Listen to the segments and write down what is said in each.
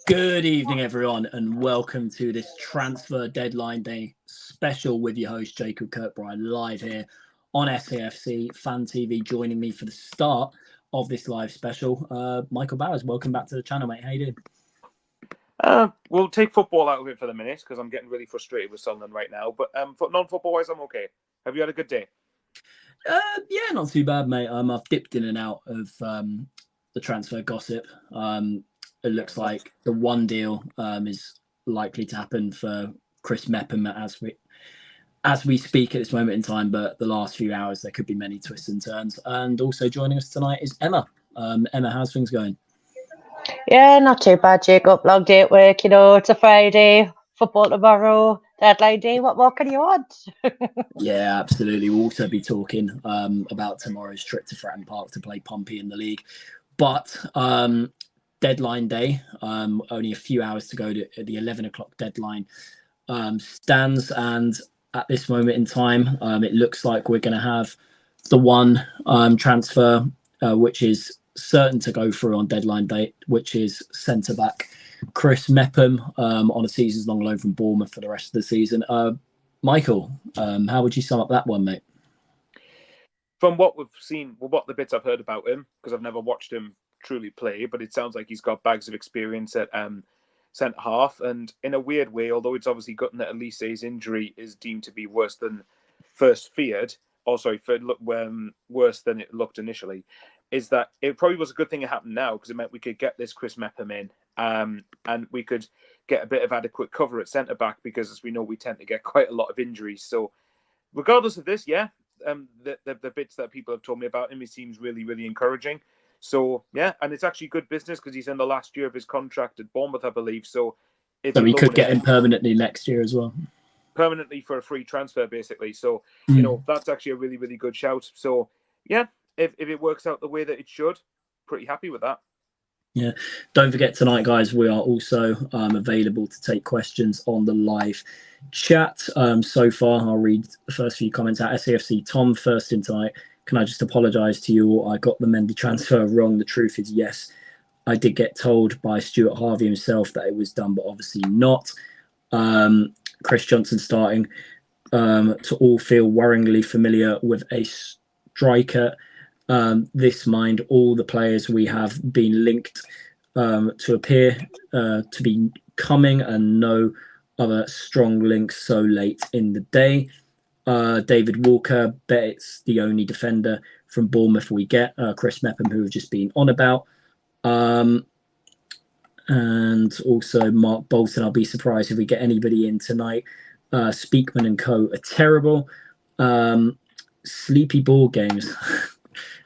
Good evening, everyone, and welcome to this transfer deadline day special with your host, Jacob Kirkbride, live here on SAFC Fan TV. Joining me for the start of this live special, Michael Bowers. Welcome back to the channel, mate. How you doing? We'll take football out of it for the minute because I'm getting really frustrated with Sunderland right now. But non-football-wise, I'm okay. Have you had a good day? Yeah, not too bad, mate. I've dipped in and out of the transfer gossip. It looks like the one deal is likely to happen for Chris Mepham as we speak at this moment in time. But the last few hours, there could be many twists and turns. And also joining us tonight is Emma. Emma, how's things going? Yeah, not too bad, Jacob. Long day at work, it's a Friday, football tomorrow, deadline day. What more can you want? Yeah, absolutely. We'll also be talking about tomorrow's trip to Fratton Park to play Pompey in the league. But deadline day, only a few hours to go to the 11 o'clock deadline stands. And at this moment in time, it looks like we're going to have the one transfer, which is certain to go through on deadline date, which is centre-back Chris Mepham on a seasons-long loan from Bournemouth for the rest of the season. Michael, how would you sum up that one, mate? From what we've seen, what the bits I've heard about him, because I've never watched him truly play, but it sounds like he's got bags of experience at centre-half. And in a weird way, although it's obviously gotten that Elise's injury is deemed to be worse than first feared, worse than it looked initially, is that it probably was a good thing it happened now because it meant we could get this Chris Mepham in and we could get a bit of adequate cover at centre-back because, as we know, we tend to get quite a lot of injuries. So regardless of this, the bits that people have told me about him, he seems really, really encouraging. So, yeah, and it's actually good business because he's in the last year of his contract at Bournemouth, I believe. So we could get him permanently next year as well. Permanently for a free transfer, basically. So, that's actually a really, really good shout. So, yeah, if it works out the way that it should, pretty happy with that. Yeah. Don't forget tonight, guys, we are also available to take questions on the live chat. So far, I'll read the first few comments out. SAFC Tom, first in tonight. Can I just apologise to you all? I got the Mendy transfer wrong. The truth is, yes, I did get told by Stuart Harvey himself that it was done, but obviously not. Chris Johnson starting to all feel worryingly familiar with a striker. This mind, all the players we have been linked to appear to be coming and no other strong links so late in the day. David Walker, bet it's the only defender from Bournemouth we get. Chris Mepham, who we've just been on about. And also Mark Bolton, I'll be surprised if we get anybody in tonight. Speakman and co are terrible. Sleepy Ball Games.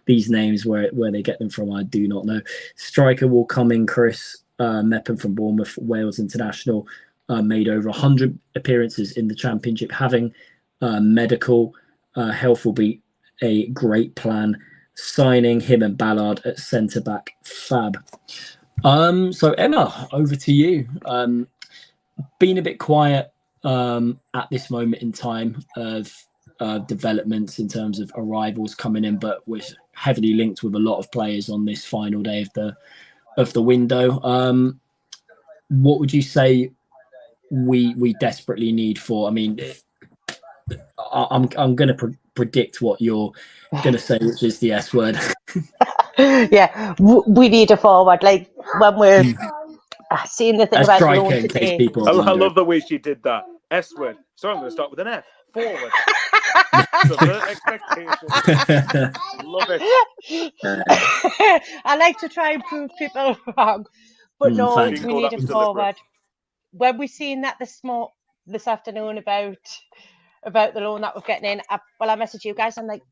These names, where they get them from, I do not know. Striker will come in, Chris Mepham from Bournemouth, Wales international, made over 100 appearances in the Championship. Having medical health will be a great plan. Signing him and Ballard at centre-back, fab. So, Emma, over to you. Been a bit quiet at this moment in time of developments in terms of arrivals coming in, but we're heavily linked with a lot of players on this final day of the window. What would you say we desperately need for? I mean, I'm going to predict what you're going to say, which is the S word. Yeah, we need a forward. Like when we're seeing the thing about loan today. I love the way she did that. S word. So I'm going to start with an F. Forward. Subvert expectations. Love it. I like to try and prove people wrong, but no, we need a forward. When we seen that this afternoon about the loan that we're getting in, I messaged you guys. I'm like,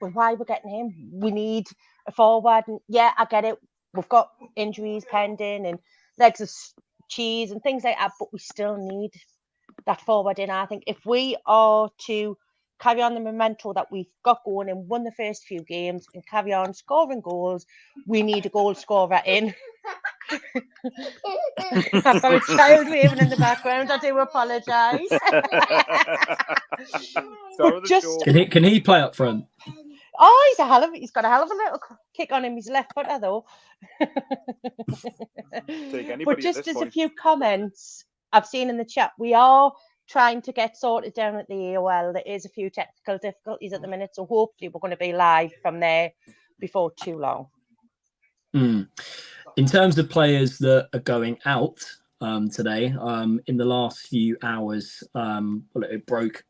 well, why we're getting him? We need a forward. And yeah, I get it. We've got injuries pending and legs of cheese and things like that, but we still need that forward in. I think if we are to carry on the memento that we've got going and won the first few games and carry on scoring goals, we need a goal scorer in. I've got a child waving in the background. I do apologise. Can he play up front? Oh, he's got a hell of a little kick on him. His left footer, though. But just as a few comments I've seen in the chat, we are trying to get sorted down at the AOL. There is a few technical difficulties at the minute, so hopefully we're going to be live from there before too long. In terms of players that are going out today, in the last few hours, it broke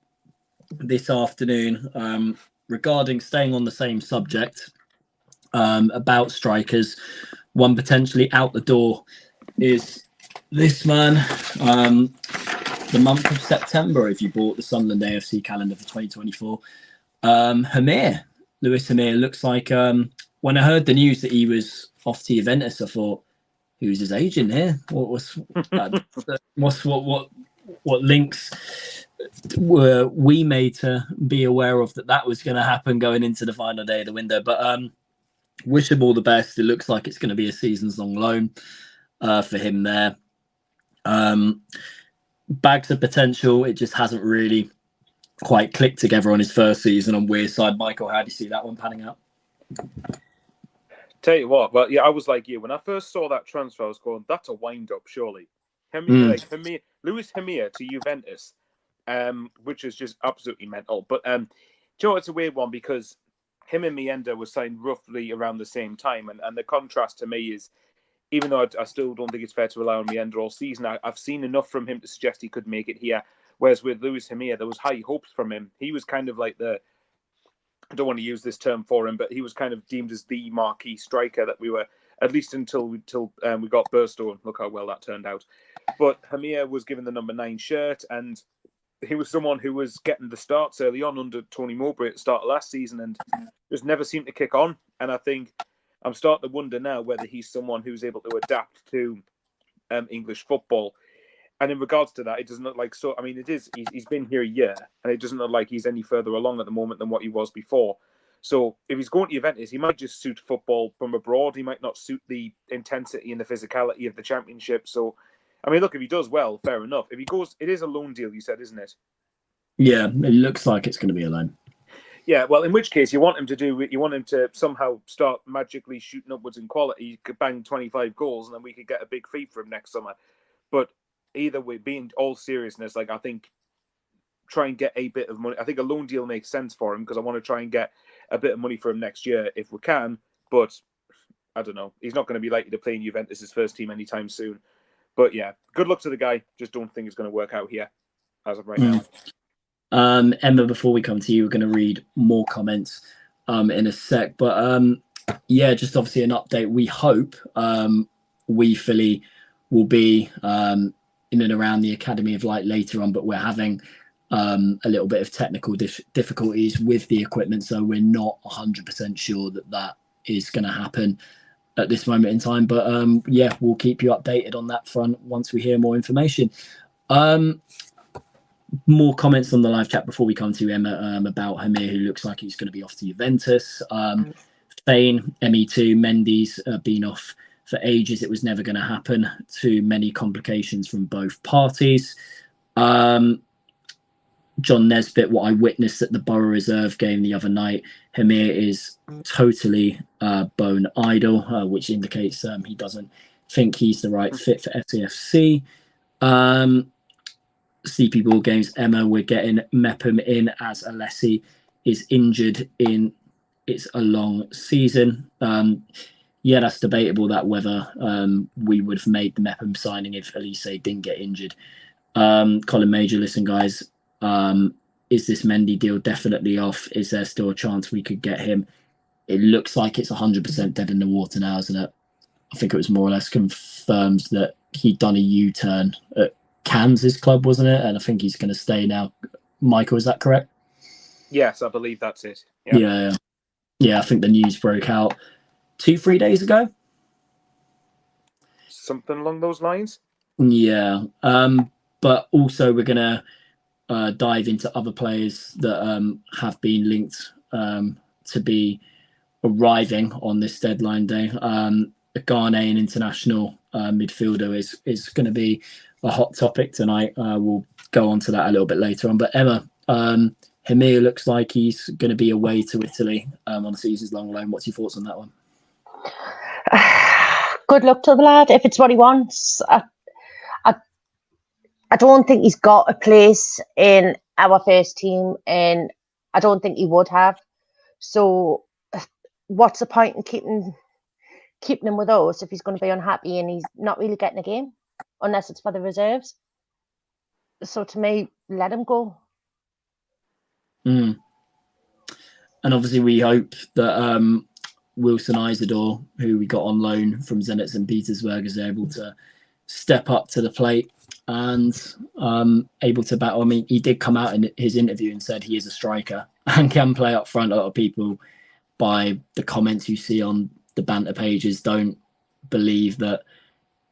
this afternoon regarding staying on the same subject about strikers. One potentially out the door is this man. The month of September, if you bought the Sunderland AFC calendar for 2024, Hamir, Luis Hamir, looks like when I heard the news that he was off to Juventus, I thought, who's his agent here? What links were we made to be aware of that was going to happen going into the final day of the window? But wish him all the best. It looks like it's going to be a season's long loan for him there. Bags of potential. It just hasn't really quite clicked together on his first season on Wearside. Michael, how do you see that one panning out? Tell you what, well, yeah, I was like you. When I first saw that transfer, I was going, that's a wind-up, surely. Luis Hamir to Juventus, which is just absolutely mental. But, you know, it's a weird one because him and Mendy were signed roughly around the same time. And the contrast to me is, even though I still don't think it's fair to rely on Mendy all season, I've seen enough from him to suggest he could make it here. Whereas with Luis Hamir, there was high hopes from him. He was kind of like I don't want to use this term for him, but he was kind of deemed as the marquee striker that we were, at least until we got Burstow, and look how well that turned out. But Hamir was given the number 9 shirt, and he was someone who was getting the starts early on under Tony Mowbray at the start of last season and just never seemed to kick on. And I think I'm starting to wonder now whether he's someone who's able to adapt to English football. And in regards to that, it doesn't look like so. I mean, it is. He's been here a year, and it doesn't look like he's any further along at the moment than what he was before. So if he's going to Juventus, he might just suit football from abroad. He might not suit the intensity and the physicality of the Championship. So, I mean, look, if he does well, fair enough. If he goes, it is a loan deal, you said, isn't it? Yeah, it looks like it's going to be a loan. Yeah, well, in which case you want him to somehow start magically shooting upwards in quality. He could bang 25 goals, and then we could get a big fee for him next summer. But either way, being all seriousness, like I think try and get a bit of money. I think a loan deal makes sense for him because I want to try and get a bit of money for him next year if we can. But I don't know. He's not going to be likely to play in Juventus' first team anytime soon. But yeah, good luck to the guy. Just don't think it's going to work out here as of right now. Emma, before we come to you, we're going to read more comments in a sec. But yeah, just obviously an update. We hope we Philly will be in and around the Academy of Light later on, but we're having a little bit of technical difficulties with the equipment, so we're not 100% sure that is going to happen at this moment in time. But yeah, we'll keep you updated on that front once we hear more information. More comments on the live chat before we come to Emma about Hamir, who looks like he's going to be off to Juventus. Spain, ME2, Mendy's been off for ages. It was never going to happen. Too many complications from both parties. John Nesbitt, what I witnessed at the Borough Reserve game the other night, Hamir is totally bone idle, which indicates he doesn't think he's the right fit for SAFC. CP Ball Games, Emma, we're getting Mepham in as Alessi is injured in it's a long season. Yeah, that's debatable that whether we would have made the Mepham signing if Elise didn't get injured. Colin Major, listen, guys, is this Mendy deal definitely off? Is there still a chance we could get him? It looks like it's 100% dead in the water now, isn't it? I think it was more or less confirmed that he'd done a U-turn at Kansas club, wasn't it? And I think he's going to stay now. Michael, is that correct? Yes, I believe that's it. Yeah, I think the news broke out 2-3 days ago. Something along those lines. Yeah. But also we're going to dive into other players that have been linked to be arriving on this deadline day. A Ghanaian international midfielder is going to be a hot topic tonight. We'll go on to that a little bit later on. But Emma, Hamir looks like he's going to be away to Italy on a seasons-long loan. What's your thoughts on that one? Good luck to the lad. If it's what he wants, I don't think he's got a place in our first team, and I don't think he would have. So, what's the point in keeping him with us if he's going to be unhappy and he's not really getting a game, unless it's for the reserves? So, to me, let him go. And obviously, we hope that Wilson Isidore, who we got on loan from Zenit St. Petersburg, is able to step up to the plate and able to battle. I mean, he did come out in his interview and said he is a striker and can play up front. A lot of people, by the comments you see on the banter pages, don't believe that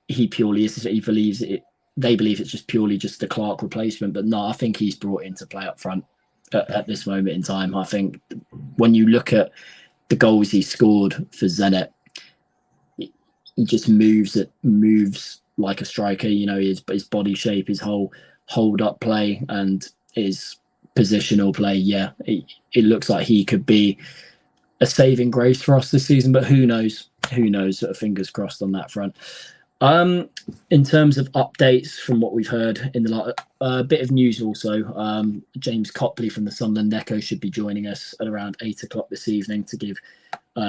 he purely is. He believes it. They believe it's just purely just the Clark replacement. But no, I think he's brought in to play up front at this moment in time. I think when you look at the goals he scored for Zenit, he just moves like a striker. You know, his body shape, his whole hold up play, and his positional play. Yeah, it looks like he could be a saving grace for us this season. But who knows? Who knows? Sort of fingers crossed on that front. In terms of updates from what we've heard in the bit of news also, James Copley from the Sunderland Echo should be joining us at around 8 o'clock this evening to give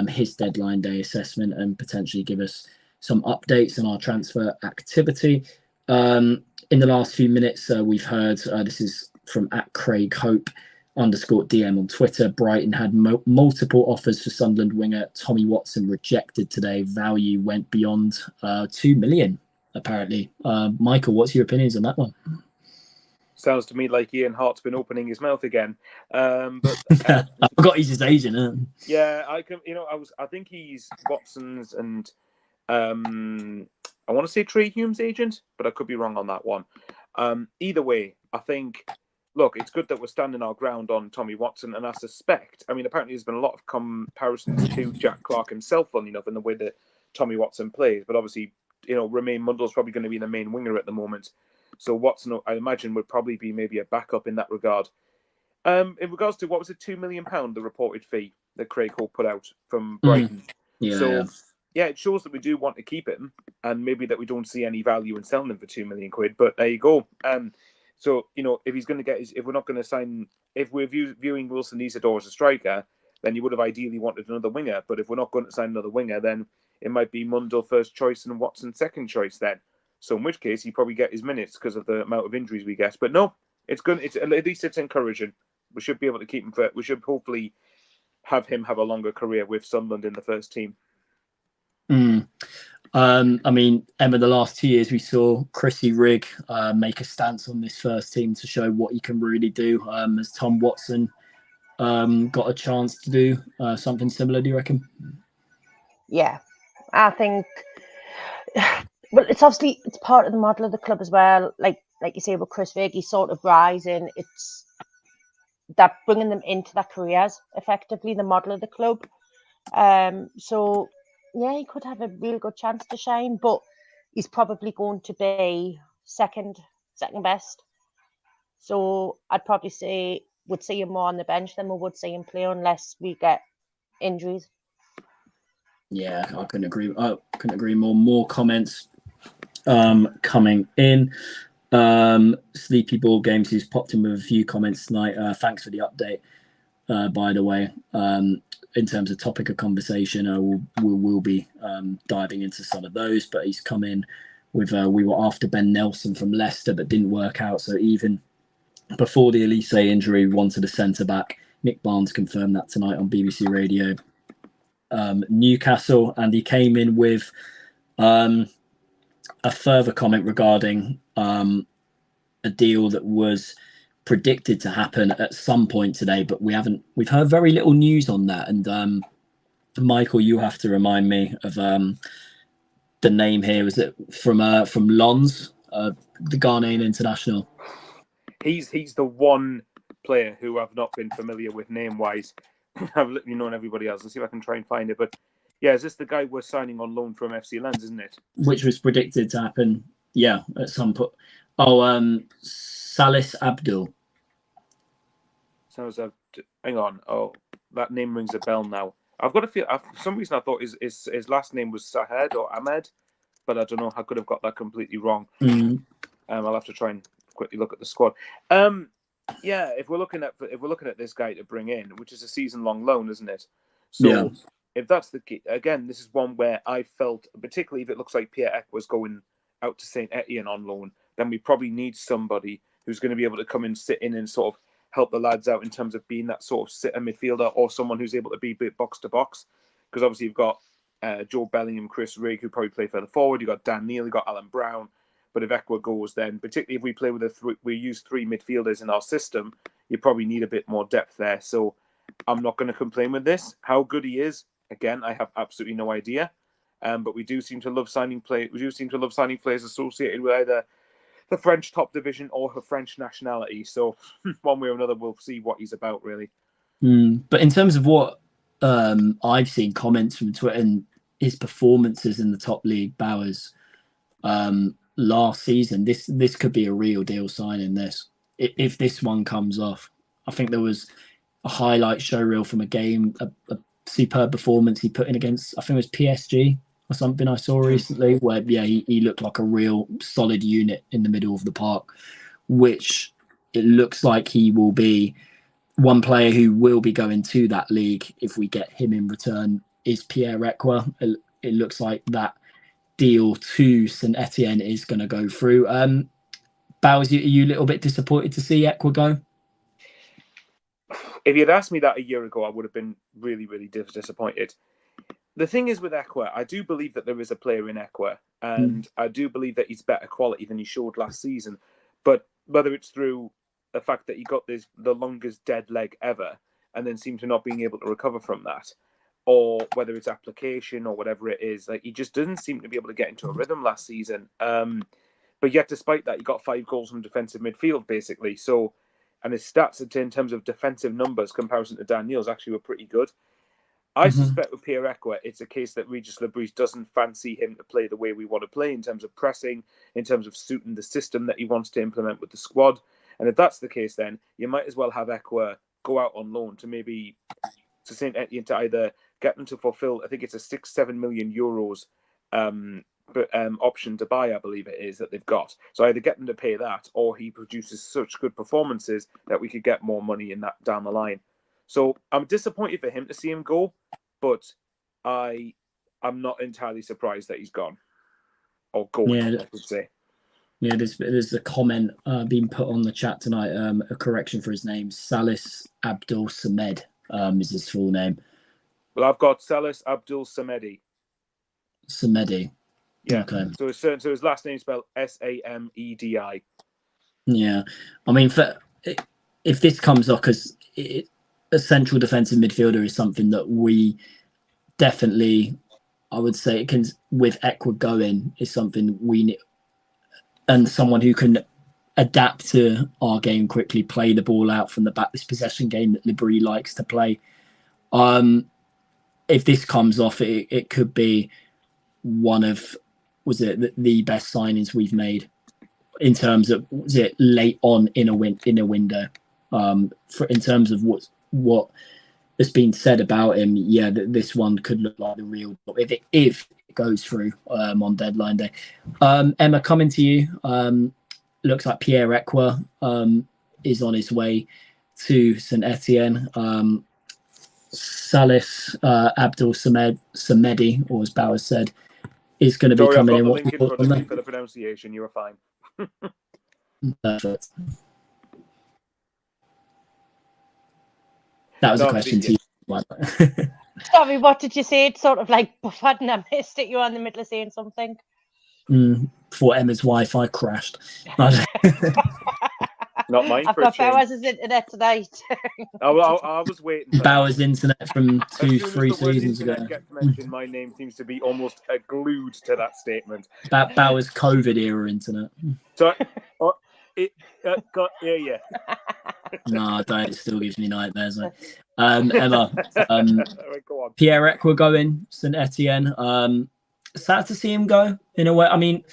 his deadline day assessment and potentially give us some updates on our transfer activity. In the last few minutes, we've heard, this is from @CraigHope_DM on Twitter, Brighton had multiple offers for Sunderland winger Tommy Watson rejected today. Value went beyond 2 million, apparently. Michael, what's your opinions on that one? Sounds to me like Ian Hart's been opening his mouth again. But I forgot he's his agent. Huh? Yeah, I think he's Watson's and I want to say Trey Hume's agent, but I could be wrong on that one. Either way, I think, look, it's good that we're standing our ground on Tommy Watson, and I suspect, I mean, apparently there's been a lot of comparisons to Jack Clark himself, funny enough, in the way that Tommy Watson plays, but obviously, Romain Mundle's probably going to be the main winger at the moment, so Watson, I imagine, would probably be maybe a backup in that regard. In regards to, what was it, £2 million, the reported fee that Craig Hope put out from Brighton. Yeah, it shows that we do want to keep him, and maybe that we don't see any value in selling him for £2 million, but there you go. So, if he's going to get if we're not going to sign, if we're viewing Wilson Isidore as a striker, then you would have ideally wanted another winger. But if we're not going to sign another winger, then it might be Mundle first choice and Watson second choice then. So in which case, he probably get his minutes because of the amount of injuries we get. But no, it's good. At least it's encouraging. We should be able to keep him we should hopefully have him have a longer career with Sunderland in the first team. I mean, Emma, the last 2 years we saw Chrissy Rigg make a stance on this first team to show what he can really do. Has Tom Watson got a chance to do something similar, do you reckon? Yeah, I think, well, it's part of the model of the club as well. Like you say with Chris Rigg, he's sort of rising. It's that bringing them into their careers, effectively, the model of the club. So yeah, he could have a real good chance to shine, but he's probably going to be second best. So I'd probably say would see him more on the bench than we would see him play unless we get injuries. Yeah, I couldn't agree. More. More comments coming in. Sleepy Ball Games, who's popped in with a few comments tonight. Thanks for the update. By the way, in terms of topic of conversation, we'll be diving into some of those. But he's come in with we were after Ben Nelson from Leicester, but didn't work out. So even before the Elise injury, we wanted a centre back. Nick Barnes confirmed that tonight on BBC Radio. Newcastle, and he came in with a further comment regarding a deal that was predicted to happen at some point today, but we've heard very little news on that. And Michael, you have to remind me of the name here. Was it from Lons, the Ghanaian international? He's the one player who I've not been familiar with name wise. I've literally known everybody else. Let's see if I can try and find it. But yeah, is this the guy we're signing on loan from FC Lens, isn't it? Which was predicted to happen, yeah, at some point. Oh, Salis Abdul. sounds hang on. Oh, that name rings a bell now. I've got a feel. For some reason, I thought his last name was Sahed or Ahmed, but I don't know. I could have got that completely wrong. I'll have to try and quickly look at the squad. Yeah, if we're looking at this guy to bring in, which is a season-long loan, isn't it? So if that's the key, again, this is one where I felt, particularly if it looks like Pierre Ekwah's going out to Saint Etienne on loan, then we probably need somebody who's going to be able to come and sit in and sort of help the lads out in terms of being that sort of sitter midfielder or someone who's able to be box to box. Because obviously you've got Joe Bellingham, Chris Rigg, who probably play further forward. You've got Dan Neil, you've got Alan Brown. But if Ekwah goes, then particularly if we play with we use 3 midfielders in our system, you probably need a bit more depth there. So I'm not going to complain with this. How good he is, again, I have absolutely no idea. But we do seem to love signing players associated with either the French top division or her French nationality. So one way or another, we'll see what he's about, really. But in terms of what I've seen comments from Twitter and his performances in the top league, Bowers, last season, this could be a real deal signing. This, if this one comes off, I think there was a highlight show reel from a game, a superb performance he put in against, I think it was PSG or something I saw recently, where he looked like a real solid unit in the middle of the park, which it looks like he will be one player who will be going to that league if we get him in return is Pierre Ekwah. It looks like that deal to St Etienne is going to go through. Bowers, are you a little bit disappointed to see Ekwah go? If you'd asked me that a year ago, I would have been really, really disappointed. The thing is with Ekwah, I do believe that there is a player in Ekwah, and I do believe that he's better quality than he showed last season. But whether it's through the fact that he got the longest dead leg ever and then seemed to not being able to recover from that, or whether it's application or whatever it is, like he just doesn't seem to be able to get into a rhythm last season. But yet, despite that, he got 5 goals from defensive midfield, basically. So, and his stats in terms of defensive numbers, comparison to Dan Neil's, actually were pretty good. I suspect with Pierre Ekwah, it's a case that Regis Lebris doesn't fancy him to play the way we want to play in terms of pressing, in terms of suiting the system that he wants to implement with the squad. And if that's the case, then you might as well have Ekwah go out on loan to Saint Etienne to either get them to fulfill, I think it's a 6-7 million euros option to buy, I believe it is, that they've got. So either get them to pay that, or he produces such good performances that we could get more money in that down the line. So I'm disappointed for him to see him go, but I'm not entirely surprised that he's gone. Or going, I would say. Yeah, there's a comment being put on the chat tonight, a correction for his name. Salis Abdul Samed is his full name. Well, I've got Salis Abdul Samedi. Samedi. Yeah. Okay. So his last name is spelled Samedi. Yeah. I mean, if this comes up, because a central defensive midfielder is something that we definitely, I would say, it can, with Ekwah going, is something we need, and someone who can adapt to our game quickly, play the ball out from the back, this possession game that Libri likes to play. If this comes off, it could be one of, the best signings we've made in terms of, late on in a window. In terms of what has been said about him, this one could look like the real if it goes through on deadline day. Emma, coming to you. Looks like Pierre Ekwah is on his way to St Etienne. Salis Abdul Samedi, or as Bowers said, is going to be coming in. Link in front of me for the pronunciation. You were fine. Perfect. That was a question to you. Sorry, what did you say? It's sort of like buffering. I missed it. You were in the middle of saying something. Before Emma's Wi-Fi crashed. Not mine. I've got Bowers' internet tonight. I was waiting. Bowers' internet from 2-3 seasons ago. Gets mentioned, my name seems to be almost glued to that statement. Bowers' COVID era internet. So, yeah. No, don't. It still gives me nightmares. Emma, go on. Pierre Ekwah going St Etienne. Sad to see him go in a way. I mean,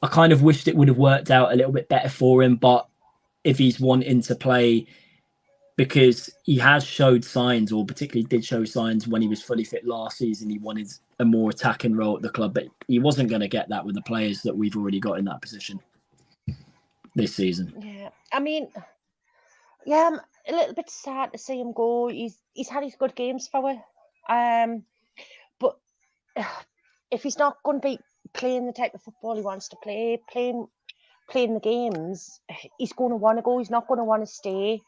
I kind of wished it would have worked out a little bit better for him, but if he's wanting to play because he has showed signs, or particularly did show signs when he was fully fit last season. He wanted a more attacking role at the club, but he wasn't going to get that with the players that we've already got in that position this season. Yeah, I mean, yeah, I'm a little bit sad to see him go. He's had his good games for it, but if he's not going to be playing the type of football he wants to play, playing the games, he's going to want to go. He's not going to want to stay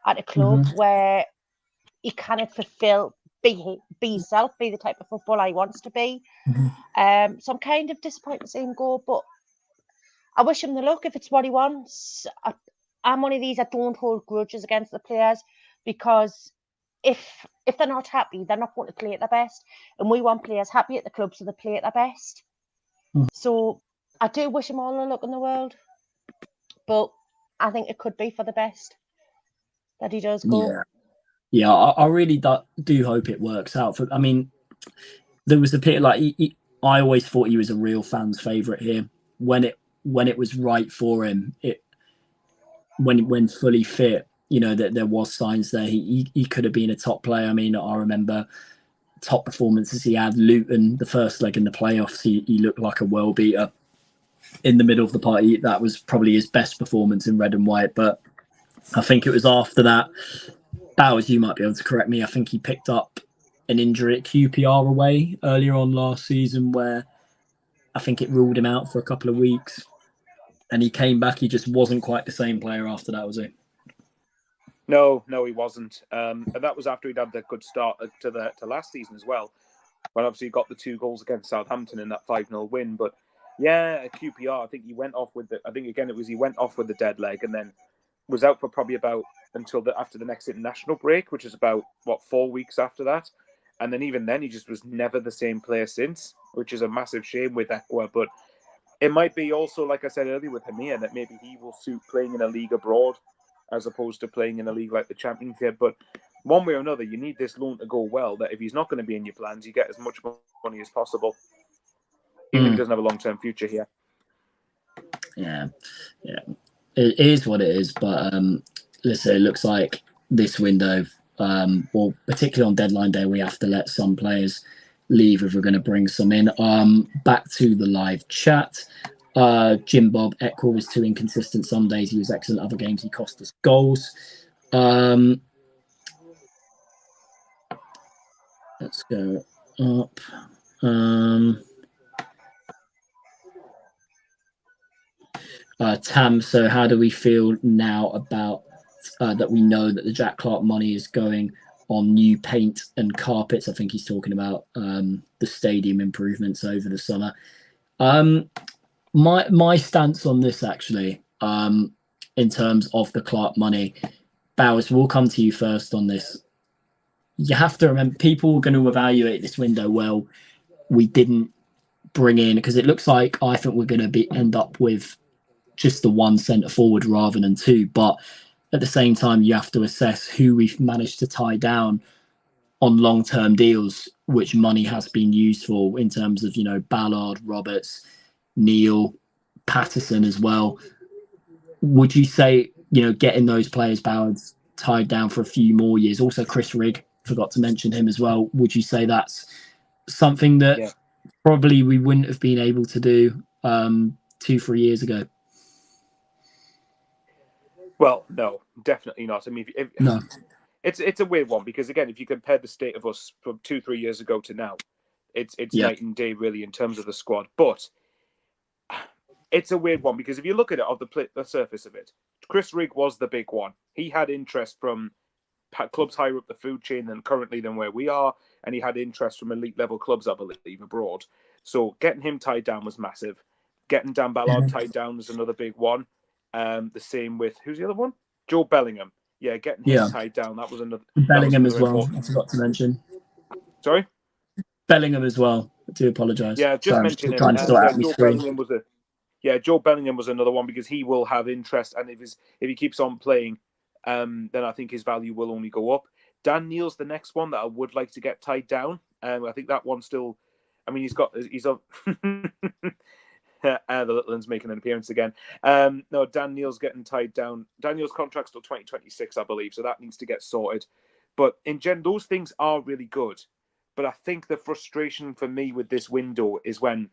at a club where he cannot fulfill, be himself, be the type of footballer he wants to be. So I'm kind of disappointed to see him go, but I wish him the luck if it's what he wants. I'm one of these that don't hold grudges against the players, because if they're not happy, they're not going to play at their best. And we want players happy at the club so they play at their best. So I do wish him all the luck in the world, but I think it could be for the best that he does go. Yeah, I really do hope it works out. I mean, there was a bit like I always thought he was a real fan's favourite here. When it was right for him, when fully fit, you know, that there was signs there he could have been a top player. I mean, I remember top performances he had. Luton, the first leg in the playoffs, he looked like a world beater in the middle of the party. That was probably his best performance in red and white. But I think it was after that, Bowers, you might be able to correct me, I think he picked up an injury at QPR away earlier on last season, where I think it ruled him out for a couple of weeks, and he came back. He just wasn't quite the same player after that, was he? No, he wasn't. And that was after he'd had the good start to last season as well, when obviously he got the 2 goals against Southampton in that 5-0 win. But yeah, at QPR, I think he went off with he went off with the dead leg, and then was out for probably about after the next international break, which is about 4 weeks after that. And then even then, he just was never the same player since, which is a massive shame with Ekwah. But it might be also, like I said earlier with Hamir, that maybe he will suit playing in a league abroad as opposed to playing in a league like the Championship. But one way or another, you need this loan to go well, that if he's not going to be in your plans, you get as much money as possible, even if he doesn't have a long-term future here. Yeah. It is what it is, but listen, it looks like this window, or particularly on deadline day, we have to let some players leave if we're going to bring some in. Back to the live chat. Jim Bob, Ekwah was too inconsistent. Some days he was excellent, other games he cost us goals. Let's go up. Tam, so how do we feel now about that we know that the Jack Clark money is going on new paint and carpets? I think he's talking about the stadium improvements over the summer. My stance on this, actually, in terms of the Clark money, Bowers, we'll come to you first on this. You have to remember, people are going to evaluate this window. Well, we didn't bring in, because it looks like I think we're going to end up with just the one centre forward rather than 2. But at the same time, you have to assess who we've managed to tie down on long-term deals, which money has been used for, in terms of, you know, Ballard, Roberts, Neil, Patterson as well. Would you say, you know, getting those players, Ballard, tied down for a few more years? Also, Chris Rigg, forgot to mention him as well. Would you say that's something that probably we wouldn't have been able to do 2-3 years ago? Well, no, definitely not. I mean, no. It's a weird one, because again, if you compare the state of us from 2-3 years ago to now, it's night and day really in terms of the squad. But it's a weird one, because if you look at it off the surface of it, Chris Rigg was the big one. He had interest from clubs higher up the food chain than where we are, and he had interest from elite level clubs, I believe, abroad. So getting him tied down was massive. Getting Dan Ballard tied down was another big one. The same with, who's the other one? Joe Bellingham. Yeah, getting him tied down. That was another. Bellingham as well. I forgot to mention. Sorry? Bellingham as well. I do apologise. Yeah, just mention him. Joe Bellingham was another one, because he will have interest, and if he keeps on playing, then I think his value will only go up. Dan Neil's the next one that I would like to get tied down. I think that one still. I mean, he's The little one's making an appearance again. No, Dan Neal's getting tied down. Dan Neal's contract's till 2026, I believe, so that needs to get sorted. But in general, those things are really good. But I think the frustration for me with this window is when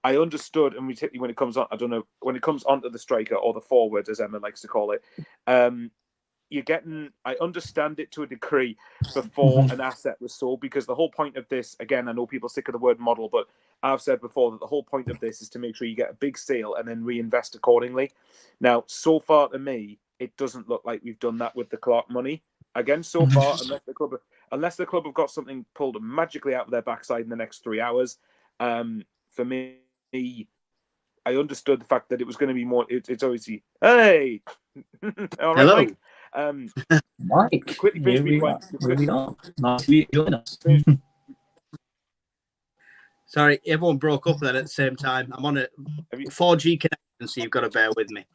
I understood, and particularly when it comes on, I don't know, when it comes onto the striker or the forward, as Emma likes to call it, I understand it to a degree before an asset was sold, because the whole point of this, again, I know people are sick of the word model, but I've said before that the whole point of this is to make sure you get a big sale and then reinvest accordingly. Now, so far to me, it doesn't look like we've done that with the Clark money. Again, so far, unless the club have got something pulled magically out of their backside in the next 3 hours, for me, I understood the fact that it was going to be more. It's obviously, hey, all right, hello, Mike. Mike, Quickly finish me point. Here we are. Nice to join us. sorry, everyone broke up then at the same time. I'm on a 4G connection, so you've got to bear with me.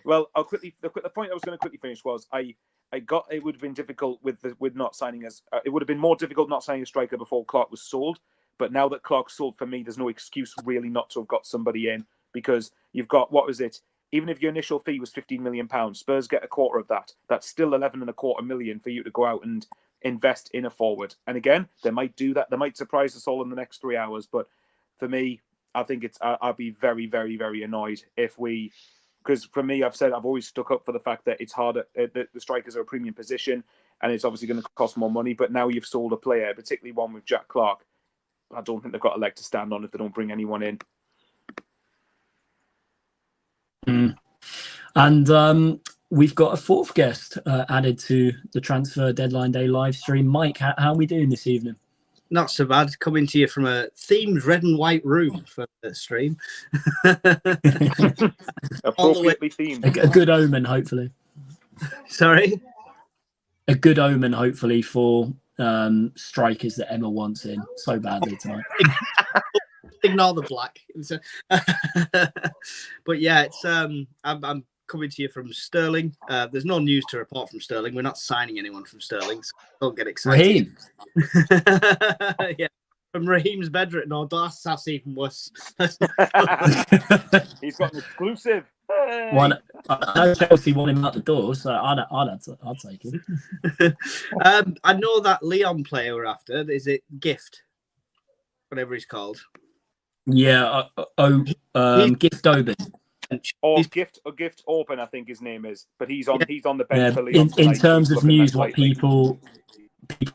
Well, I'll quickly. The point I was going to quickly finish was I got it would have been difficult with not signing as it would have been more difficult not signing a striker before Clark was sold. But now that Clark's sold, for me, there's no excuse really not to have got somebody in, because you've got, what was it? Even if your initial fee was £15 million, Spurs get a quarter of that. That's still 11.25 million for you to go out and invest in a forward. And again, they might do that. They might surprise us all in the next 3 hours. But for me, I think I'll be very, very, very annoyed if we. Because for me, I've always stuck up for the fact that it's harder. The strikers are a premium position, and it's obviously going to cost more money. But now you've sold a player, particularly one with Jack Clark. I don't think they've got a leg to stand on if they don't bring anyone in. And we've got a fourth guest added to the transfer deadline day live stream. Mike, how are we doing this evening? Not so bad. Coming to you from a themed red and white room for the stream. Appropriately themed. A good omen, hopefully. Sorry? A good omen, hopefully, for strikers that Emma wants in so badly tonight. Ignore the black. But yeah, it's I'm coming to you from Sterling. There's no news to report from Sterling. We're not signing anyone from Sterling, so don't get excited. Raheem. Yeah, from Raheem's bedroom. No, that's even worse. He's got an exclusive. Hey! I know Chelsea want him out the door, so I'd take him. I know that Leon player we're after. Is it Gift? Whatever he's called. Yeah, Gift Oben. Or Gift Open, I think his name is. But he's on the bench for Leon. In terms of news, what people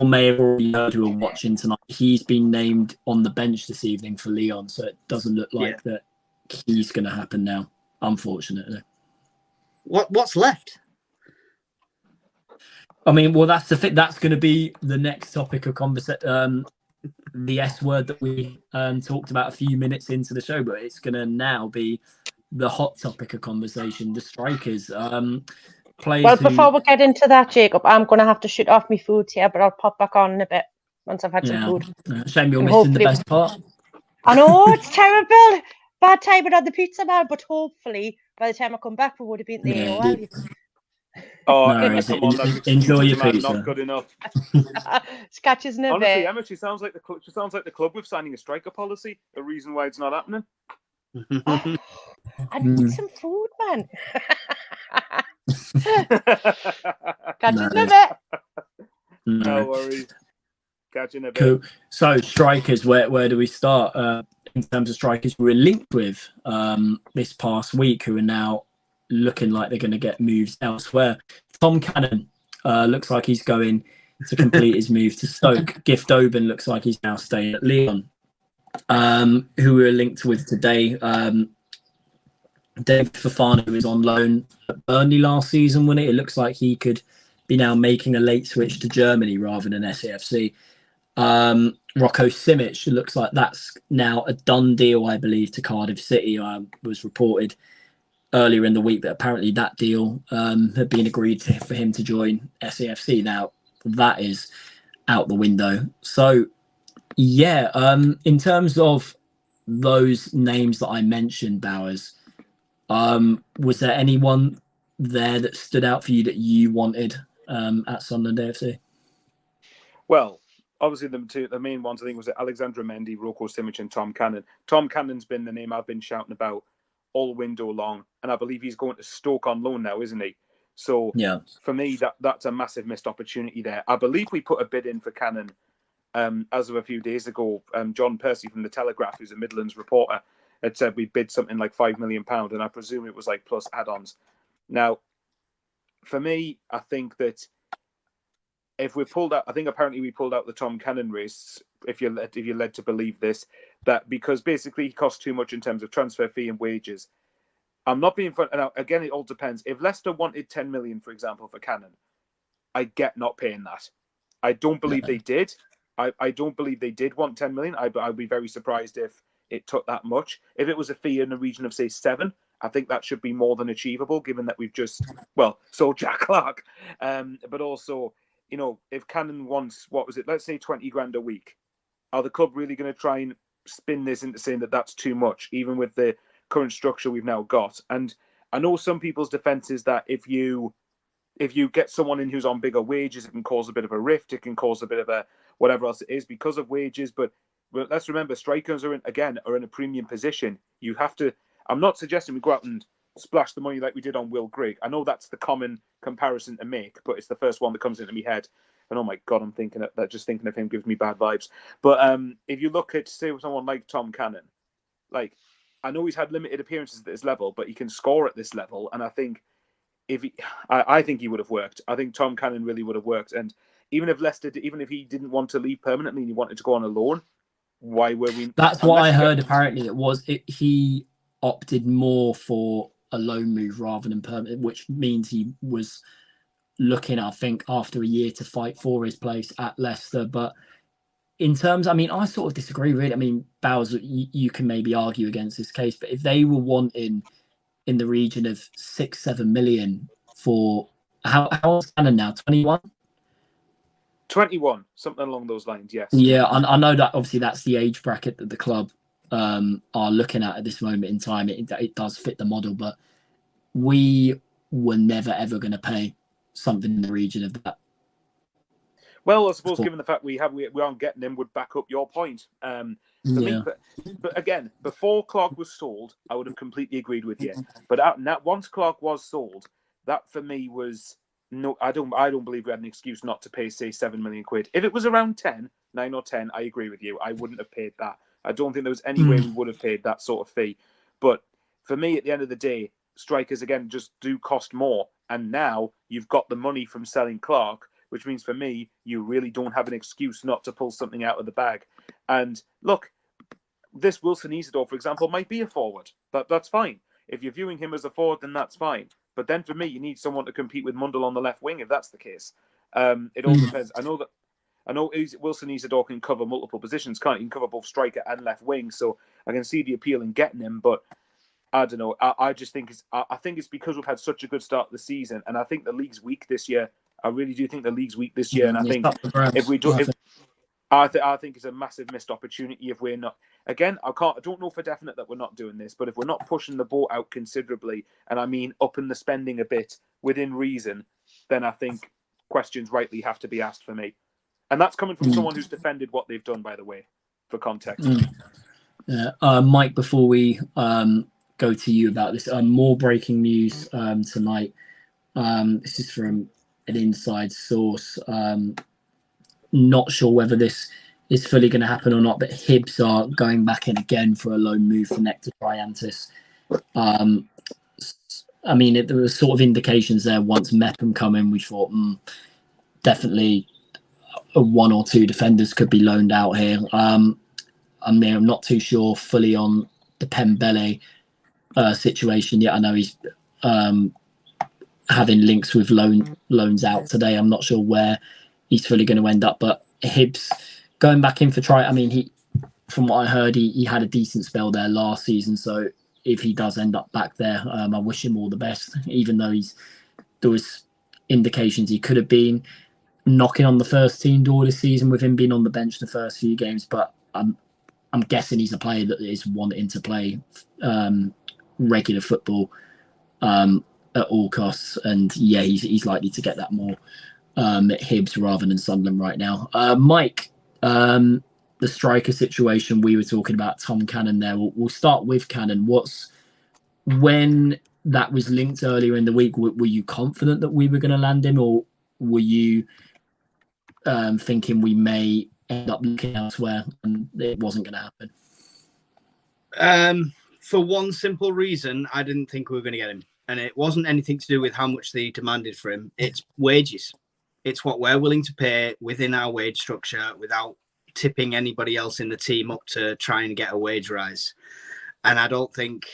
may have already heard who are watching tonight, he's been named on the bench this evening for Leon, so it doesn't look like that he's going to happen now, unfortunately. What's left? I mean, well, that's the thing. That's going to be the next topic of conversation. The S word that we talked about a few minutes into the show, but it's going to now be the hot topic of conversation. The strikers. Players well, before we get into that, Jacob, I'm going to have to shoot off my food here, but I'll pop back on in a bit once I've had some food. Shame you're missing the best part. I know, it's terrible. Bad timing on the pizza man, but hopefully by the time I come back, we would have been there. Come on, enjoy your pizza. Not good enough. Sketches in a Honestly, bit. Emma, she sounds like the club with signing a striker policy. A reason why it's not happening. I need some food, man. Catch you in a bit. No worries. Catch you in a bit. Cool. So strikers, where do we start? In terms of strikers we're linked with this past week, who are now looking like they're going to get moves elsewhere. Tom Cannon looks like he's going to complete his move to Stoke. Gift Oben looks like he's now staying at Leon. Who we're linked with today. David Fofana, who was on loan at Burnley last season, when it looks like he could be now making a late switch to Germany rather than SAFC. Rocco Simic, looks like that's now a done deal, I believe, to Cardiff City. Was reported earlier in the week that apparently that deal had been agreed for him to join SAFC. Now that is out the window. So yeah, in terms of those names that I mentioned, Bowers, was there anyone there that stood out for you that you wanted at Sunderland AFC? Well, obviously the main ones I think was Alexandra Mendy, Roko Simic, and Tom Cannon. Tom Cannon's been the name I've been shouting about all window long, and I believe he's going to Stoke on loan now, isn't he? So yeah, for me, that's a massive missed opportunity there. I believe we put a bid in for Cannon as of a few days ago. John Percy from the Telegraph, who's a Midlands reporter, had said we bid something like £5 million, and I presume it was like plus add-ons. Now, for me, I think that if we pulled out, I think apparently we pulled out the Tom Cannon race, if you're led to believe this, that because basically he costs too much in terms of transfer fee and wages. I'm not being fun. Now, again, it all depends. If Leicester wanted 10 million, for example, for Cannon, I get not paying that. I don't believe they did. I don't believe they did want 10 million. I'd be very surprised if it took that much. If it was a fee in the region of, say, 7, I think that should be more than achievable, given that we've just, sold Jack Clark. But also, if Cannon wants, let's say 20 grand a week, are the club really going to try and spin this into saying that that's too much, even with the current structure we've now got? And I know some people's defense is that if you get someone in who's on bigger wages, it can cause a bit of a rift, it can cause a bit of a whatever else it is because of wages. But let's remember, strikers are in a premium position. You have to. I'm not suggesting we go out and splash the money like we did on Will Grigg. I know that's the common comparison to make, but it's the first one that comes into my head. And oh my God, I'm thinking that just thinking of him gives me bad vibes. But if you look at, say, someone like Tom Cannon, like, I know he's had limited appearances at this level, but he can score at this level. And I think I think he would have worked. I think Tom Cannon really would have worked. And even if he didn't want to leave permanently and he wanted to go on a loan, why were we? That's what I heard. Apparently, he opted more for a loan move rather than permanent, which means he was looking, I think, after a year to fight for his place at Leicester. But in terms, I sort of disagree, really. I mean, Bowers, you can maybe argue against this case, but if they were wanting in the region of 6-7 million for how old's Cannon now? 21? 21, something along those lines, yes. Yeah, I know that obviously that's the age bracket that the club are looking at this moment in time. It does fit the model, but we were never ever going to pay something in the region of that. Well, I suppose given the fact we aren't getting him would back up your point. Me, but again, before Clark was sold, I would have completely agreed with you. But once Clark was sold, that for me was no. I don't believe we had an excuse not to pay, say, £7 million. If it was around 9 or 10, I agree with you. I wouldn't have paid that. I don't think there was any way we would have paid that sort of fee. But for me, at the end of the day, strikers again just do cost more. And now you've got the money from selling Clark, which means for me, you really don't have an excuse not to pull something out of the bag. And look, this Wilson Isidore, for example, might be a forward. That's fine. If you're viewing him as a forward, then that's fine. But then for me, you need someone to compete with Mundell on the left wing, if that's the case. It all depends. I know Wilson Isidore can cover multiple positions, can't he? He can cover both striker and left wing. So I can see the appeal in getting him, but I don't know. I just think it's because we've had such a good start to the season, and I think the league's weak this year. I really do think the league's weak this year, and I think if we do, I think it's a massive missed opportunity if we're not. Again, I don't know for definite that we're not doing this, but if we're not pushing the boat out considerably, and I mean upping the spending a bit within reason, then I think questions rightly have to be asked for me, and that's coming from someone who's defended what they've done, by the way, for context. Mike, before we go to you about this, more breaking news tonight. This is from an inside source. Not sure whether this is fully going to happen or not, but Hibs are going back in again for a loan move for Nectar Triantis. There were sort of indications there once Mepham come in, we thought definitely one or two defenders could be loaned out here. I'm not too sure fully on the Pembele situation yet. I know he's having links with loans out today. I'm not sure where he's fully going to end up, but Hibs going back in for from what I heard, he had a decent spell there last season. So if he does end up back there, I wish him all the best, even though there was indications he could have been knocking on the first team door this season with him being on the bench the first few games. But I'm guessing he's a player that is wanting to play regular football at all costs. And yeah, he's likely to get that more at Hibs rather than Sunderland right now. Mike, the striker situation, we were talking about Tom Cannon there. We'll start with Cannon. When that was linked earlier in the week, were you confident that we were going to land him, or were you thinking we may end up looking elsewhere and it wasn't going to happen? For one simple reason, I didn't think we were going to get him. And it wasn't anything to do with how much they demanded for him. It's wages. It's what we're willing to pay within our wage structure without tipping anybody else in the team up to try and get a wage rise. And I don't think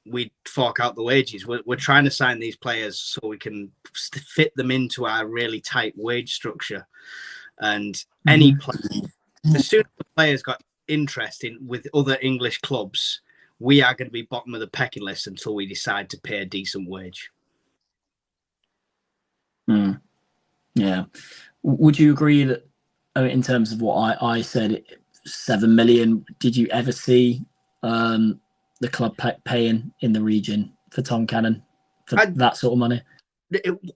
we'd fork out the wages. We're trying to sign these players so we can fit them into our really tight wage structure. And any player, as soon as the players got interest in with other English clubs, we are going to be bottom of the pecking list until we decide to pay a decent wage. Yeah. Would you agree that, in terms of what I said, 7 million, did you ever see the club paying in the region for Tom Cannon for that sort of money?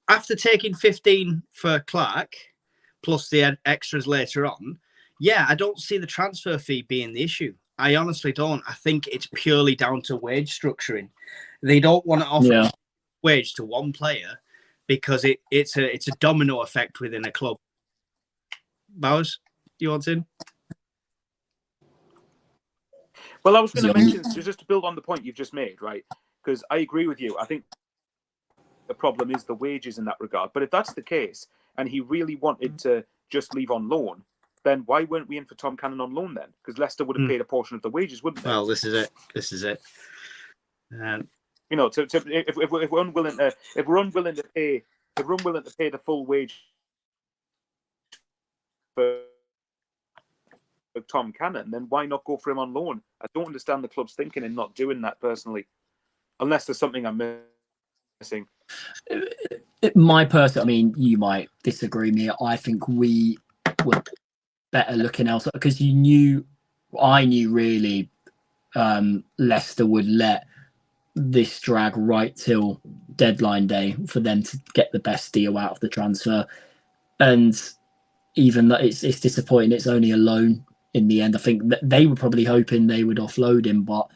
After taking 15 for Clark, plus the extras later on, yeah, I don't see the transfer fee being the issue. I honestly don't. I think it's purely down to wage structuring. They don't want to offer wage to one player because it's a domino effect within a club. Bowers, you want in? Well, I was going to mention, just to build on the point you've just made, right? Because I agree with you. I think the problem is the wages in that regard. But if that's the case, and he really wanted to just leave on loan, then why weren't we in for Tom Cannon on loan then? Because Leicester would have paid a portion of the wages, wouldn't they? Well, this is it. You know, if we're unwilling to pay the full wage for Tom Cannon, then why not go for him on loan? I don't understand the club's thinking in not doing that personally, unless there's something I'm missing. I mean, you might disagree with me. I think we were better looking elsewhere because I knew really Leicester would let this drag right till deadline day for them to get the best deal out of the transfer. And even though it's disappointing, it's only a loan in the end. I think that they were probably hoping they would offload him, but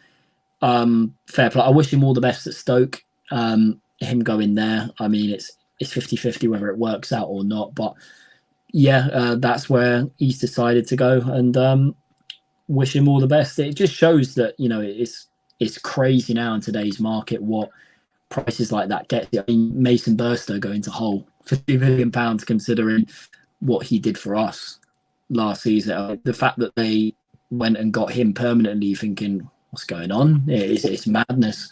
fair play. I wish him all the best at Stoke. Him going there, I mean, it's 50-50 whether it works out or not, but yeah, that's where he's decided to go, and wish him all the best. It just shows that, you know, it's crazy now in today's market what prices like that get. I mean, Mason Burstow going to Hull for £2 million, considering what he did for us last season. The fact that they went and got him permanently, thinking, what's going on? It's madness.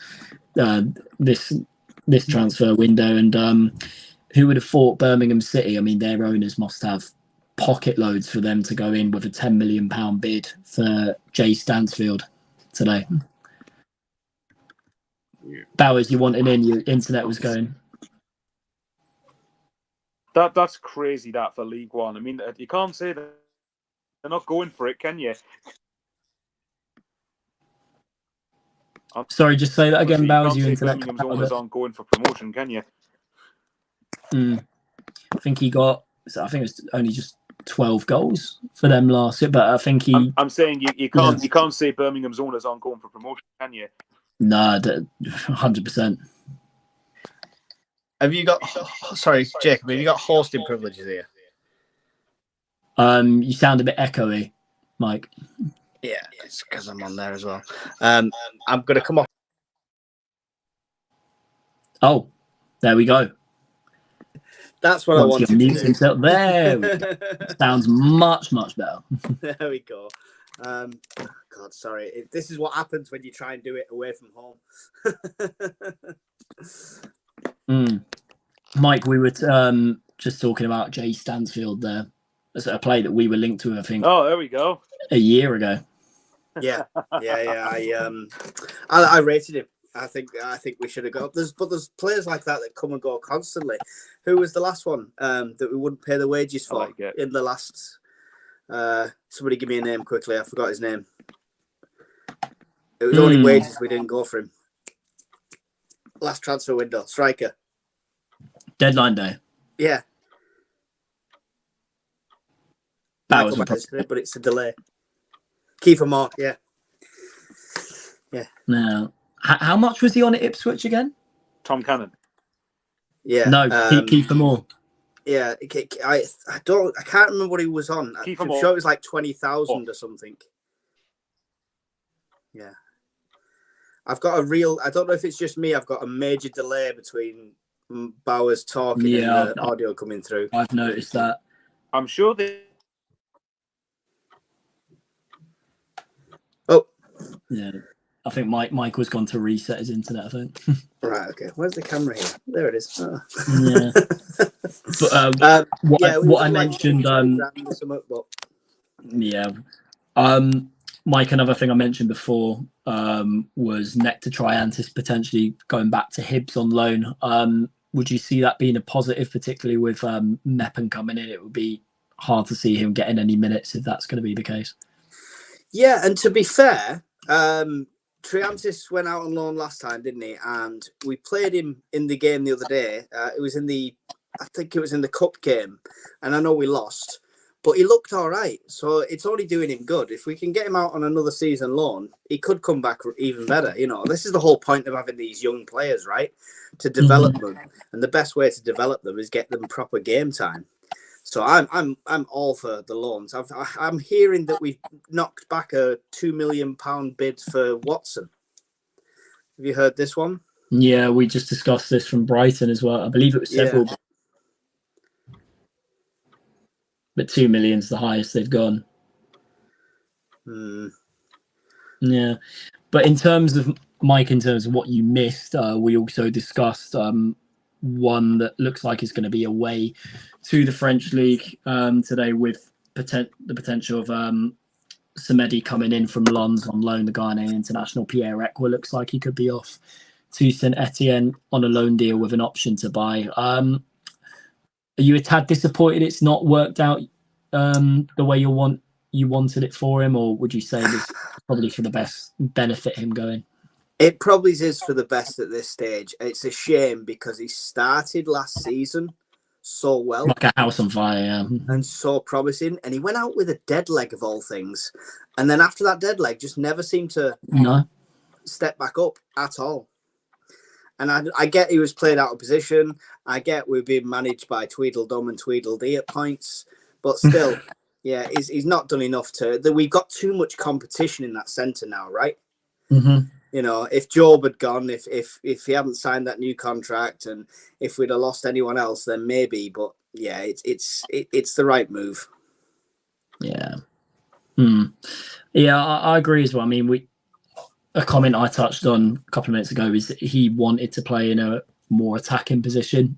This transfer window, and who would have thought Birmingham City? I mean, their owners must have pocket loads for them to go in with a £10 million bid for Jay Stansfield today. Bowers, you wanted in, your internet was going. That's crazy, that, for League One. I mean, you can't say that they're not going for it, can you? Sorry, just say that again, Bowers. You Birmingham's owners aren't going for promotion, can you? I think he got. I think it was only just 12 goals for them last year, but I think he. I'm saying you can't say Birmingham's owners aren't going for promotion, can you? No, 100%. Have you got? Sorry, Jacob. Have you got hosting privileges here? You sound a bit echoey, Mike. Yeah, it's because I'm on there as well. I'm going to come off. Oh, there we go. That's what I wanted to do. Himself. There we go. Sounds much, much better. There we go. God, sorry. This is what happens when you try and do it away from home. Mike, we were just talking about Jay Stansfield there. That's a play that we were linked to, I think. Oh, there we go. A year ago. Yeah. I rated him. I think we should have got. There's players like that come and go constantly. Who was the last one that we wouldn't pay the wages for in the last? Somebody give me a name quickly. I forgot his name. It was only wages we didn't go for him. Last transfer window, striker. Deadline day. Yeah. Michael Bowers, but it's a delay. Kiefer Moore, yeah. Now, how much was he on at Ipswich again? Tom Cannon. Yeah. No, Kiefer Moore. Yeah, I can't remember what he was on. I'm sure it was like 20,000 or something. Yeah. I've got I don't know if it's just me, I've got a major delay between Bowers talking and the audio coming through. I've noticed that. I'm sure they... Oh. Yeah. I think Michael's gone to reset his internet, I think. Right, okay. Where's the camera here? There it is. Oh. Yeah. But what I mentioned... Mike, another thing I mentioned before was neck to Triantis potentially going back to Hibs on loan. Would you see that being a positive, particularly with Meppen coming in? It would be hard to see him getting any minutes if that's going to be the case. Yeah, and to be fair... Triantis went out on loan last time, didn't he? And we played him in the game the other day. I think it was in the cup game, and I know we lost, but he looked all right. So it's only doing him good. If we can get him out on another season loan, he could come back even better. You know, this is the whole point of having these young players, right? To develop them, and the best way to develop them is get them proper game time. So I'm all for the loans. I'm hearing that we've knocked back a £2 million bid for Watson. Have you heard this one? Yeah, we just discussed this from Brighton as well. I believe it was several. Yeah. But 2 million's the highest they've gone. Yeah. But in terms of, Mike, in terms of what you missed, we also discussed one that looks like it's going to be away to the French league today, with the potential of Semedo coming in from Lens on loan. The Ghanaian international Pierre Ekwah looks like he could be off to Saint Etienne on a loan deal with an option to buy. Are you a tad disappointed it's not worked out the way you wanted it for him, or would you say this probably for the best benefit him going? It probably is for the best at this stage. It's a shame because he started last season so well. Like a house on fire, yeah. And so promising. And he went out with a dead leg of all things. And then after that dead leg, just never seemed to step back up at all. And I get he was played out of position. I get we're being managed by Tweedledum and Tweedledee at points. But still, yeah, he's not done enough we've got too much competition in that centre now, right? Mm-hmm. You know, if Job had gone, if he hadn't signed that new contract, and if we'd have lost anyone else, then maybe. But yeah, it's the right move. Yeah, yeah, I agree as well. I mean, a comment I touched on a couple of minutes ago is that he wanted to play in a more attacking position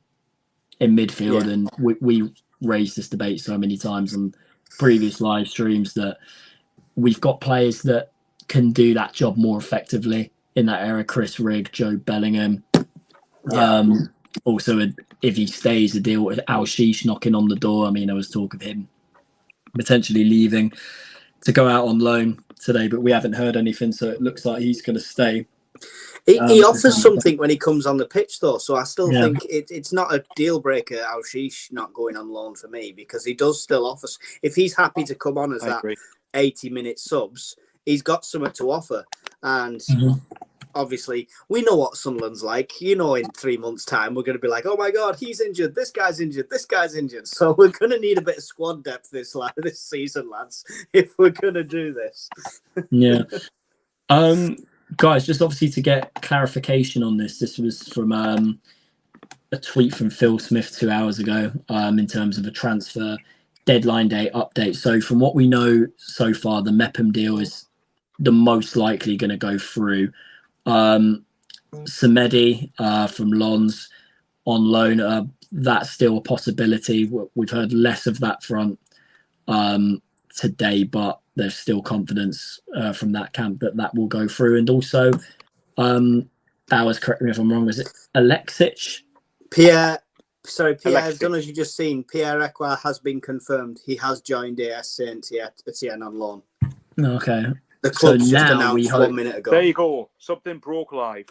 in midfield, and we raised this debate so many times on previous live streams that we've got players that can do that job more effectively in that era. Chris Rigg, Joe Bellingham. Also, if he stays, a deal with Al Sheesh knocking on the door. I mean, there was talk of him potentially leaving to go out on loan today, but we haven't heard anything, so it looks like he's going to stay. He offers something when he comes on the pitch, though, so I still think it's not a deal breaker, Al Sheesh not going on loan for me, because he does still offer. If he's happy to come on as 80-minute subs, he's got something to offer. And obviously, we know what Sunderland's like. You know, in 3 months' time, we're going to be like, oh my God, he's injured. This guy's injured. This guy's injured. So we're going to need a bit of squad depth this season, lads, if we're going to do this. Yeah. Guys, just obviously to get clarification on this, this was from a tweet from Phil Smith 2 hours ago in terms of a transfer deadline day update. So from what we know so far, the Meppen deal is the most likely going to go through. Semedo from Lens on loan, that's still a possibility. We've heard less of that front today, but there's still confidence from that camp that will go through. And also, Bowers, correct me if I'm wrong, is it Alexic? Pierre, I don't know if you've just seen, Pierre Ekwah has been confirmed. He has joined AS Saint Etienne on loan. Okay. The club's just announced 1 minute ago. There you go. Something broke live.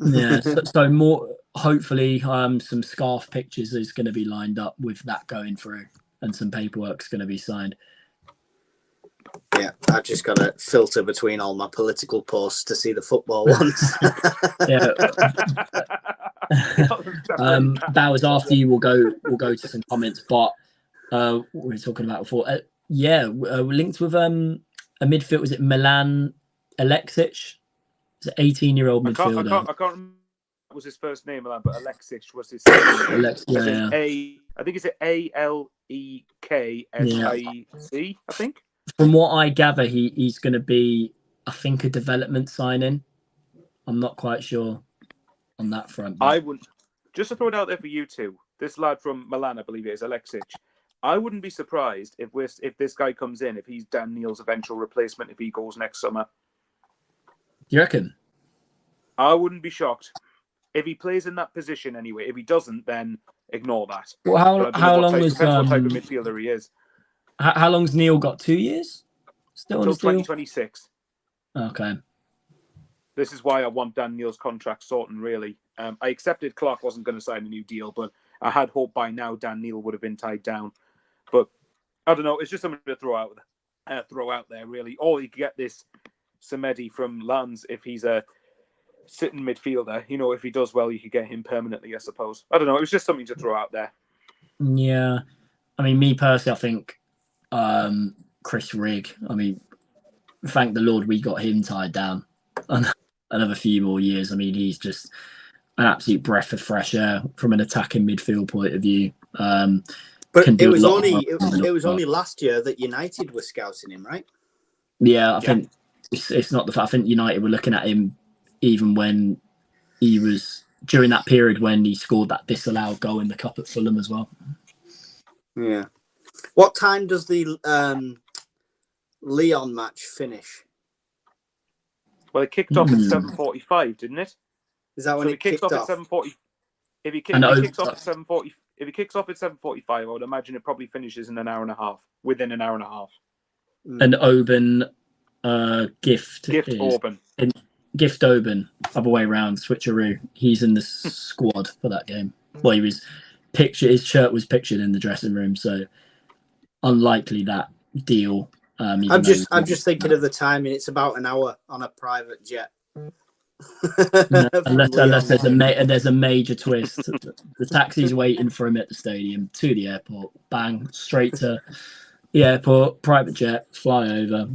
Yeah. So more, hopefully, some scarf pictures is going to be lined up with that going through, and some paperwork's going to be signed. Yeah, I've just got to filter between all my political posts to see the football ones. Bowers, after you, we'll go to some comments. But what we were talking about before, we're linked with a midfield. Was it Milan Alexic? It's an 18-year-old midfielder. I can't remember what was his first name, Milan, but Alexic was his second name. I think it's Aleksic, I think. From what I gather, he's going to be, I think, a development signing. I'm not quite sure on that front. But... I wouldn't, just to throw it out there for you two, this lad from Milan, I believe it is, Alexic, I wouldn't be surprised if this guy comes in, if he's Dan Neil's eventual replacement, if he goes next summer. You reckon? I wouldn't be shocked. If he plays in that position anyway. If he doesn't, then ignore that. Well, how long was... Depends what type of midfielder he is. How long's Neil got? 2 years? Still until 2026. Okay. This is why I want Dan Neil's contract sorting, really. I accepted Clark wasn't going to sign a new deal, but I had hoped by now Dan Neil would have been tied down. But I don't know. It's just something to throw out there, really. Or you could get this Semedo from Lens if he's a sitting midfielder. You know, if he does well, you could get him permanently, I suppose. I don't know. It was just something to throw out there. Yeah. I mean, me personally, I think Chris Rigg, I mean, thank the Lord we got him tied down another few more years. I mean, he's just an absolute breath of fresh air from an attacking midfield point of view. But it was only last year that United were scouting him, right? Yeah, I think it's not the fact. I think United were looking at him even when he was during that period when he scored that disallowed goal in the cup at Fulham as well. Yeah. What time does the Lyon match finish? Well, it kicked off at 7:45, didn't it? Is that when it kicked off? At 7:40? If he kicks off at 7:40, if he kicks off at 7:45, I would imagine it probably finishes in an hour and a half. Within an hour and a half. And Oban Gift Orban. Gift Oban, other way around, switcheroo. He's in the squad for that game. Well, he was pictured. His shirt was pictured in the dressing room, so unlikely that deal. I'm just thinking of the timing. It's about an hour on a private jet. unless there's a major twist. The taxi's waiting for him at the stadium to the airport. Bang, straight to the airport. Private jet, fly over.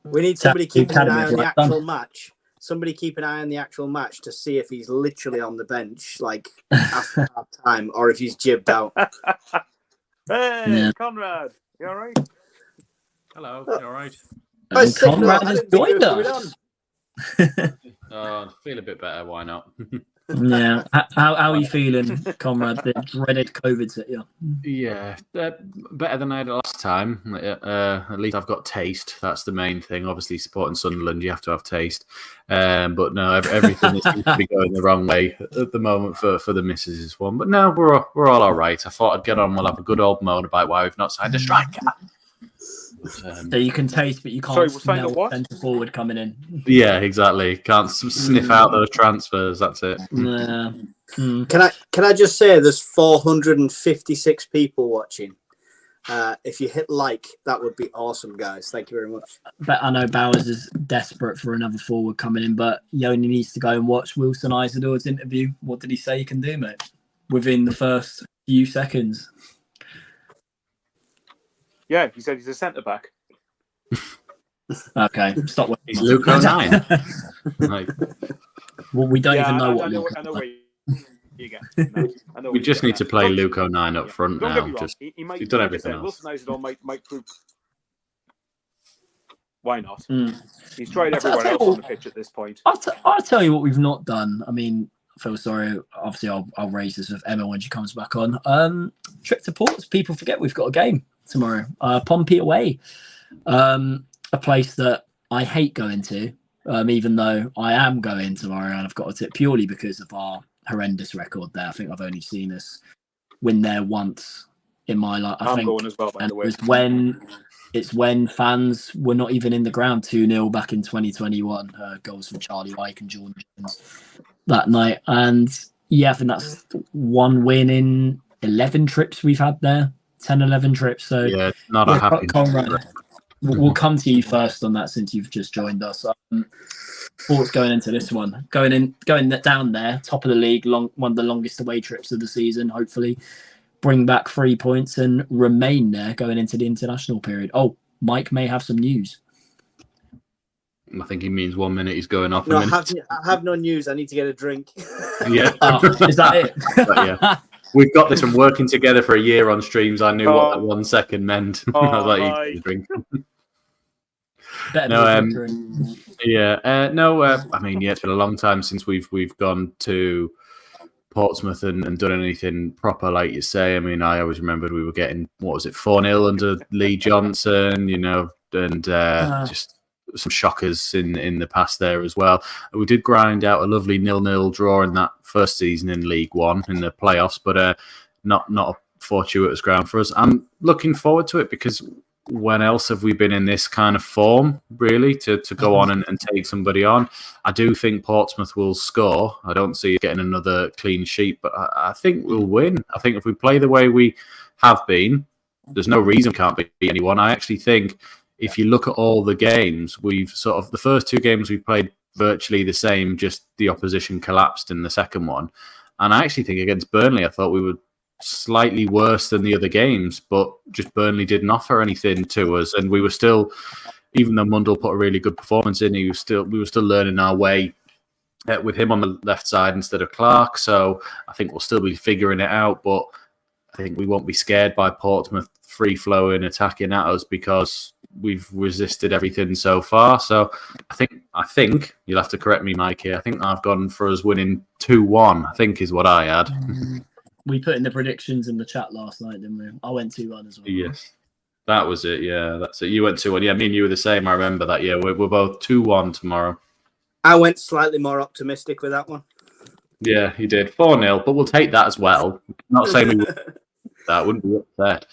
We need somebody keeping an eye on the actual match. Somebody keep an eye on the actual match to see if he's literally on the bench, like after half time, or if he's jibbed out. Hey, Conrad, you all right? Hello, you all right? Conrad has joined us. I feel a bit better. Why not? Yeah. How are you feeling, Conrad? The dreaded COVID's at you. Yeah, better than I had last time. At least I've got taste. That's the main thing. Obviously, supporting Sunderland, you have to have taste. But no, everything seems to be going the wrong way at the moment for the missus is one. But no, we're all right. I thought I'd get on. We'll have a good old motorbike while we've not signed a striker. So you can taste, but you can't smell centre forward coming in. Yeah, exactly. Can't sniff out those transfers. That's it. Yeah. Can I just say, there's 456 people watching. If you hit like, that would be awesome, guys. Thank you very much. But I know Bowers is desperate for another forward coming in, but he only needs to go and watch Wilson Isadore's interview. What did he say he can do, mate? Within the first few seconds. Yeah, he said he's a centre back. Okay, stop. He's Luke 09. Well, we don't even know what. I know where you get. We just need to play Luke 09 up front now. He's done everything else. Wilson Isidore might prove. Why not? He's tried everywhere else on the pitch at this point. I'll tell you what we've not done. I mean, I feel sorry. Obviously, I'll raise this with Emma when she comes back on. Trip to Ports. People forget we've got a game tomorrow. Pompey away. A place that I hate going to, even though I am going tomorrow, and I've got a tip purely because of our horrendous record there. I think I've only seen us win there once in my life. I'm going as well, by the way. It's when fans were not even in the ground. 2-0 back in 2021. Goals from Charlie Wyke and Jordan Jones that night. And yeah, I think that's one win in 11 trips we've had there. 10, 11 trips. So yeah, not a happy. we'll come to you first on that since you've just joined us. Thoughts going into this one, going down there, top of the league, one of the longest away trips of the season. Hopefully, bring back 3 points and remain there going into the international period. Oh, Mike may have some news. I think he means 1 minute he's going off. No, I have no news. I need to get a drink. Yeah. Is that it? But yeah. We've got this from working together for a year on streams. I knew what that 1 second meant. I was like, you get a drink. I mean, it's been a long time since we've gone to Portsmouth and done anything proper, like you say. I mean, I always remembered we were getting, 4-0 under Lee Johnson, and just some shockers in the past there as well. We did grind out a lovely 0-0 draw in that first season in League One in the playoffs, but not a fortuitous ground for us. I'm looking forward to it because when else have we been in this kind of form, really, to go on and take somebody on? I do think Portsmouth will score. I don't see it getting another clean sheet, but I think we'll win. I think if we play the way we have been, there's no reason we can't beat anyone. I actually think if you look at all the games, we've the first 2 games we played virtually the same, just the opposition collapsed in the second one. And I actually think against Burnley, I thought we were slightly worse than the other games, but just Burnley didn't offer anything to us, and we were still, even though Mundell put a really good performance in, we were still learning our way with him on the left side instead of Clark. So I think we'll still be figuring it out, but I think we won't be scared by Portsmouth free flowing, attacking at us because we've resisted everything so far. So I think you'll have to correct me, Mike, here. I think I've gone for us winning 2-1, I think is what I had. We put in the predictions in the chat last night, didn't we? I went 2-1 as well. Yes, that was it. Yeah, that's it. You went 2-1. Yeah, me and you were the same. I remember that. Yeah, we're both 2-1 tomorrow. I went slightly more optimistic with that one. Yeah, you did 4-0, but we'll take that as well. Not saying we would. That wouldn't be upset.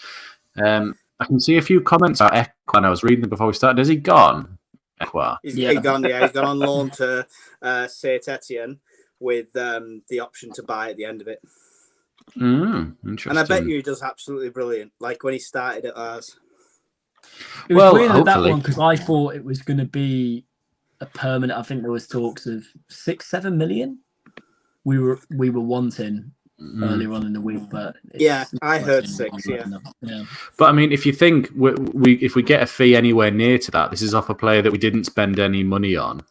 I can see a few comments about Ekwah, and I was reading them before we started. Has he gone, Ekwah? He's gone. Yeah, he's gone on loan to Saint Etienne with the option to buy at the end of it. Interesting. And I bet you he does absolutely brilliant, like when he started at ours. It was weird at that one because I thought it was going to be a permanent. I think there was talks of 6-7 million. We were wanting earlier on in the week, but I heard 6. Yeah. But I mean, if you think if we get a fee anywhere near to that, this is off a player that we didn't spend any money on.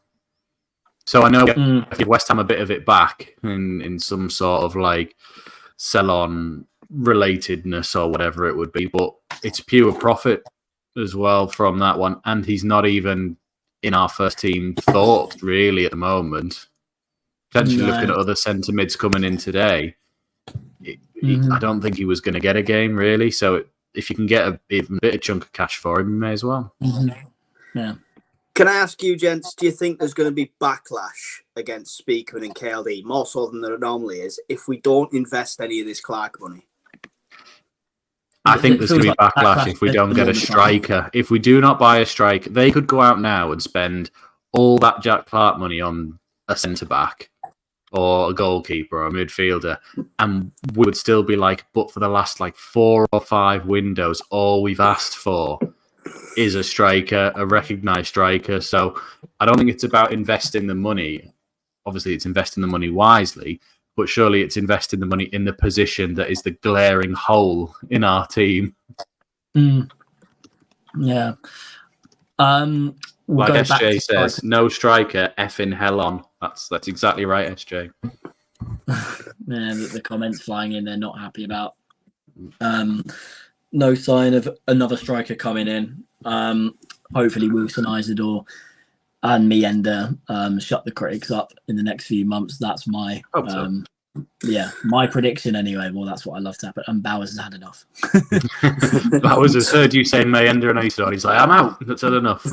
So I know if you West Ham a bit of it back in some sort of like sell-on relatedness or whatever it would be, but it's pure profit as well from that one, and he's not even in our first team thought really at the moment. Potentially looking at other centre mids coming in today, I don't think he was going to get a game really. So if you can get a bit of chunk of cash for him, you may as well. Yeah. Can I ask you, gents, do you think there's going to be backlash against Speakman and KLD, more so than there normally is, if we don't invest any of this Clark money? I think there's going to be backlash if we don't get a striker. If we do not buy a striker, they could go out now and spend all that Jack Clark money on a centre-back or a goalkeeper or a midfielder, and we would still be like, but for the last 4 or 5 windows, all we've asked for is a striker, a recognised striker. So I don't think it's about investing the money. Obviously, it's investing the money wisely, but surely it's investing the money in the position that is the glaring hole in our team. Yeah. Like SJ says, no striker, effing hell on. That's exactly right, SJ. Yeah, the comments flying in, they're not happy about. No sign of another striker coming in. Hopefully Wilson Isidore and Mienda shut the critics up in the next few months. That's my my prediction anyway. Well, that's what I love to happen. And Bowers has had enough. Bowers has heard you say Mienda and Isidore. He's like, I'm out. That's had enough.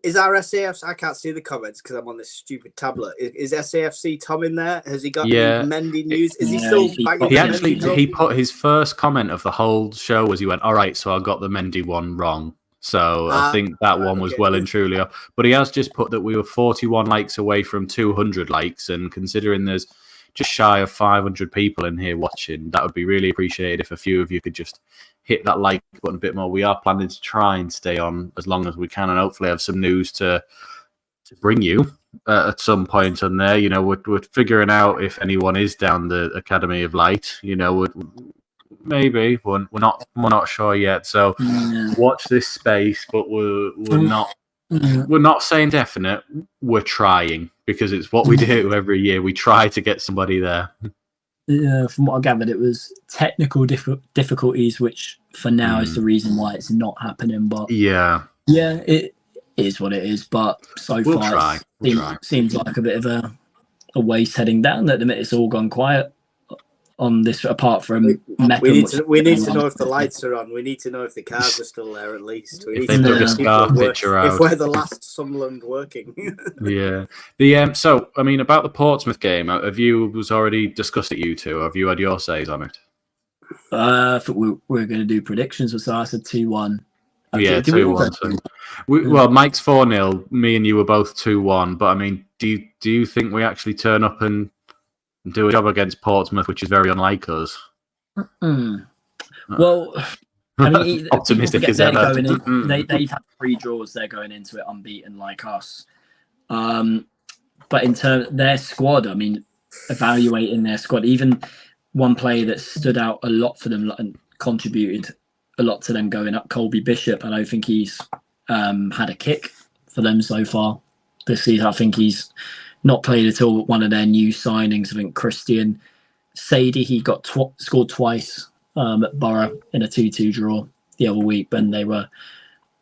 Is our SAFC? I can't see the comments because I'm on this stupid tablet. Is SAFC Tom in there? Has he got any Mendy news? Is he still banging? He put his first comment of the whole show was he went, all right, so I got the Mendy one wrong. So I think that one was well and truly up. But he has just put that we were 41 likes away from 200 likes, and considering there's just shy of 500 people in here watching. That would be really appreciated if a few of you could just hit that like button a bit more. We are planning to try and stay on as long as we can, and hopefully have some news to bring you at some point on there. You know, we're figuring out if anyone is down the Academy of Light. You know, maybe we're not sure yet. So watch this space, but we're not saying definite. We're trying, because it's what we do every year. We try to get somebody there. Yeah, from what I gathered, it was technical difficulties, which for now is the reason why it's not happening. But yeah, it is what it is. But so far, it seems like a bit of a waste heading down. At the minute, it's all gone quiet on this, apart from we need to know if the lights are on. We need to know if the cars are still there, at least. If they took a scar picture out. If we're the last Sunderland working. Yeah. So, I mean, about the Portsmouth game, have you already discussed it, you two? Have you had your says on it? I thought we're going to do predictions, so I said 2-1. Yeah, 2-1. Well, Mike's 4-0. Me and you were both 2-1. But I mean, do you think we actually turn up and do a job against Portsmouth, which is very unlike us? Well, I mean, optimistic as ever. They've had 3 draws. They're going into it unbeaten, like us. But in terms of their squad, I mean, evaluating their squad, even one player that stood out a lot for them and contributed a lot to them going up, Colby Bishop. I don't think he's had a kick for them so far this season. I think he's not played at all. One of their new signings, I think Christian Sadie, he got scored twice at Borough in a 2-2 draw the other week, when they were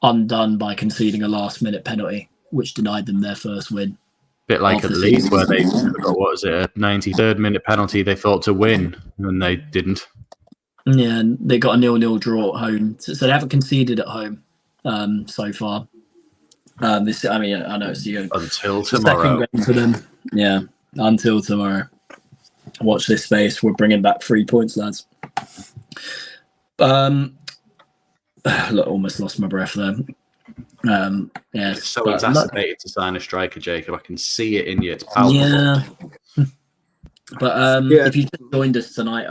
undone by conceding a last-minute penalty, which denied them their first win. Bit like at Leeds, where they got, what was it, a 93rd minute penalty they thought to win, and they didn't. Yeah, and they got a 0-0 draw at home, so they haven't conceded at home so far. I know it's the until tomorrow. Second game for them. Yeah, until tomorrow. Watch this space. We're bringing back 3 points, lads. Look, almost lost my breath there. It's so exacerbated to sign a striker, Jacob. I can see it in you. It's palpable. Yeah. But if you just joined us tonight,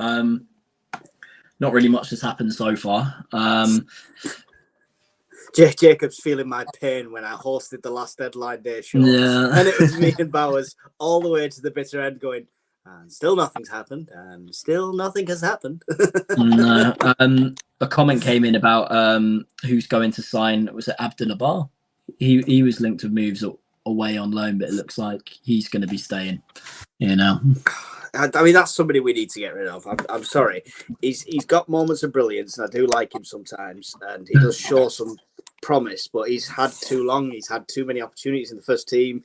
not really much has happened so far. Jacob's feeling my pain when I hosted the last deadline day show. Yeah. And it was me and Bowers all the way to the bitter end going, and still nothing's happened, and still nothing has happened. No. A comment came in about who's going to sign, was it Abdul-Jabbar? He was linked with moves away on loan, but it looks like he's going to be staying, you know. I mean, that's somebody we need to get rid of. I'm sorry. He's got moments of brilliance, and I do like him sometimes, and he does show some promise, but he's had too long. He's had too many opportunities in the first team.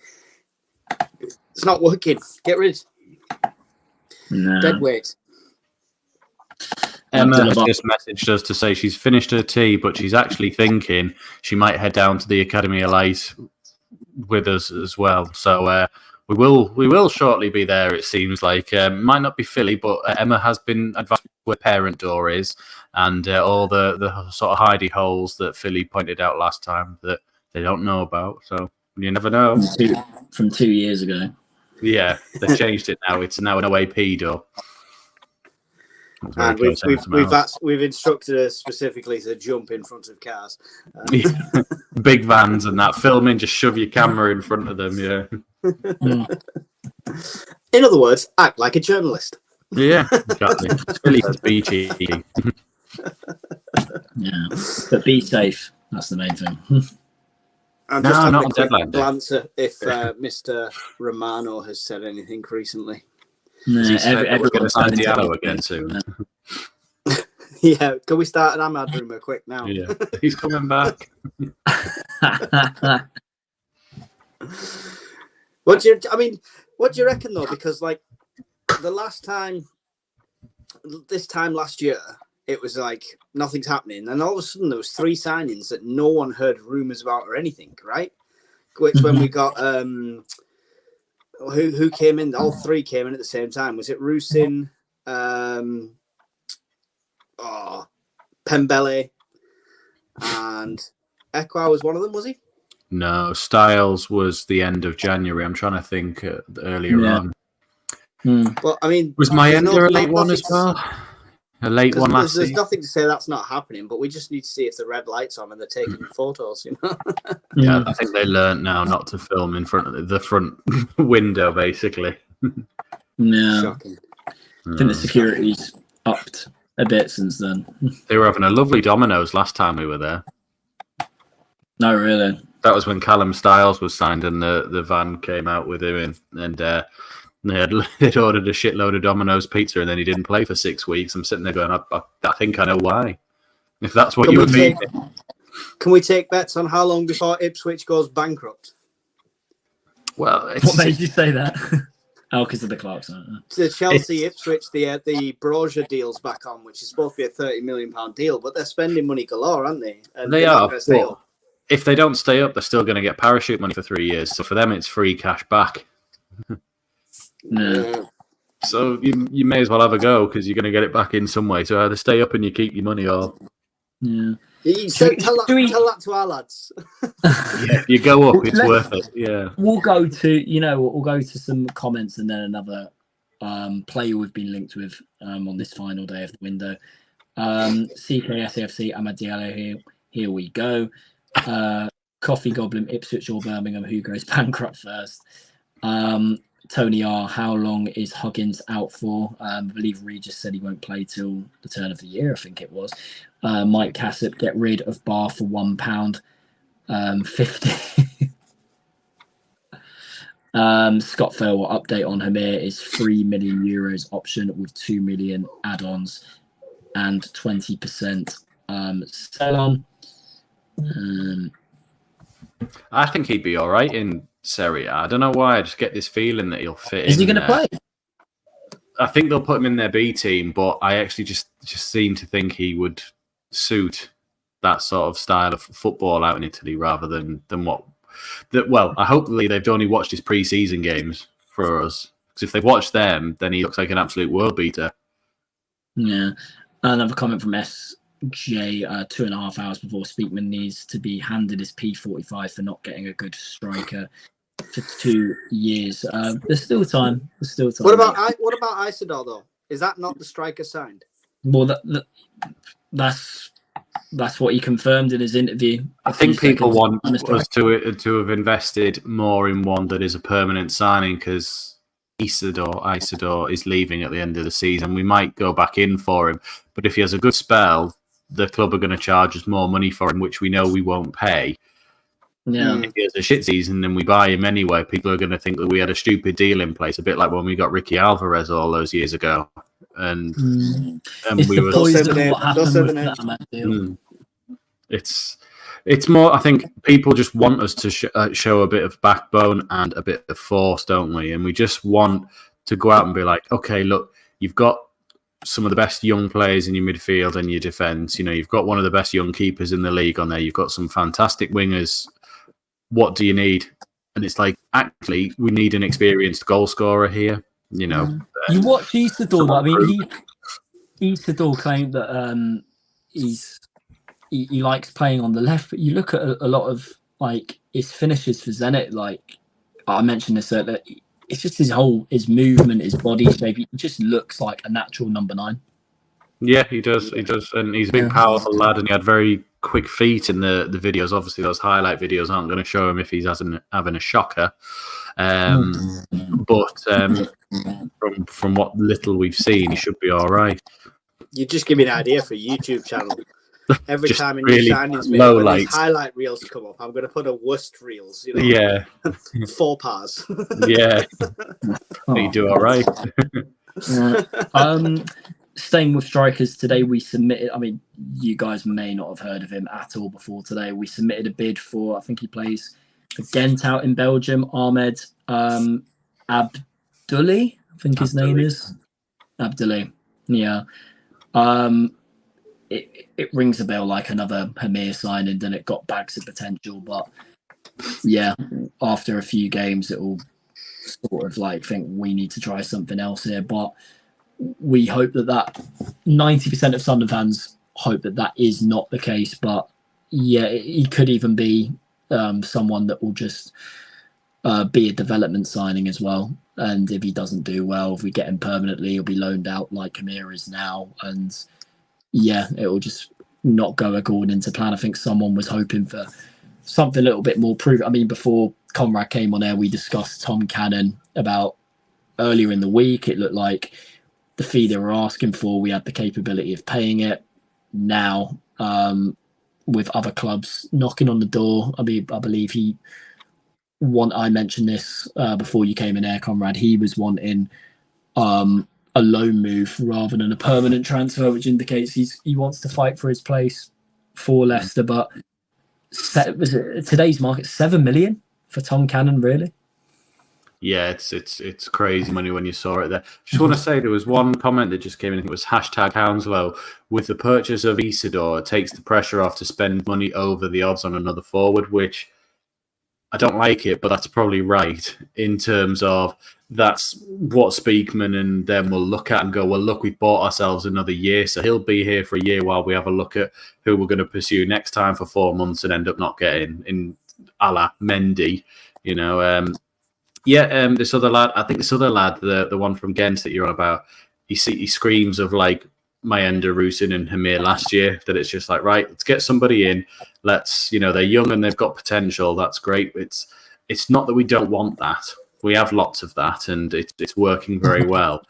It's not working. Get rid. No. Dead weight. Emma has just messaged us to say she's finished her tea, but she's actually thinking she might head down to the Academy of Light with us as well. So we will shortly be there. It seems like might not be Philly, but Emma has been advised where parent door is, and all the sort of hidey holes that Philly pointed out last time that they don't know about. So you never know. From 2 years ago. Yeah, they've changed it now. It's now an OAP door. And we've instructed her specifically to jump in front of cars. Big vans and that. Filming, just shove your camera in front of them, yeah. In other words, act like a journalist. Yeah, exactly. It's really beachy. Yeah, but be safe. That's the main thing. I'm just having a quick glance at if Mr. Romano has said anything recently. No, we're going to sign Diallo again soon. Yeah, can we start an Ahmad rumour quick now? Yeah, he's coming back. What do you reckon though? Because like this time last year, it was like nothing's happening, and all of a sudden there was 3 signings that no one heard rumours about or anything, right? Which when we got who came in? All 3 came in at the same time. Was it Rusin, Pembele, and Ekwah was one of them? Was he? No, Styles was the end of January. I'm trying to think earlier on. But I mean, Was Mayenda a late one as well? A late one last There's season? nothing to say that's not happening, but we just need to see if the red light's on and they're taking photos, you know? Yeah, I think they learned now not to film in front of the front window, basically. Yeah. Shocking. I think the security's upped a bit since then. They were having a lovely Domino's last time we were there. No, really. That was when Callum Styles was signed and the van came out with him in, and they'd ordered a shitload of Domino's pizza and then he didn't play for 6 weeks. I'm sitting there going, I think I know why. If that's what you were meaning. Can we take bets on how long before Ipswich goes bankrupt? Well, What made you say that? Oh, because of the Clarkson. The Chelsea Ipswich, the Brozier deal's back on, which is supposed to be a £30 million deal, but they're spending money galore, aren't they? And they are. But if they don't stay up, they're still going to get parachute money for 3 years. So for them, it's free cash back. Yeah. So you may as well have a go because you're going to get it back in some way. So either stay up and you keep your money, or Yeah. tell that to our lads. yeah, if you go up, it's worth it. Yeah. We'll go to some comments and then another player we've been linked with on this final day of the window. SAFC Ahmad Diallo here we go. Coffee Goblin, Ipswich or Birmingham, who goes bankrupt first? Tony R, how long is Huggins out for? I believe Regis said he won't play till the turn of the year, I think it was. Mike Cassip, get rid of Barr for £1.50. Scott Fairwell, update on Hamir is €3 million option with 2 million add-ons and 20% sell on. I think he'd be all right in Serie A. I don't know why. I just get this feeling that he'll fit in. Is he going to play? I think they'll put him in their B team, but I actually just seem to think he would suit that sort of style of football out in Italy rather than what. Well, hopefully they've only watched his pre-season games for us. Because if they've watched them, then he looks like an absolute world beater. Yeah. Another comment from SJ, 2.5 hours before Speakman needs to be handed his P45 for not getting a good striker for 2 years. There's still time. What about Isidore though? Is that not the striker signed? Well, that's what he confirmed in his interview. I think people want us to have invested more in one that is a permanent signing because Isidore is leaving at the end of the season. We might go back in for him, but if he has a good spell, the club are going to charge us more money for him, which we know we won't pay. Yeah. If he has a shit season and we buy him anyway, people are going to think that we had a stupid deal in place, a bit like when we got Ricky Alvarez all those years ago. And we were. It's more. I think people just want us to show a bit of backbone and a bit of force, don't we? And we just want to go out and be like, okay, look, you've got some of the best young players in your midfield and your defence. You know, you've got one of the best young keepers in the league on there. You've got some fantastic wingers. What do you need? And it's like, actually, we need an experienced goal scorer here. You know, you watch Isidore. I mean, Isidore claimed that he likes playing on the left, but you look at a lot of like his finishes for Zenit. Like I mentioned this earlier, it's just his movement, his body shape. He just looks like a natural number 9. Yeah, he does, and he's a big, powerful lad, and he had very quick feet in the videos. Obviously, those highlight videos aren't going to show him if he's having a shocker. But from what little we've seen, he should be all right. You just give me an idea for a YouTube channel. Every time in really your signings low when lights. these highlight reels come up, I'm going to put a worst reels. You know, Yeah, 4 pars. Yeah, you do all right. Staying with strikers, today we submitted, I mean, you guys may not have heard of him at all before today. We submitted a bid for, I think he plays for Ghent out in Belgium, Ahmed Abdouli, I think his name is. Abdouli, yeah. It rings a bell like another Hamir signing, then it got bags of potential. But yeah, after a few games, it will sort of like think we need to try something else here. But we hope that 90% of Sunderland fans hope that is not the case. But yeah, he could even be someone that will just be a development signing as well. And if he doesn't do well, if we get him permanently, he'll be loaned out like Kamira is now. And yeah, it will just not go according to plan. I think someone was hoping for something a little bit more proof. I mean, before Conrad came on air, we discussed Tom Cannon about earlier in the week. It looked like the fee they were asking for, we had the capability of paying it. Now, with other clubs knocking on the door, I believe I mentioned this before you came in air, Conrad. He was wanting a loan move rather than a permanent transfer, which indicates he wants to fight for his place for Leicester. But today's market, 7 million for Tom Cannon, really? Yeah, it's crazy money when you saw it there. Just want to say there was one comment that just came in. I think it was #Hounslow. With the purchase of Isidore, it takes the pressure off to spend money over the odds on another forward, which I don't like it, but that's probably right in terms of that's what Speakman and them will look at and go, well, look, we've bought ourselves another year, so he'll be here for a year while we have a look at who we're going to pursue next time for 4 months and end up not getting in a la Mendy, you know. This other lad, the one from Ghent that you're on about, he screams of like Mayenda, Rusin and Hamir last year, that it's just like, right, let's get somebody in. Let's, they're young and they've got potential. That's great. It's not that we don't want that. We have lots of that and it's working very well.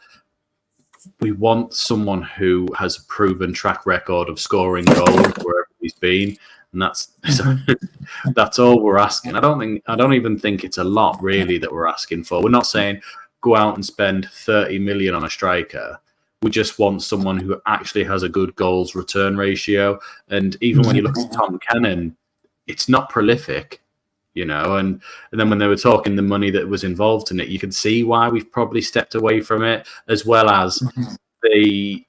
We want someone who has a proven track record of scoring goals wherever he's been. And that's all we're asking. I don't even think it's a lot really that we're asking for. We're not saying go out and spend 30 million on a striker. We just want someone who actually has a good goals return ratio. And even when you look at Tom Cannon, it's not prolific, and then when they were talking the money that was involved in it, you can see why we've probably stepped away from it, as well as the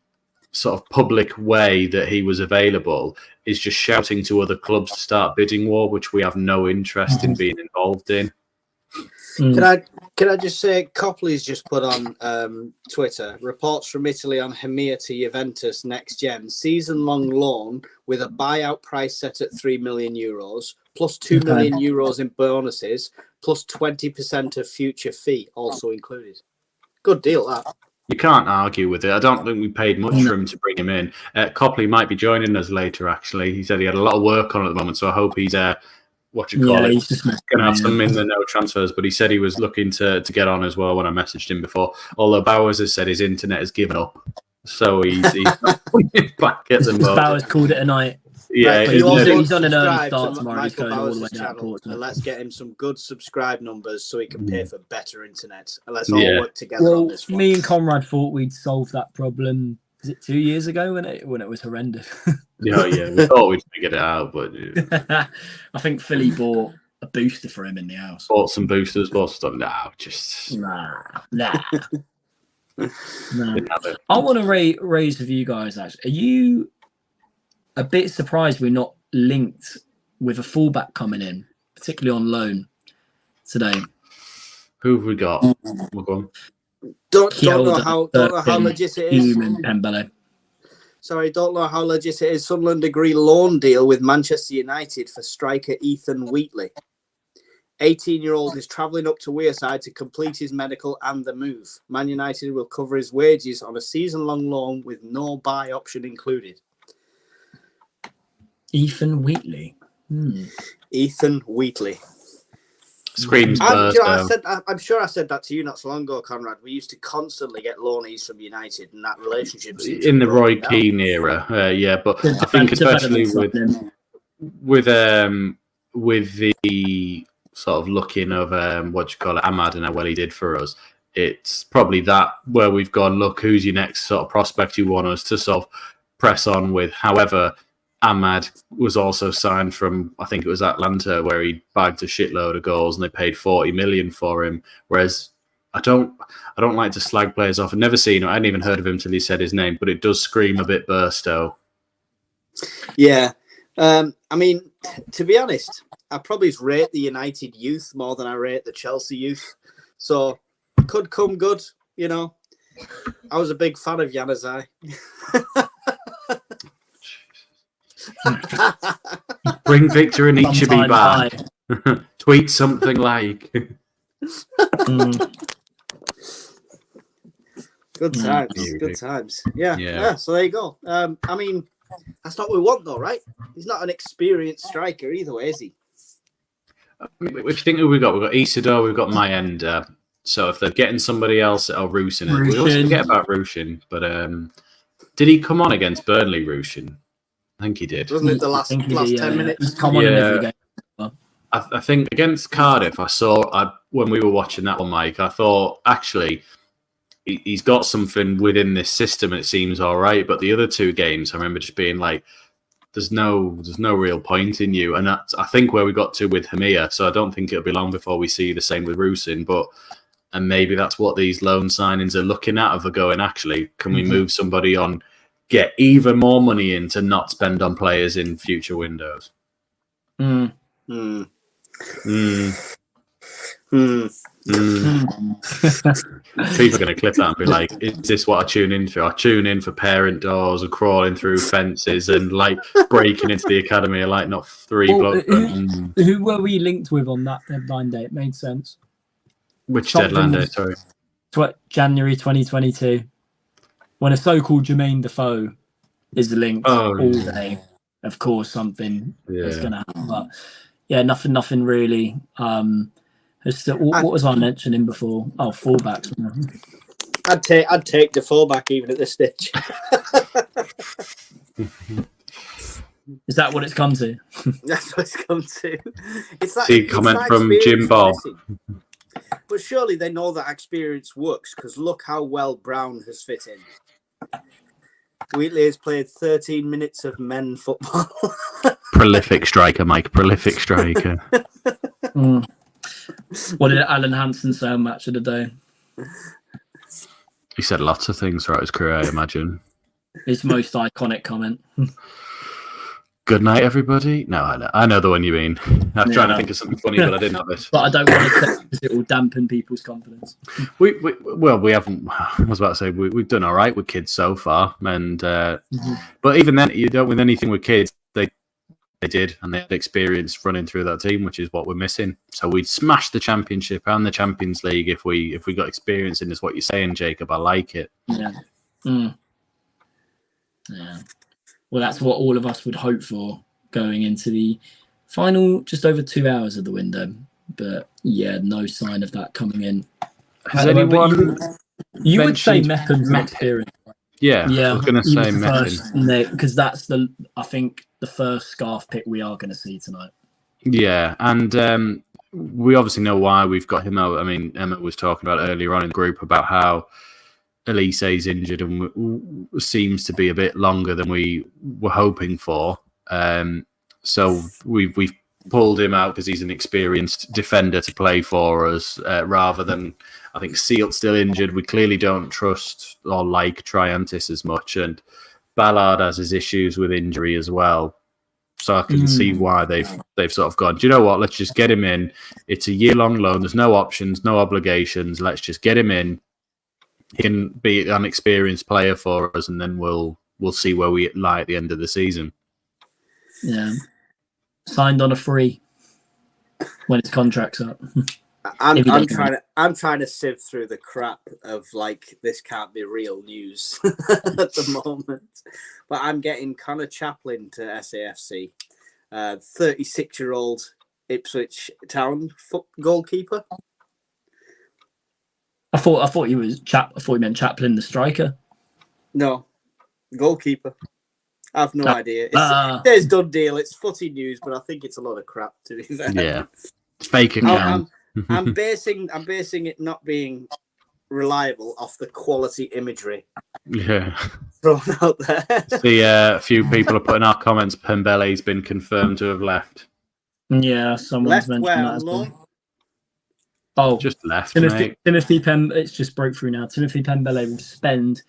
sort of public way that he was available is just shouting to other clubs to start bidding war, which we have no interest in being involved in. Can I just say, Copley's just put on Twitter, reports from Italy on Hamir to Juventus next gen, season-long loan with a buyout price set at €3 million, plus €2 million in bonuses, plus 20% of future fee also included. Good deal, that. You can't argue with it. I don't think we paid much for him to bring him in. Copley might be joining us later, actually. He said he had a lot of work on at the moment, so I hope he's he's going to have some in the no transfers, but he said he was looking to get on as well when I messaged him before. Although Bowers has said his internet has given up, so he's not putting back at the moment. Bowers called it a night. Yeah, he's on an early start tomorrow. He's going all the way down to Portsmouth. And let's get him some good subscribe numbers so he can pay for better internet. And let's all work together on this one. Me and Conrad thought we'd solved that problem. Was it 2 years ago when it was horrendous? We thought we'd figured it out, but I think Philly bought a booster for him in the house. Bought some boosters, bought stuff. Nah. I want to raise with you guys. Actually, are you a bit surprised we're not linked with a fullback coming in, particularly on loan today? Who have we got? We're going. Don't know how legit it is. Pembele. Sorry, don't know how legit it is. Sunderland agree loan deal with Manchester United for striker Ethan Wheatley. 18-year-old is travelling up to Wearside to complete his medical and the move. Man United will cover his wages on a season-long loan with no buy option included. Ethan Wheatley. Ethan Wheatley. Screams I'm sure I said that to you not so long ago, Conrad. We used to constantly get loanees from United, and that relationship in the Roy Keane era. But I think especially with the sort of looking of Ahmad and how well he did for us, it's probably that where we've gone, look, who's your next sort of prospect you want us to sort of press on with. However, Ahmad was also signed from, I think it was Atlanta, where he bagged a shitload of goals and they paid 40 million for him. Whereas I don't like to slag players off. I've never seen him. I hadn't even heard of him till he said his name, but it does scream a bit Burstow. Yeah. I mean, to be honest, I probably rate the United youth more than I rate the Chelsea youth. So could come good, I was a big fan of Januzaj. Bring Victor and Ichibi back. Tweet something like. Good times. Good times. Yeah. So there you go. I mean, that's not what we want, though, right? He's not an experienced striker either way, is he? If you think who we've got Isidore, we've got Mayenda. So if they're getting somebody else, Rushin. We always forget about Rushin, but did he come on against Burnley, Rushin? I think he did. Wasn't it the last 10 minutes? He's come on in every game. I think against Cardiff, when we were watching that one, Mike, I thought actually he's got something within this system. It seems all right, but the other two games, I remember just being like, "There's no real point in you." And that's, I think, where we got to with Hamia. So I don't think it'll be long before we see the same with Rusyn. And maybe that's what these loan signings are looking at. Of going, actually, can we move somebody on, get even more money in to not spend on players in future windows? People are going to clip that and be like, is this what I tune in for? I tune in for parent doors and crawling through fences and like breaking into the academy, like not three blocks. Who were we linked with on that deadline day? It made sense. Which deadline day? Sorry. January 2022. When a so-called Jermaine Defoe is linked all day, of course something is going to happen. But yeah, nothing really. What was I mentioning before? Oh, fullbacks. I'd take the fullback even at this stage. Is that what it's come to? That's what it's come to. It's that. See, comment from Jim Ball. But surely they know that experience works, because look how well Brown has fit in. Wheatley has played 13 minutes of men football. Prolific striker, Mike. Prolific striker. What did Alan Hansen say on Match of the Day? He said lots of things throughout his career, I imagine. His most iconic comment. Good night, everybody. No, I know the one you mean. I was trying to think of something funny, but I didn't have it. But I don't want to say it because it will dampen people's confidence. We haven't. I was about to say we've done all right with kids so far, and but even then, you don't with anything with kids. They did, and they had experience running through that team, which is what we're missing. So we'd smash the Championship and the Champions League if we got experience in this. What you're saying, Jacob, I like it. Yeah. Yeah. Well, that's what all of us would hope for going into the final just over 2 hours of the window. But yeah, no sign of that coming in. Has anyone? You would say Meppin's experience. Yeah, I was going to say Meppin. Because that's I think the first scarf pick we are going to see tonight. Yeah, and we obviously know why we've got him out. I mean, Emma was talking about earlier on in the group about how Elise's injured and seems to be a bit longer than we were hoping for. So we've pulled him out because he's an experienced defender to play for us, rather than, I think, Sealt's still injured. We clearly don't trust or like Triantis as much, and Ballard has his issues with injury as well. So I can see why they've sort of gone, do you know what, let's just get him in. It's a year-long loan. There's no options, no obligations. Let's just get him in. He can be an experienced player for us, and then we'll see where we lie at the end of the season. Yeah. Signed on a free when his contract's up. I'm trying to sift through the crap of like, this can't be real news at the moment. But I'm getting Connor Chaplin to SAFC, 36-year-old Ipswich Town goalkeeper. I thought you meant Chaplin, the striker. No, goalkeeper. I have no idea. There's done deal. It's footy news, but I think it's a lot of crap, to be fair. Yeah, it's fake account. I'm basing it not being reliable off the quality imagery. Yeah, thrown out there. See, a few people are putting our comments. Pembele's been confirmed to have left. Yeah, someone's mentioned that as well. Oh, just left. Timothy it's just broke through now. Timothy Pembele will spend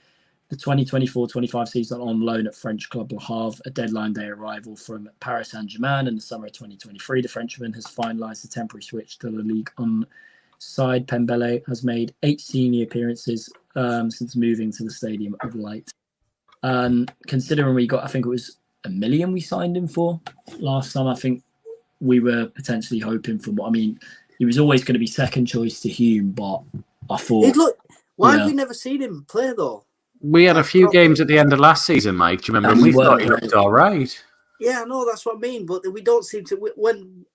the 2024-25 season on loan at French club Le Havre, a deadline day arrival from Paris Saint-Germain in the summer of 2023. The Frenchman has finalised the temporary switch to the Ligue 1 side. Pembele has made 8 senior appearances since moving to the Stadium of Light. Considering we got, I think it was $1 million we signed him for last summer, I think we were potentially hoping for. I mean, he was always going to be second choice to Hume, but I thought Why have we never seen him play though? We had a few games at the end of last season, Mike. Do you remember? And we thought he looked all right. Yeah, no, that's what I mean. But we don't seem to. When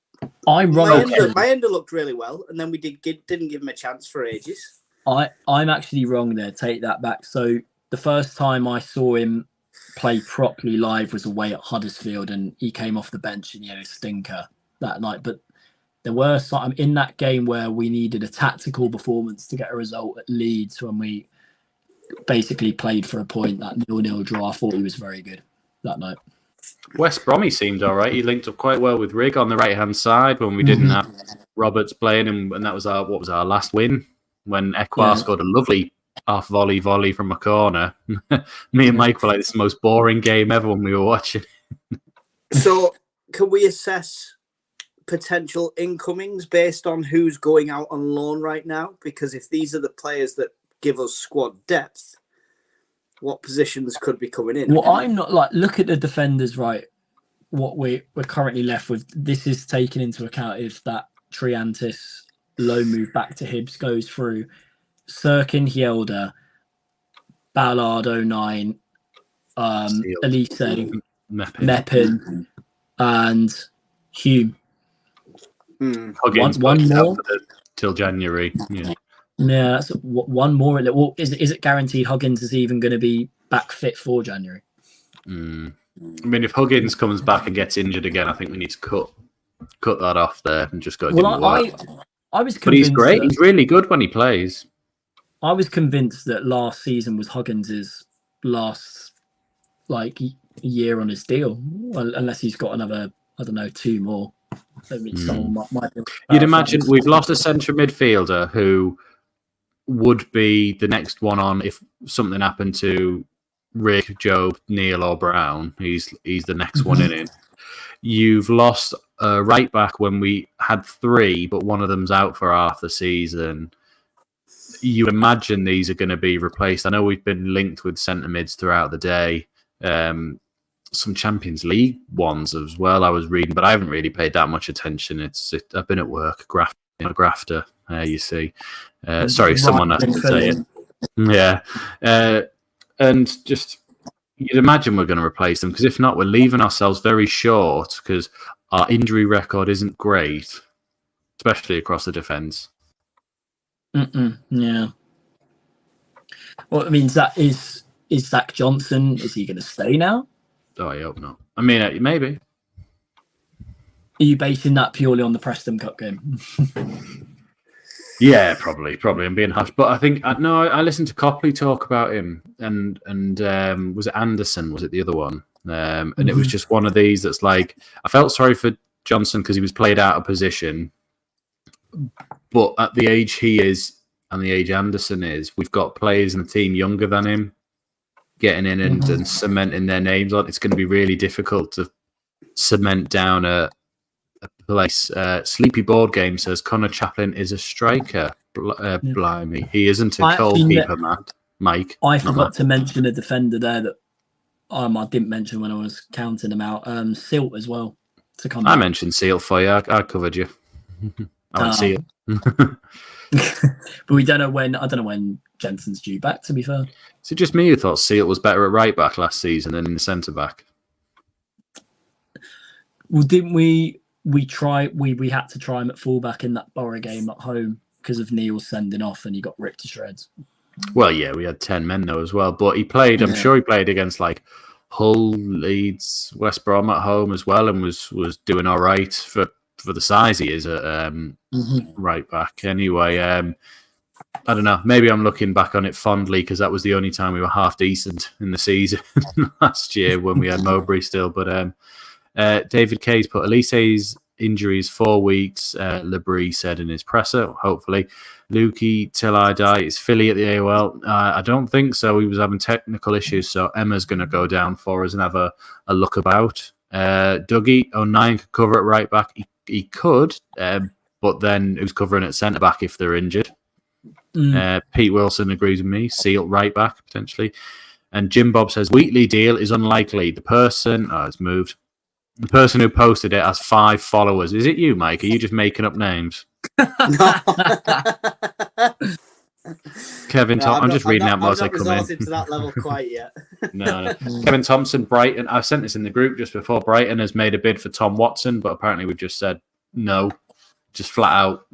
Mayenda looked really well, and then we didn't give him a chance for ages. I'm actually wrong there. Take that back. So the first time I saw him play properly live was away at Huddersfield, and he came off the bench and he had a stinker that night. But there were some in that game where we needed a tactical performance to get a result at Leeds when we basically played for a point. That 0-0 draw, I thought he was very good that night. West Brom, he seemed all right. He linked up quite well with Rig on the right-hand side when we didn't have Roberts playing, and that was our last win when Ekwah scored a lovely half volley from a corner. Me and Mike were like, this is the most boring game ever when we were watching. So can we assess potential incomings based on who's going out on loan right now? Because if these are the players that give us squad depth, what positions could be coming in? Well, I'm not look at the defenders, right? What we're currently left with. This is taken into account if that Triantis loan move back to Hibs goes through. Sirkin, Hjelde, Ballard 09, Elise, Meppin, and Hume. Huggins one more till January. Yeah. Yeah, that's one more. Well, is it guaranteed Huggins is even going to be back fit for January? I mean, if Huggins comes back and gets injured again, I think we need to cut that off there and just go. I was convinced, but he's great. He's really good when he plays. I was convinced that last season was Huggins's last year on his deal, well, unless he's got another, I don't know, 2 more. You'd imagine we've lost a central midfielder who would be the next one on if something happened to Rick, Job, Neil, or Brown. He's the next one in it. You've lost a right back when we had 3, but one of them's out for half the season. You imagine these are going to be replaced. I know we've been linked with centre mids throughout the day. Some Champions League ones as well I was reading, but I haven't really paid that much attention. I've been at work, grafter, you see. Sorry, someone has to say it. Yeah. And just, you'd imagine we're going to replace them, because if not, we're leaving ourselves very short, because our injury record isn't great, especially across the defence. Yeah. Well, I mean, is Zach Johnson, is he going to stay now? Oh, I hope not. I mean, maybe. Are you basing that purely on the Preston Cup game? Yeah, probably. I'm being harsh, but I think I listened to Copley talk about him, and was it Anderson? Was it the other one? And it was just one of these that's like, I felt sorry for Johnson because he was played out of position, but at the age he is and the age Anderson is, we've got players in the team younger than him getting in and cementing their names on. It's going to be really difficult to cement down a place. Sleepy Board Game says Connor Chaplin is a striker. Blimey, he isn't a goalkeeper, Mike. I forgot to mention a defender there that I didn't mention when I was counting them out. Silt as well to come. I mentioned Silt for you. I covered you. I won't see it. But we don't know when. I don't know when Jensen's due back. To be fair, is it just me who thought Silt was better at right back last season than in the centre back? Well, didn't we? We had to try him at fullback in that Borough game at home because of Neil sending off, and he got ripped to shreds. Well, yeah, we had 10 men though as well, but he played. I'm sure he played against like Hull, Leeds, West Brom at home as well, and was doing all right for the size he is at right back. Anyway, I don't know. Maybe I'm looking back on it fondly because that was the only time we were half decent in the season last year when we had Mowbray still. But David Kay's put Elise's injury is 4 weeks. Labrie said in his presser, hopefully. Lukey till I die. Is Philly at the AOL? I don't think so. He was having technical issues, so Emma's going to go down for us and have a look about. Dougie 09 could cover at right back. He could, but then who's covering at centre back if they're injured? Pete Wilson agrees with me. Seal right back potentially. And Jim Bob says Wheatley deal is unlikely. The person it's moved. The person who posted it has 5 followers. Is it you, Mike? Are you just making up names? Kevin, I'm just reading out as I come in. I'm not resorted to that level quite yet. No. Kevin Thompson, Brighton. I sent this in the group just before. Brighton has made a bid for Tom Watson, but apparently we've just said no, just flat out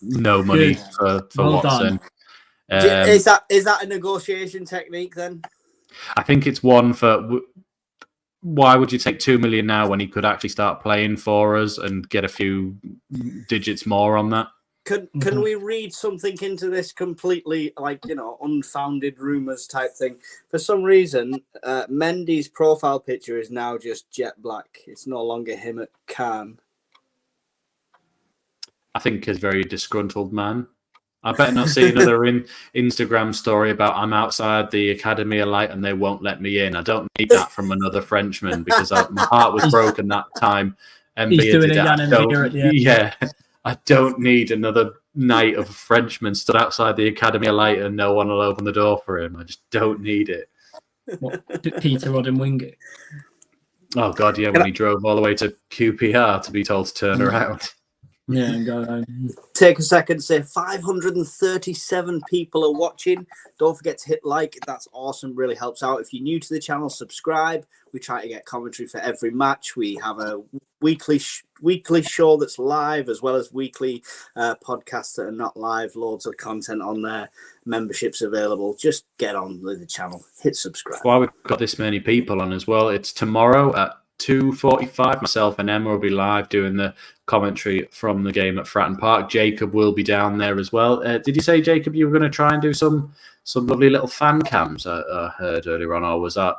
no money for Well Watson. Is that a negotiation technique then? I think it's one for. Why would you take 2 million now when he could actually start playing for us and get a few digits more on that? Can we read something into this completely, unfounded rumours type thing? For some reason, Mendy's profile picture is now just jet black. It's no longer him at Cannes. I think he's a very disgruntled man. I better not see another Instagram story about I'm outside the Academy of Light and they won't let me in. I don't need that from another Frenchman because my heart was broken that time. He's doing a Jan and Veer at the end. Yeah, I don't need another night of a Frenchman stood outside the Academy of Light and no one will open the door for him. I just don't need it. What, Peter Rodden Wingate? Oh, God, yeah, when he drove all the way to QPR to be told to turn around. Yeah, and go home. Take a second to say 537 people are watching. Don't forget to hit like. That's awesome. Really helps out. If you're new to the channel, subscribe. We try to get commentary for every match. We have a weekly show that's live as well as weekly podcasts that are not live. Loads of content on there. Memberships available. Just get on with the channel. Hit subscribe. Why we've got this many people on as well. It's tomorrow at 2:45. Myself and Emma will be live doing the commentary from the game at Fratton Park. Jacob will be down there as well. Did you say, Jacob, you were going to try and do some lovely little fan cams I heard earlier on, or was that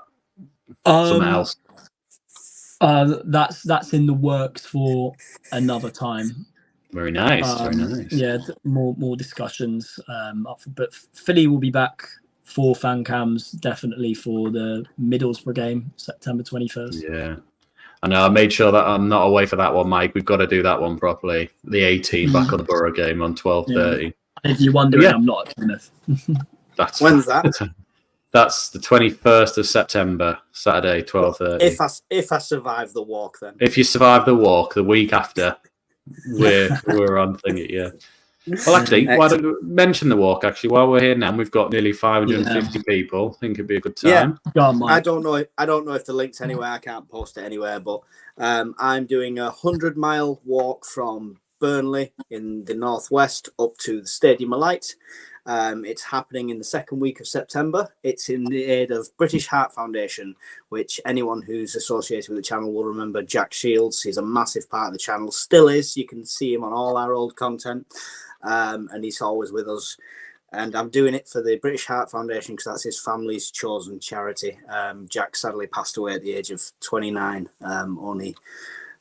something else? That's in the works for another time. Very nice. Very nice. Yeah, more discussions. But Philly will be back for fan cams, definitely for the Middlesbrough game, September 21st. Yeah. I know, I made sure that I'm not away for that one, Mike. We've got to do that one properly. The 18 back on the Borough game on 12:30. Yeah. If you're wondering, I'm not at Plymouth. When's that? That's the 21st of September, Saturday, 12:30. If I survive the walk, then. If you survive the walk, the week after, we're on thingy, yeah. Well, actually, why don't we mention the walk? Actually, while we're here now, we've got nearly 550 people. I think it'd be a good time. Yeah, I don't know if the link's anywhere. I can't post it anywhere, but I'm doing a 100-mile walk from Burnley in the northwest up to the Stadium of Light. It's happening in the second week of September. It's in the aid of British Heart Foundation, which anyone who's associated with the channel will remember Jack Shields. He's a massive part of the channel, still is. You can see him on all our old content, and he's always with us. And I'm doing it for the British Heart Foundation because that's his family's chosen charity. Jack sadly passed away at the age of 29, only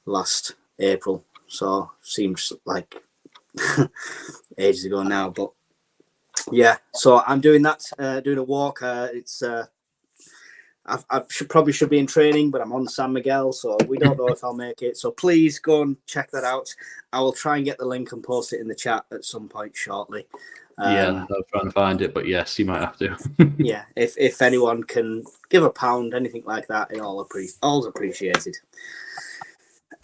last April. So seems like ages ago now, but yeah. So I'm doing that, doing a walk. It's I should be in training, but I'm on San Miguel, so we don't know if I'll make it. So please go and check that out. I will try and get the link and post it in the chat at some point shortly. Yeah, I'll try and find it, but yes, you might have to. Yeah, if anyone can give £1, anything like that, it all's appreciated.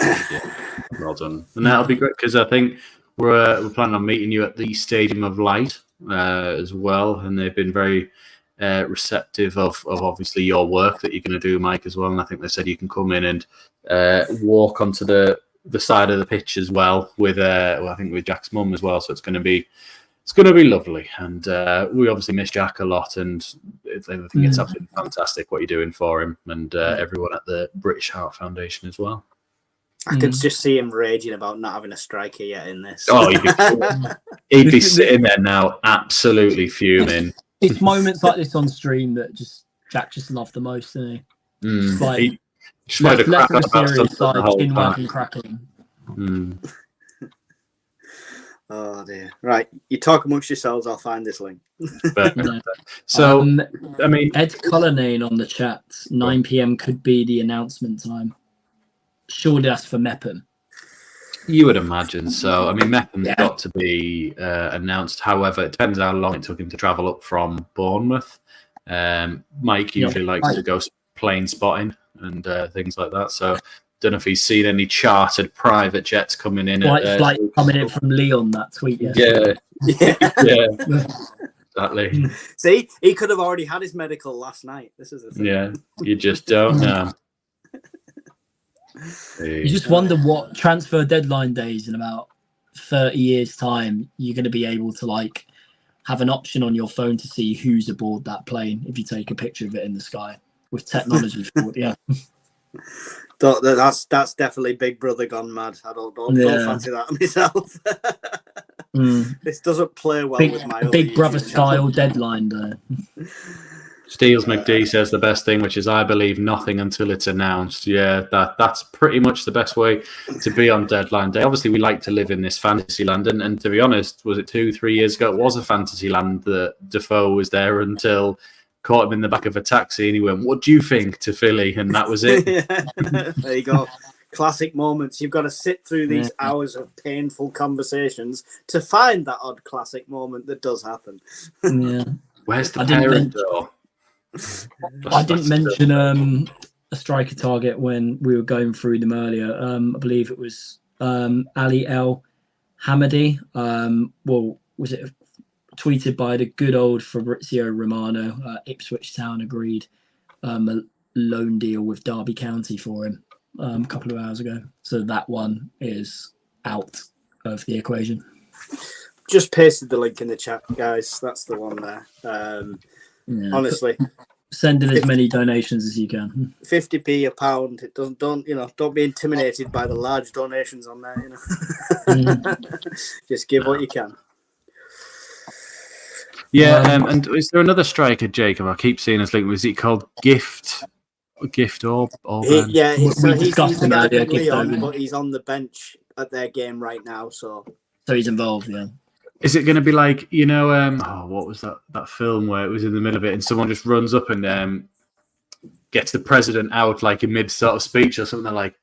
Yeah, well done. And that'll be great because I think we're planning on meeting you at the Stadium of Light as well, and they've been very receptive of obviously your work that you're going to do, Mike, as well. And I think they said you can come in and walk onto the side of the pitch as well with I think with Jack's mum as well. So it's going to be lovely, and we obviously miss Jack a lot, and I think it's absolutely fantastic what you're doing for him and everyone at the British Heart Foundation as well. I could just see him raging about not having a striker yet in this. Oh, he'd be sitting there now, absolutely fuming. It's moments like this on stream that Jack just loved the most, isn't he? Like, less of a serious side, chin wagging cracking. Oh dear. Right, you talk amongst yourselves. I'll find this link. So, I mean, Ed Cullinane on the chat. 9 p.m. could be the announcement time. Surely that's for Mepham. You would imagine so. I mean, Mepham's got to be announced. However, it depends how long it took him to travel up from Bournemouth. Mike usually likes to go plane spotting and things like that. So, don't know if he's seen any chartered private jets coming in. Like coming in from Leon, that tweet. Yeah. exactly. See, he could have already had his medical last night. This is the thing. Yeah, you just don't know. You just wonder what transfer deadline days in about 30 years' time you're going to be able to like have an option on your phone to see who's aboard that plane if you take a picture of it in the sky with technology. Yeah. That's definitely Big Brother gone mad. I don't fancy that myself. This doesn't play well with my Big Brother style deadline day. Steels McD says the best thing, which is I believe nothing until it's announced. Yeah, that's pretty much the best way to be on deadline day. Obviously, we like to live in this fantasy land, and to be honest, was it 2-3 years ago? It was a fantasy land that Defoe was there until caught him in the back of a taxi, and he went, "What do you think?" to Philly, and that was it. There you go. Classic moments. You've got to sit through these hours of painful conversations to find that odd classic moment that does happen. Yeah. Where's the parent door? I didn't mention a striker target when we were going through them earlier. I believe it was Ali El Hamadi. Was it tweeted by the good old Fabrizio Romano? Ipswich Town agreed a loan deal with Derby County for him a couple of hours ago. So that one is out of the equation. Just pasted the link in the chat, guys. That's the one there. Honestly, send in as many donations as you can. 50p a pound. It don't be intimidated by the large donations on there. Just give what you can. Yeah, and is there another striker, Jacob? I keep seeing his link. Was he called Gift or yeah, so he's earlier, Leon, but he's on the bench at their game right now. So he's involved. Yeah. Is it going to be like, what was that film where it was in the middle of it and someone just runs up and gets the president out like in mid sort of speech or something like,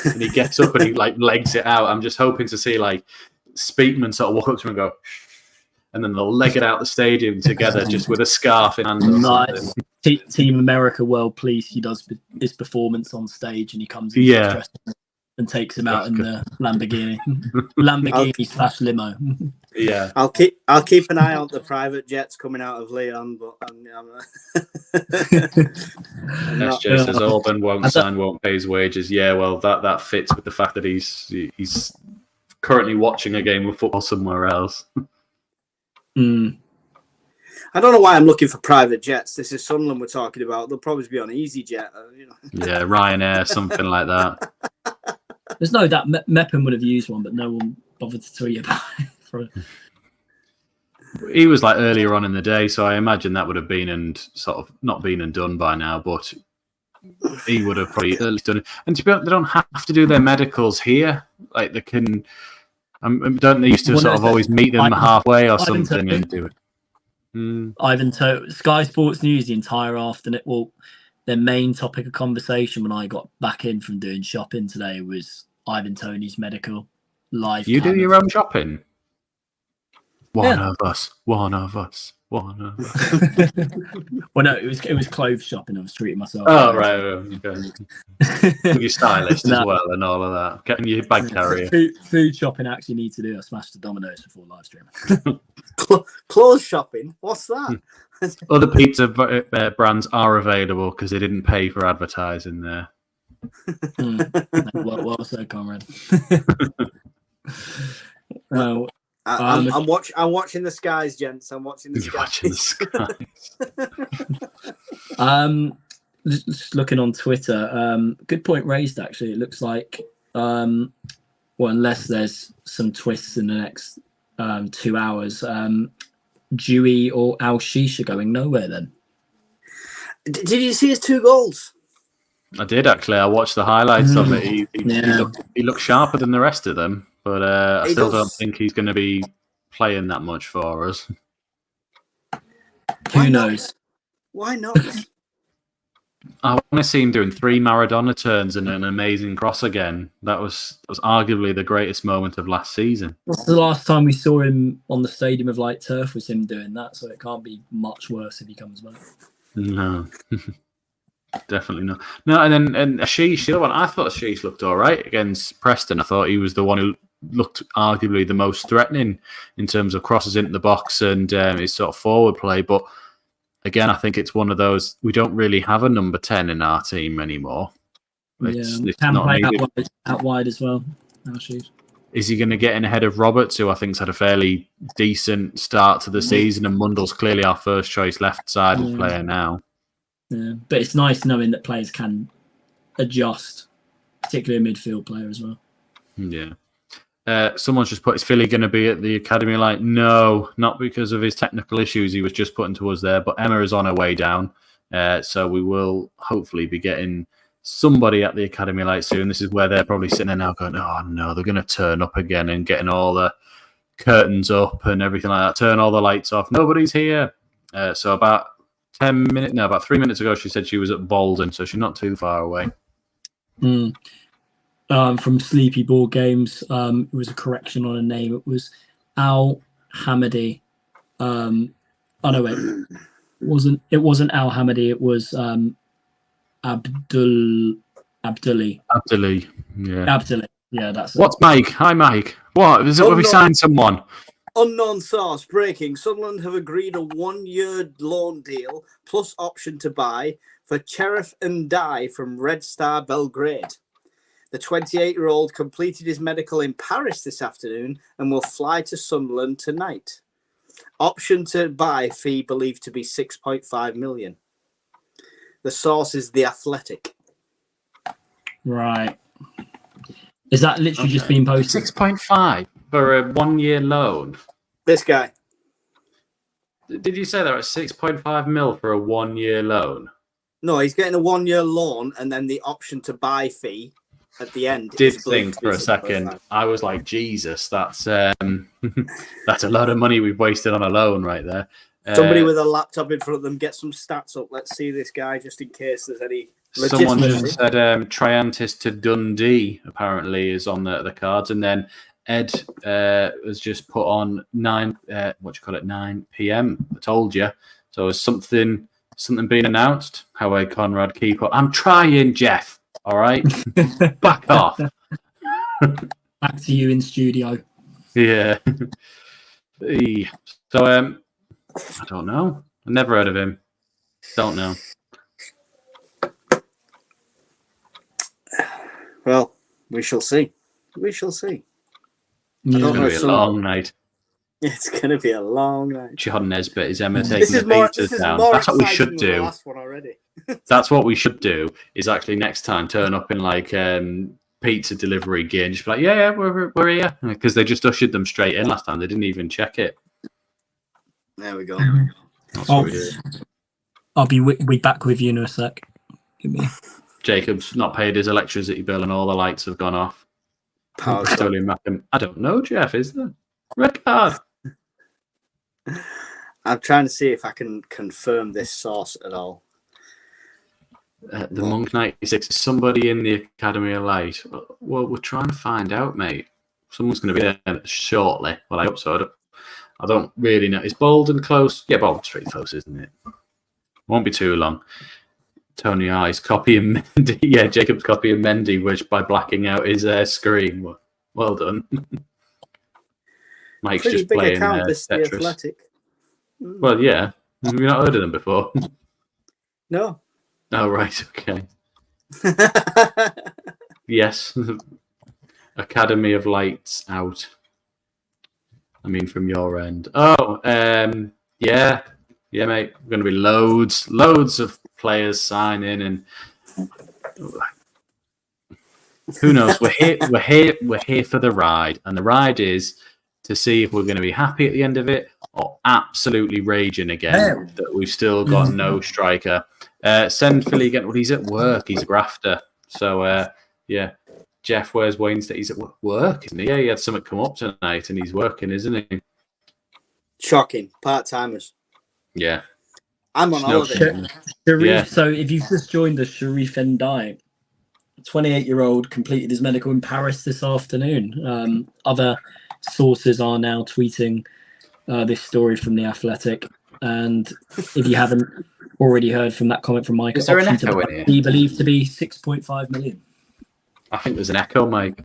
and he gets up and he like legs it out. I'm just hoping to see like Speakman sort of walk up to him and go, and then they'll leg it out the stadium together just with a scarf in hand. Nice. Team America World Police. He does his performance on stage and he comes in and takes him out in the Lamborghini / limo. Yeah, I'll keep an eye on the private jets coming out of Leon, but SJ says Orban won't pay his wages. Yeah, well, that fits with the fact that he's currently watching a game of football somewhere else. I don't know why I'm looking for private jets. This is Sunderland we're talking about. They'll probably be on EasyJet. Yeah, Ryanair, something like that. There's no doubt Meppen would have used one, but no one bothered to tweet about it. He was like earlier on in the day, so I imagine that would have been and sort of not been and done by now, but he would have probably at least done it. And to be honest, they don't have to do their medicals here. Like they can, don't they used to sort of always meet them halfway or something and do it? Ivan Sky Sports News the entire afternoon. Well, their main topic of conversation when I got back in from doing shopping today was Ivan Toney's medical live. You do your own shopping? One of us. Well, no, it was clothes shopping. I was treating myself. Oh, right. Okay. With your stylist as well and all of that. Getting your bag carrier. Food shopping I actually need to do. I smashed the Domino's before live stream. Clothes shopping? What's that? Other pizza brands are available because they didn't pay for advertising there. Well said, comrade. I'm watching the skies, gents. I'm watching the skies. Just looking on Twitter. Good point raised. Actually, it looks like, unless there's some twists in the next 2 hours, Dewey or Al Sheesh are going nowhere. Then, did you see his 2 goals? I did actually. I watched the highlights of it. He looked sharper than the rest of them. But I still don't think he's going to be playing that much for us. Who knows? Why not? I want to see him doing 3 Maradona turns and an amazing cross again. That was arguably the greatest moment of last season. The last time we saw him on the Stadium of Light Turf was him doing that, so it can't be much worse if he comes back. No. Definitely not. No, and Ashish, the other one, I thought Ashish looked all right against Preston. I thought he was the one who looked arguably the most threatening in terms of crosses into the box and his sort of forward play. But again, I think it's one of those, we don't really have a number 10 in our team anymore. It's can not play needed. out wide as well. Is he going to get in ahead of Roberts, who I think's had a fairly decent start to the season, and Mundell's clearly our first choice left-sided player now. Yeah, but it's nice knowing that players can adjust, particularly a midfield player as well. Yeah. Someone's just put, is Philly going to be at the academy? Like, no, not because of his technical issues he was just putting towards there, but Emma is on her way down. So we will hopefully be getting somebody at the academy light soon. This is where they're probably sitting there now going, oh no, they're going to turn up again and getting all the curtains up and everything like that, turn all the lights off. Nobody's here. So about 3 minutes ago, she said she was at Bolden, so she's not too far away. From Sleepy Board Games, it was a correction on a name. It was Al Hamadi. It wasn't Al Hamadi. It was Abdulli. Yeah, that's What's Mike? Hi, Mike. What? Is it where we signed someone? Unknown source breaking. Sunderland have agreed a 1-year loan deal plus option to buy for Cherif Ndiaye from Red Star Belgrade. The 28-year-old completed his medical in Paris this afternoon and will fly to Sunderland tonight. Option to buy fee believed to be 6.5 million. The source is The Athletic. Right. Is that literally just being posted? 6.5 for a 1-year loan. This guy. Did you say that was 6.5 mil for a 1-year loan? No, he's getting a 1-year loan and then the option to buy fee at the end. Did think for a second. I was like, Jesus, that's that's a lot of money we've wasted on a loan right there. Somebody with a laptop in front of them, get some stats up. Let's see this guy just in case there's any. Someone just said Triantis to Dundee apparently is on the cards, and then Ed has just put on 9 p.m. I told you. So is something being announced? However, Conrad, keep up. I'm trying, Jeff. All right, back off. Back to you in studio. Yeah. So I don't know. I've never heard of him. Don't know. Well, we shall see. We shall see. It's going to be a long night. It's going to be a long night. John Nesbitt is Emma taking the pizzas down. That's what we should do. Last one already. That's what we should do. Is actually next time turn up in like pizza delivery gear and just be like, yeah, we're here, because they just ushered them straight in last time. They didn't even check it. There we go. I'll be back with you in a sec. Give me. Jacob's not paid his electricity bill and all the lights have gone off. Power I don't know, Jeff, is there? Red card. I'm trying to see if I can confirm this source at all. The Monk 96 is somebody in the Academy of Light. Well, we're trying to find out, mate. Someone's going to be there shortly. Well, I hope so. I don't really know. Is Bolden close? Yeah, Bolden's pretty close, isn't it? Won't be too long. Tony I's copying Mendy. Yeah, Jacob's copying Mendy, which by blacking out his screen. Well done. Mike's pretty just big playing account, this Tetris. The Athletic. Well, yeah. Have you not heard of them before? No. Oh, right. Okay. Yes. Academy of Lights out. I mean, from your end. Oh, yeah. Yeah, mate. Going to be loads of players signing, and who knows? We're here for the ride, and the ride is to see if we're going to be happy at the end of it or absolutely raging again that we've still got no striker. Send Philly again. Well, he's at work. He's a grafter. So, yeah. Jeff, where's Wayne? He's at work, isn't he? Yeah, he had something come up tonight, and he's working, isn't he? Shocking. Part-timers. Yeah. I'm on holiday. Sharif, so if you've just joined us, Cherif Ndiaye, 28-year-old, completed his medical in Paris this afternoon. Other sources are now tweeting this story from The Athletic. And if you haven't already heard from that comment from Mike, is there an echo in here? He believed to be 6.5 million. I think there's an echo, Mike.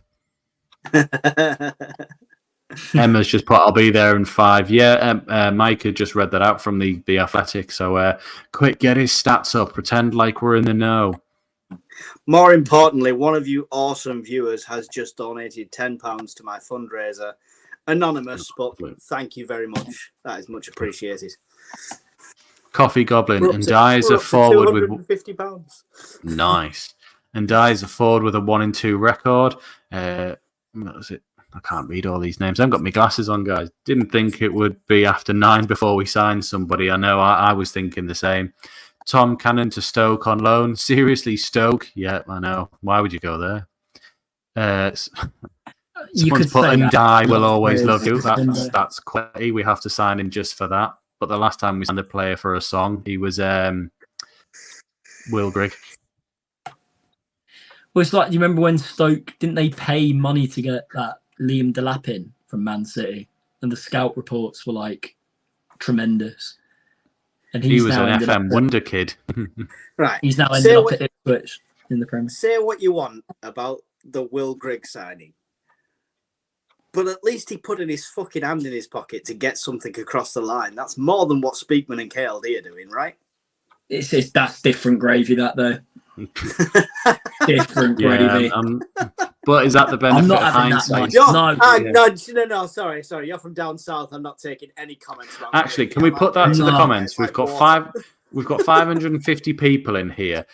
Emma's just put, I'll be there in 5. Yeah, Mike had just read that out from the Athletic. So quick, get his stats up. Pretend like we're in the know. More importantly, one of you awesome viewers has just donated £10 to my fundraiser. Anonymous, but thank you very much. That is much appreciated. Coffee Goblin and dies a forward with £250. Nice. And dies a forward with a 1-2 record. What was it? I can't read all these names. I haven't got my glasses on, guys. Didn't think it would be after 9 before we signed somebody. I know I was thinking the same. Tom Cannon to Stoke on loan. Seriously, Stoke? Yeah, I know. Why would you go there? You could put, say and that. I will always love you. That's quality. We have to sign him just for that. But the last time we signed a player for a song, he was Will Grigg. Well, it's like, you remember when Stoke, didn't they pay money to get that Liam Delap in from Man City? And the scout reports were like tremendous. And he was an FM wonder kid. Right. He's now ended up at Ipswich in the Premier. Say what you want about the Will Grigg signing, but at least he put in his fucking hand in his pocket to get something across the line. That's more than what Speakman and KLD are doing, right? That's different gravy, that though. Different gravy. But is that the benefit I'm not of having hindsight? No, sorry. You're from down south. I'm not taking any comments about. Actually, can we put that to the comments? We've got 550 people in here.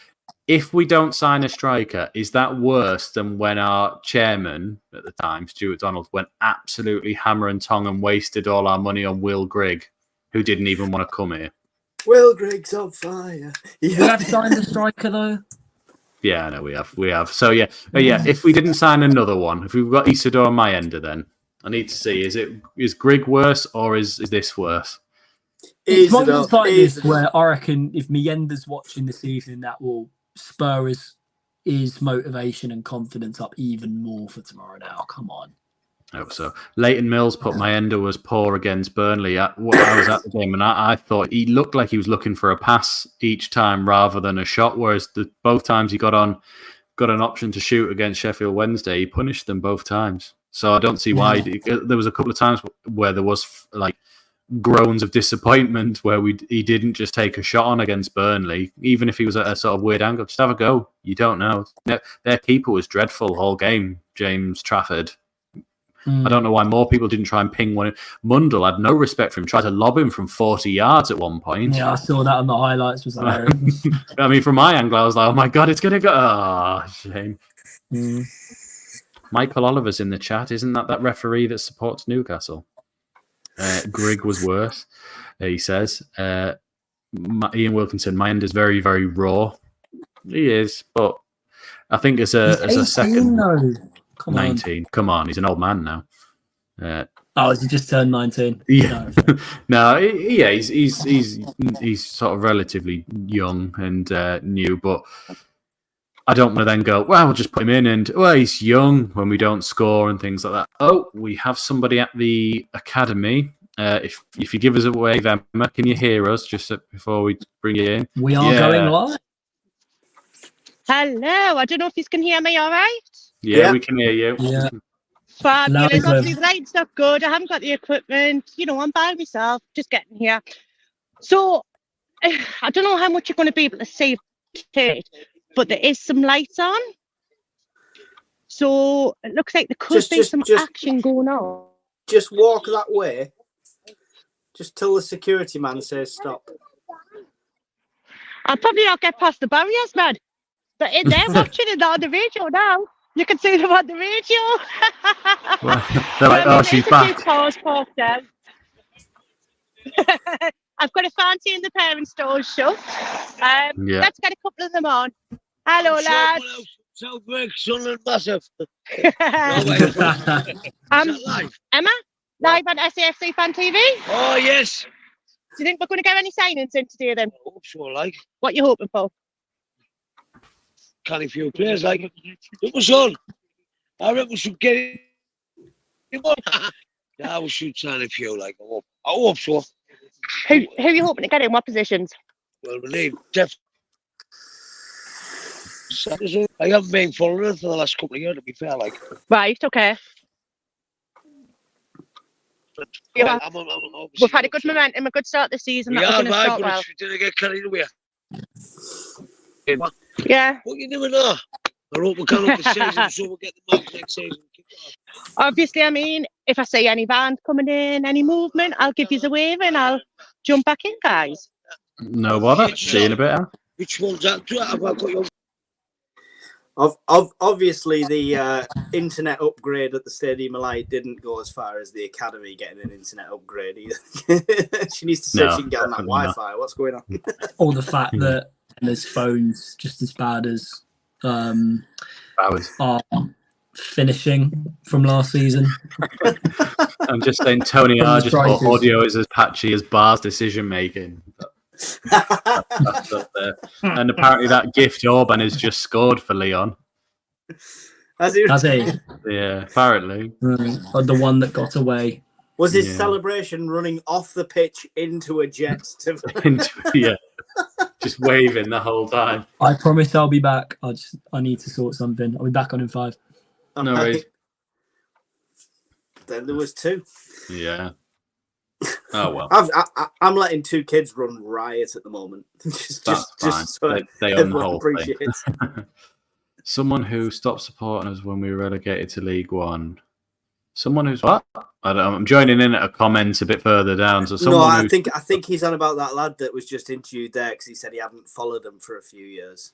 If we don't sign a striker, is that worse than when our chairman at the time, Stuart Donald, went absolutely hammer and tong and wasted all our money on Will Grigg, who didn't even want to come here? Will Grigg's on fire. You have signed a striker though. Yeah, no, we have. So yeah, if we didn't sign another one, if we've got Isidore and Mayenda, then I need to see, is Grigg worse or is this worse? It's moments like this where I reckon if Mayenda's watching this evening, that will spur his motivation and confidence up even more for tomorrow now. Come on. I hope so. Leighton Mills put Mayenda was poor against Burnley. I was at the game and I thought he looked like he was looking for a pass each time rather than a shot, whereas both times he got an option to shoot against Sheffield Wednesday, he punished them both times. So I don't see why. There was a couple of times where there was like groans of disappointment where he didn't just take a shot on against Burnley, even if he was at a sort of weird angle. Just have a go. You don't know. Their keeper was dreadful all game, James Trafford. I don't know why more people didn't try and ping one. Mundell had no respect for him, tried to lob him from 40 yards at one point. Yeah, I saw that on the highlights. Was hilarious. I mean, from my angle, I was like, oh my God, it's going to go. Oh, shame. Michael Oliver's in the chat. Isn't that referee that supports Newcastle? Grigg was worse, he says. Ian Wilkinson, Mayenda's very, very raw. He is, but I think as a second... No. 19. Come on, he's an old man now. Has he just turned 19? Yeah. He's sort of relatively young and new, but I don't want to then go, well, we'll just put him in and, well, he's young when we don't score and things like that. Oh, we have somebody at the academy. If you give us a wave, Emma, can you hear us just before we bring you in? We are going live. Hello, I don't know if you can hear me all right. Yeah, we can hear you. Yeah. Fabulous. Obviously, the light's not good. I haven't got the equipment. I'm by myself, just getting here. So, I don't know how much you're going to be able to see, Kate, but there is some lights on. So, it looks like there could be some action going on. Just walk that way. Just till the security man says stop. I'll probably not get past the barriers, man. They're watching it on the radio now. You can see them on the radio. They're like, oh, she's back. I've got a fancy in the parent store shut. Let's get a couple of them on. Hello, lads. Southwark, Sunderland, massive. Emma, live on SAFC Fan TV. Oh, yes. Do you think we're going to get any signings in today then? I hope so, like. What you hoping for? Canny few players, like. It was on. I reckon we should get it. Yeah, we should sign a few, like. I hope so. Who are you hoping to get in? What positions? Well, we need I haven't been following it for the last couple of years, to be fair, like. Right, okay. Yeah. We've had a good momentum, a good start this season. We That are, we're going to start but well. we didn't get carried away. Yeah. What you doing now? I hope we can up the season so we'll get the mark next season. Obviously, I mean, if I see any band coming in, any movement, I'll give you a wave and I'll jump back in, guys. No bother. See you in a bit. Huh? Which one's that? Have I got your... Obviously, the internet upgrade at the Stadium of Light didn't go as far as the academy getting an internet upgrade either. She needs to see if she can get on that Wi-Fi. What's going on? Or the fact that there's phones just as bad as our finishing from last season. I'm just saying, Tony R just thought audio is as patchy as Bar's decision making. That's up there. And apparently that gift Orban has just scored for Leon. Has he? Yeah, apparently. The one that got away. Was his celebration running off the pitch into a jet? Yeah, just waving the whole time. I promise I'll be back. I need to sort something. I'll be back on in 5. No worries. Then there was 2. Yeah. Oh well. I'm letting 2 kids run riot at the moment. just so they own the whole appreciates. thing. Someone who stopped supporting us when we were relegated to League One. Someone who's what? I'm joining in at a comment a bit further down. So someone I think he's on about that lad that was just interviewed there because he said he hadn't followed him for a few years.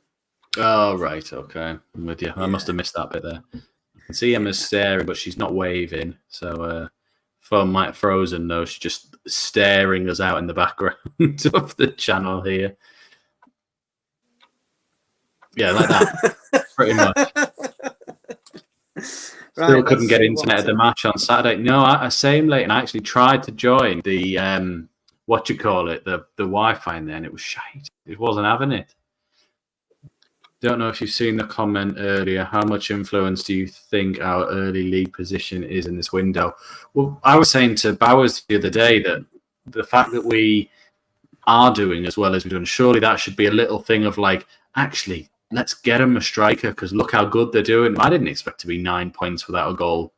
Oh right, okay, I'm with you. I must have missed that bit there. I can see Emma's staring, but she's not waving. So phone might frozen though. She's just staring us out in the background of the channel here. Yeah, like that. Pretty much. Still couldn't get internet at the match on Saturday. No, same late, and I actually tried to join the the Wi-Fi in there, and it was shite. It wasn't having it. Don't know if you've seen the comment earlier. How much influence do you think our early league position is in this window? Well, I was saying to Bowers the other day that the fact that we are doing as well as we've done, surely that should be a little thing of like, actually, let's get them a striker because look how good they're doing. I didn't expect to be 9 points without a goal,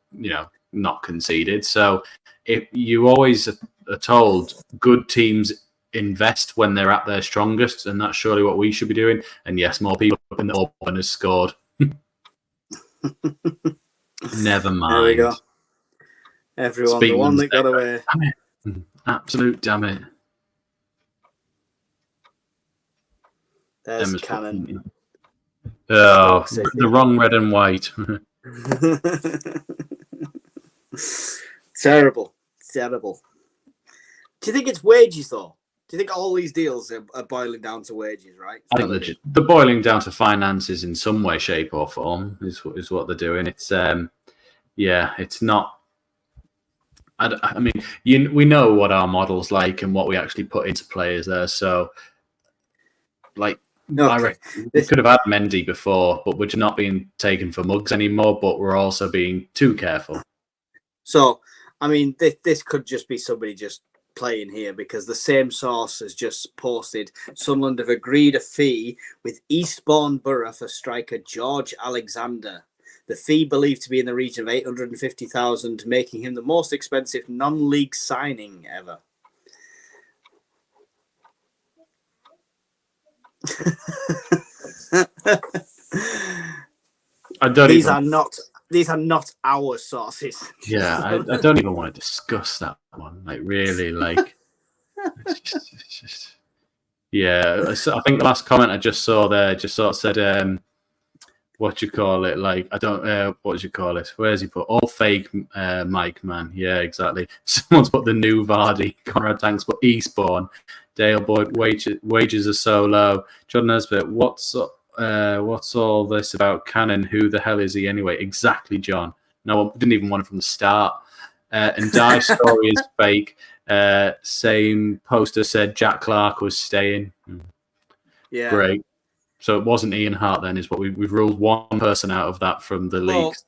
not conceded. So if you always are told good teams invest when they're at their strongest, and that's surely what we should be doing. And yes, more people in the Orban has scored. Never mind. There we go. Everyone, the one that got away. Damn it. Absolute damn it. There's Cannon. Oh, the wrong red and white. Terrible. Do you think it's wages, though? Do you think all these deals are boiling down to wages, right? I think they're boiling down to finances in some way, shape, or form is what they're doing. It's it's not. I mean, we know what our model's like and what we actually put into players there. So, like, I reckon we could have had Mendy before, but we're not being taken for mugs anymore. But we're also being too careful. So, I mean, this could just be somebody just playing here because the same source has just posted Sunderland have agreed a fee with Eastbourne Borough for striker George Alexander. The fee believed to be in the region of 850,000, making him the most expensive non-league signing ever. These are not our sources. Yeah, I don't even want to discuss that one. Like, really, like, it's just yeah. I think the last comment I just saw there just sort of said, what you call it? Like, I don't, what you call it? Where's he put? All fake Mike, man. Yeah, exactly. Someone's put the new Vardy. Conrad Tanks put Eastbourne. Dale Boyd, wages are so low. John Nesbitt, what's all this about Cannon? Who the hell is he anyway? Exactly, John. No one didn't even want it from the start. And Dye's story is fake. Same poster said Jack Clark was staying. Yeah. Great. So it wasn't Ian Hart then, is what we've ruled one person out of that from the leagues.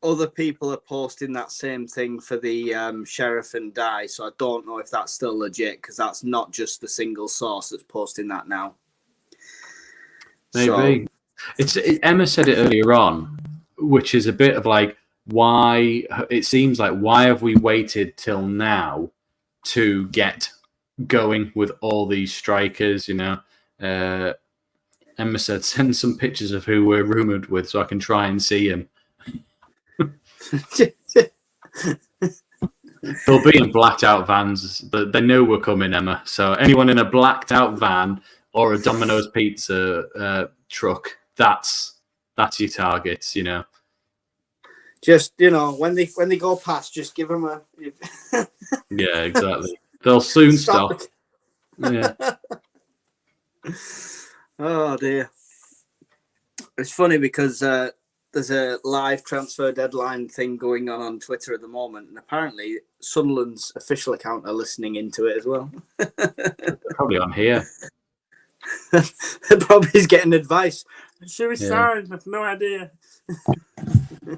Other people are posting that same thing for the Sheriff and Dye, so I don't know if that's still legit because that's not just the single source that's posting that now. Maybe. Emma said it earlier on, which is a bit of like, why it seems like why have we waited till now to get going with all these strikers? You know, Emma said send some pictures of who we're rumoured with so I can try and see him. They'll be in blacked out vans, but they know we're coming, Emma. So anyone in a blacked out van or a Domino's pizza truck, that's your targets, you know. Just, you know, when they go past, just give them a. Yeah, exactly. They'll soon stop. Yeah. Oh dear. It's funny because there's a live transfer deadline thing going on Twitter at the moment, and apparently Sunderland's official account are listening into it as well. They're probably on here. They're probably getting advice. Should we sign? I've no idea.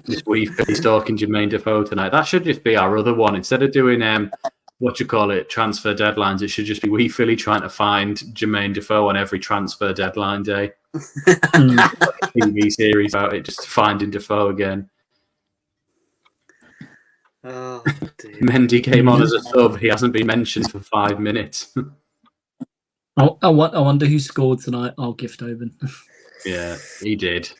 He's talking Jermaine Defoe tonight. That should just be our other one. Instead of doing transfer deadlines, it should just be we Philly trying to find Jermaine Defoe on every transfer deadline day. TV series about it, just finding Defoe again. Oh, dear. Mendy came on as a sub. He hasn't been mentioned for 5 minutes. I wonder who scored tonight. I'll gift Oban. Yeah, he did.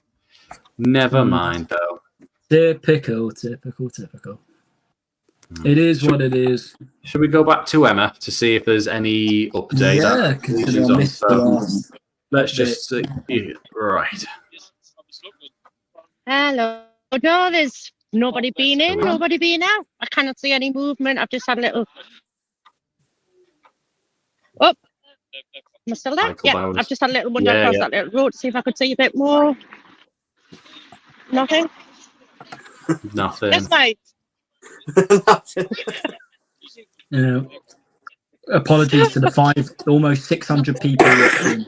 Never mind, though. Typical. It is what it is. Should we go back to Emma to see if there's any update? Yeah, because I missed the last. Let's just see. Right. Hello. No, there's nobody been in, nobody been out. I cannot see any movement. I've just had a little. Oh, am I still there? Michael Bowers. I've just had a little wander across that little road to see if I could see a bit more. Nothing. Nothing. Yes, mate. Apologies to the almost 600 people watching.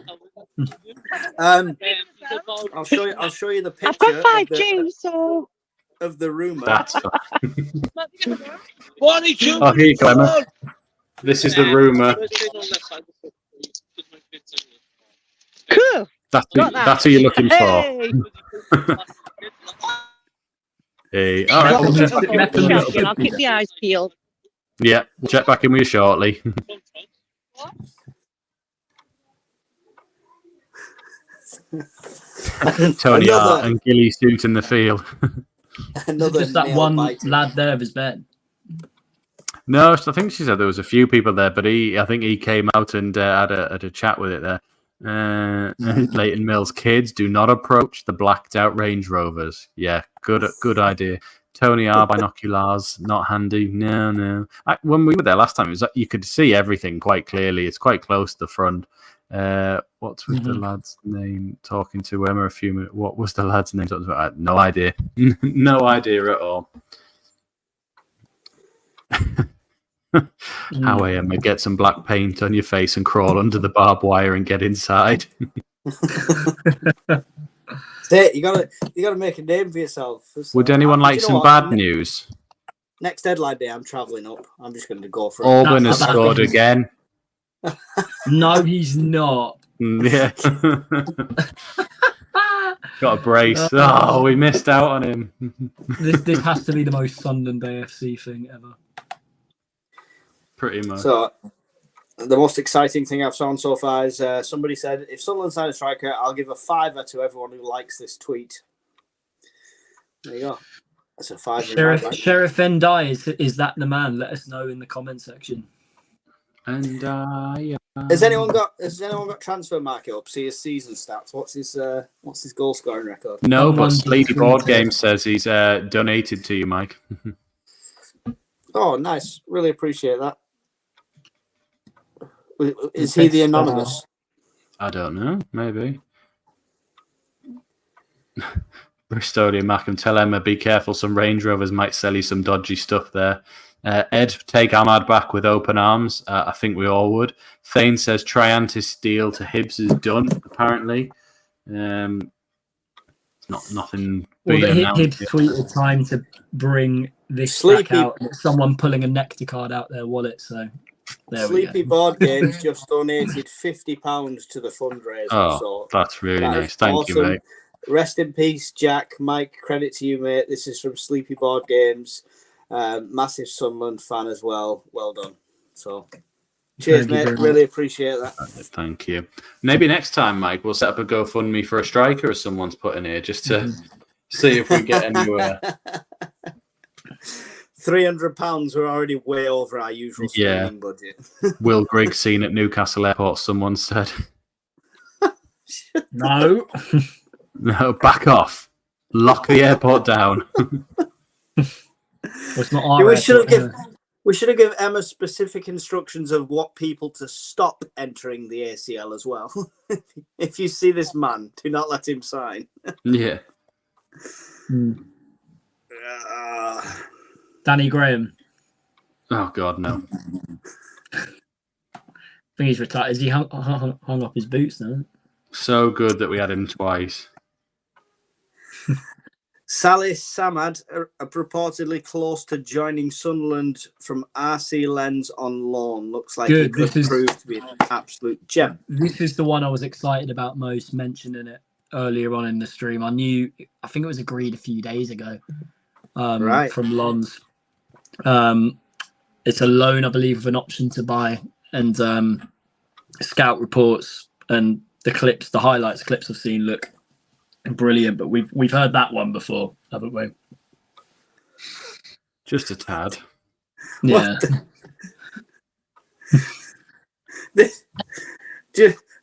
I'll show you the picture. I've got 5G, so of the rumour. That's Oh, here you go, Emma. This is the rumour. Cool. That's who you're looking for. Hey, all right. I'll keep the eyes peeled. Yeah, we'll check back in with you shortly. Tony Hart and Gilly Suit in the field. Just that one lad there of his bed. No, I think she said there was a few people there, but I think he came out and had a chat with it there. Leighton Mills, kids, do not approach the blacked out Range Rovers. Yeah, good idea. Tony R binoculars, not handy. No. When we were there last time, it was you could see everything quite clearly. It's quite close to the front. What's with the lad's name? Talking to Emma a few minutes. What was the lad's name? I had no idea. No idea at all. How Emma, get some black paint on your face and crawl under the barbed wire and get inside. You gotta make a name for yourself. Would anyone like some bad news? Next deadline day, I'm travelling up. I'm just going to go for it. Auburn has scored again. No, he's not. Yeah. Got a brace. Oh, we missed out on him. This has to be the most Sunderland AFC thing ever. Pretty much. So, the most exciting thing I've seen so far is somebody said, if Sunderland sign a striker, I'll give a $5 to everyone who likes this tweet. There you go. That's a $5. Sheriff Mendy, is that the man? Let us know in the comment section. And Has anyone got transfer market up? See his season stats. What's his goal scoring record? No, but Sleepy Board Game says he's donated to you, Mike. Oh, nice. Really appreciate that. Is he the anonymous? I don't know. Maybe. Bristolian Mackham, tell Emma, be careful. Some Range Rovers might sell you some dodgy stuff there. Ed, take Ahmad back with open arms. I think we all would. Thane says Triantis deal to Hibs is done, apparently. It's nothing. Well, the Hibs tweeted time to bring this back out. Someone pulling a Nectar card out their wallet, so... Sleepy Board Games just donated £50 to the fundraiser. Oh, so that's really nice. Thank you, mate. Rest in peace, Jack. Mike, credit to you, mate. This is from Sleepy Board Games. Massive Sunderland fan as well. Well done. So, cheers, mate. Really appreciate that. Thank you. Maybe next time, Mike, we'll set up a GoFundMe for a striker, as someone's put in here, just to see if we get anywhere. £300. We're already way over our usual spending budget. Will Grigg seen at Newcastle Airport? Someone said. No. No, back off. Lock the airport down. It's not our we should have given Emma specific instructions of what people to stop entering the ACL as well. If you see this man, do not let him sign. Yeah. Danny Graham. Oh God, no. I think he's retired. Is he hung up his boots now? So good that we had him twice. Salis Samad are reportedly close to joining Sunderland from RC Lens on loan. Looks like he could prove to be an absolute gem. This is the one I was excited about most, mentioning it earlier on in the stream. I think it was agreed a few days ago from Lons. It's a loan, I believe, with an option to buy. And scout reports and the highlights clips I've seen look brilliant, but we've heard that one before, haven't we? Just a tad. Yeah.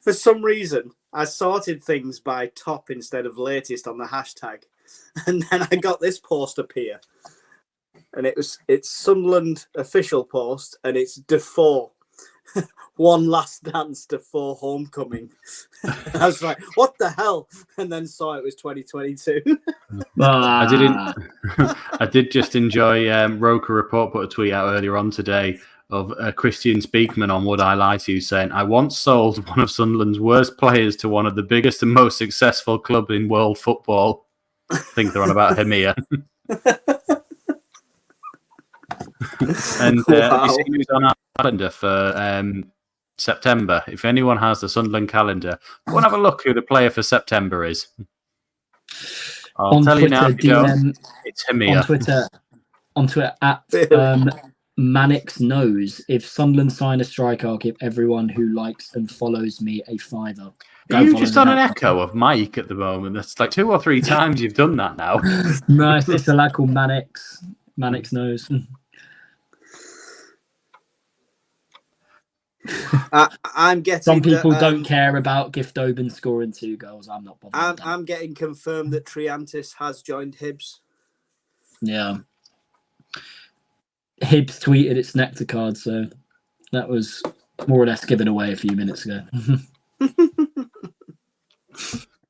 For some reason, I sorted things by top instead of latest on the hashtag, and then I got this post appear, and it's Sunderland official post, and it's Defoe. One last dance to 4 homecoming. I was like, what the hell? And then saw it was 2022. I did just enjoy Roker Report put a tweet out earlier on today of Christian Speakman on Would I Lie to You saying, I once sold one of Sunderland's worst players to one of the biggest and most successful club in world football. I think they're on about him here. And you see who's on our calendar for September. If anyone has the Sunderland calendar, go and have a look who the player for September is. I'll tell you now if you don't. It's him here. On Twitter at Mannix knows. If Sunderland sign a striker, I'll give everyone who likes and follows me a $5. Are you just on an echo of Mike at the moment? That's like 2 or 3 times you've done that now. No, it's a lad called Mannix. Mannix knows. I'm getting. Some people don't care about Gift Oban scoring 2 goals. I'm not bothered. I'm getting confirmed that Triantis has joined Hibs. Yeah. Hibs tweeted its nectar card, so that was more or less given away a few minutes ago.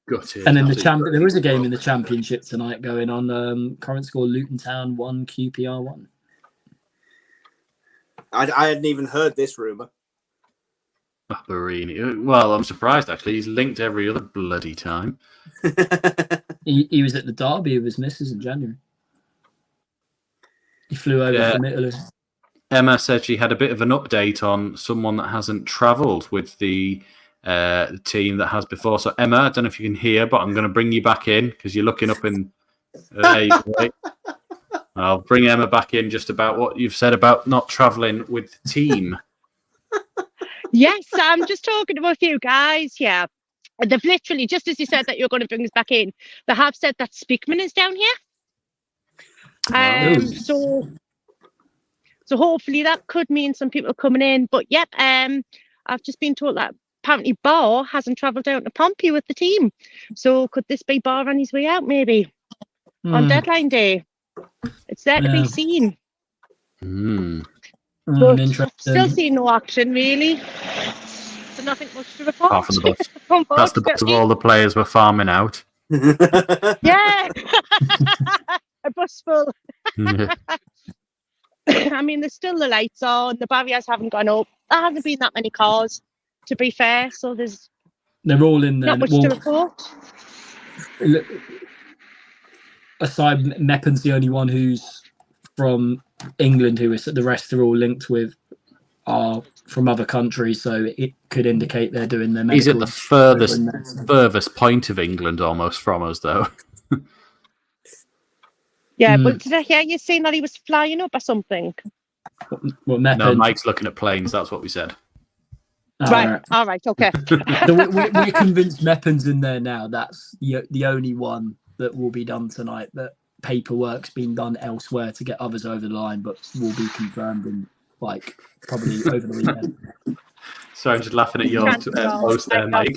Got it. And in there was a game in the Championship tonight going on. Current score: Luton Town 1, QPR 1. I hadn't even heard this rumour. Barini. Well, I'm surprised actually. He's linked every other bloody time. He was at the derby with his missus in January. He flew over from Italy. Emma said she had a bit of an update on someone that hasn't travelled with the team that has before. So Emma, I don't know if you can hear, but I'm going to bring you back in because you're looking up in. I'll bring Emma back in just about what you've said about not travelling with the team. Yes, I'm just talking to a few guys here. They've literally, just as you said that you're going to bring us back in, they have said that Speakman is down here. So hopefully that could mean some people coming in. But yep, I've just been told that apparently Barr hasn't travelled down to Pompey with the team. So could this be Barr on his way out maybe on deadline day? It's there to be seen. But still seeing no action really. So nothing much to report. Apart from the bus. That's the bus of all the players we're farming out. Yeah. A bus full. I mean, there's still the lights on. The barriers haven't gone up. There hasn't been that many cars, to be fair. So they're all in there. Not much to report. Aside, Meppen's the only one who's from England, the rest are all linked with are from other countries, so it could indicate they're doing their medical. He's at the furthest point of England almost from us, though. Yeah, but did I hear you saying that he was flying up or something? Well, no, Mike's looking at planes. That's what we said. Right. All right. Okay. So we're convinced Meppen's in there now. That's the only one that will be done tonight. That paperwork's been done elsewhere to get others over the line, but will be confirmed in probably over the weekend. Sorry, I'm just laughing at your post there, Mike.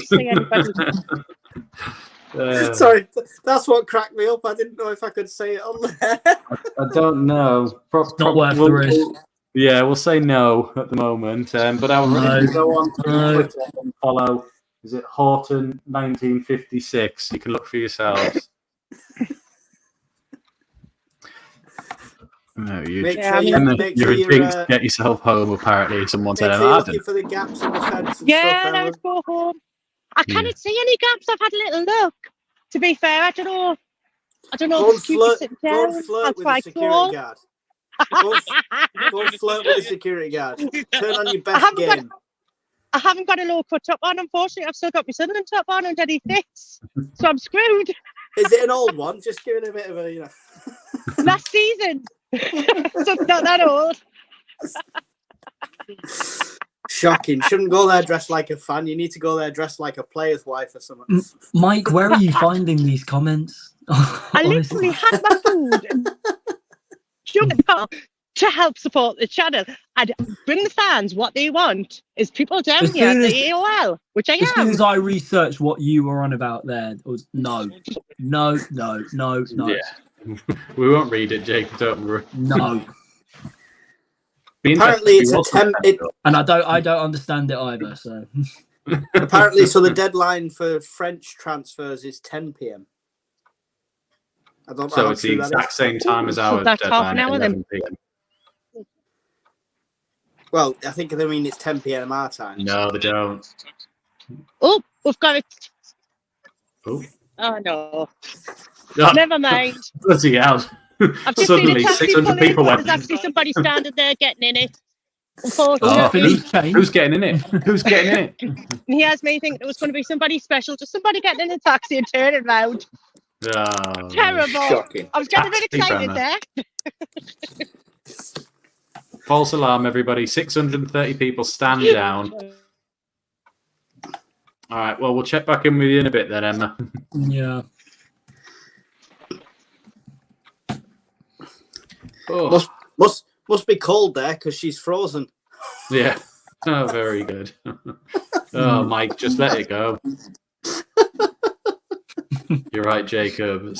Sorry, that's what cracked me up. I didn't know if I could say it on there. I don't know. Not worth the risk. Yeah, we'll say no at the moment. But I'll go on to Twitter and follow. Is it Horton 1956? You can look for yourselves. No, make sure you get yourself home. Apparently, someone said you're looking for the gaps in the fence. Yeah, let's go home. I can't see any gaps. I've had a little look. To be fair, I don't know. Go and flirt with the security guard. Go and flirt with the security guard. Turn on your best game. I haven't got a low-cut top on, unfortunately. I've still got my Sunderland top on and any fits. So I'm screwed. Is it an old one? Just give it a bit of a, Last season. So it's not that old. Shocking. Shouldn't go there dressed like a fan. You need to go there dressed like a player's wife or something. Mike, where are you finding these comments? I literally had my food and to help support the channel and bring the fans what they want is people down here at the AOL, which I am. As soon as I researched what you were on about there, it was no. Yeah. We won't read it, Jake. Don't worry. No. Apparently, it's a and I don't understand it either. So apparently, the deadline for French transfers is 10 p.m. I don't know. So it's the exact same time as our that's deadline. Half an hour 11 p.m. Well, I think they mean it's 10 p.m. our time. No, they don't. Oh, we've got it. Oh no. Oh. Never mind. Bloody hell. I've just Suddenly, seen 600 people went. There's actually somebody standing there getting in it. Who's getting in it? Who's getting in it? And he has me thinking it was going to be somebody special, just somebody getting in a taxi and turning around. Oh, terrible. Shocking. I was getting a bit excited there. False alarm, everybody. 630 people stand down. All right, well, we'll check back in with you in a bit then, Emma. Yeah. Oh. Must be cold there because she's frozen. Yeah. Oh, very good. Oh, Mike, just let it go. You're right, Jacob.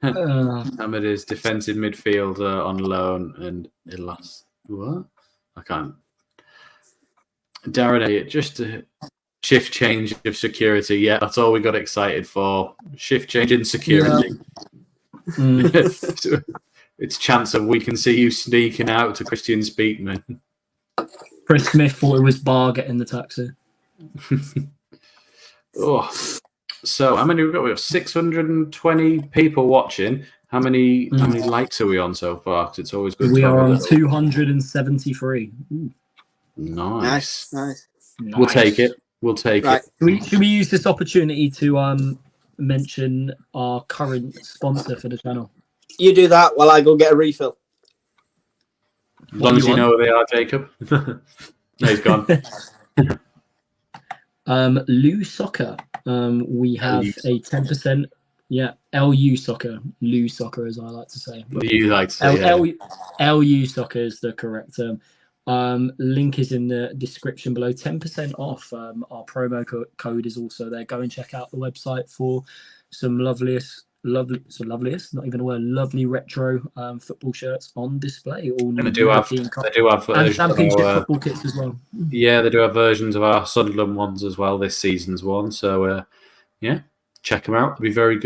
Ahmed is defensive midfielder on loan and it lasts. What? I can't. Darren Elliott, just a shift change of security. Yeah, that's all we got excited for. Shift change in security. Yeah. It's chance of we can see you sneaking out to Christian Speakman. Chris Smith thought it was Bar getting the taxi. Oh, so how many we've got? We have 620 people watching. How many likes are we on so far? Because it's always good. We are on 273. Ooh. Nice. We'll take it. We'll take it. Should we use this opportunity to mention our current sponsor for the channel? You do that while I go get a refill. As long as you know who they are, Jacob. No, he's gone. Lou Soccer. We have a 10%. Yeah, LU Soccer. Lou Soccer, as I like to say. You like to say, LU Soccer is the correct term. Link is in the description below. 10% off. Our promo code is also there. Go and check out the website for some lovely, not even a word, lovely retro football shirts on display. All new. They do have and championship football kits as well. Yeah, they do have versions of our Sunderland ones as well. This season's one, so yeah, check them out. It'll be very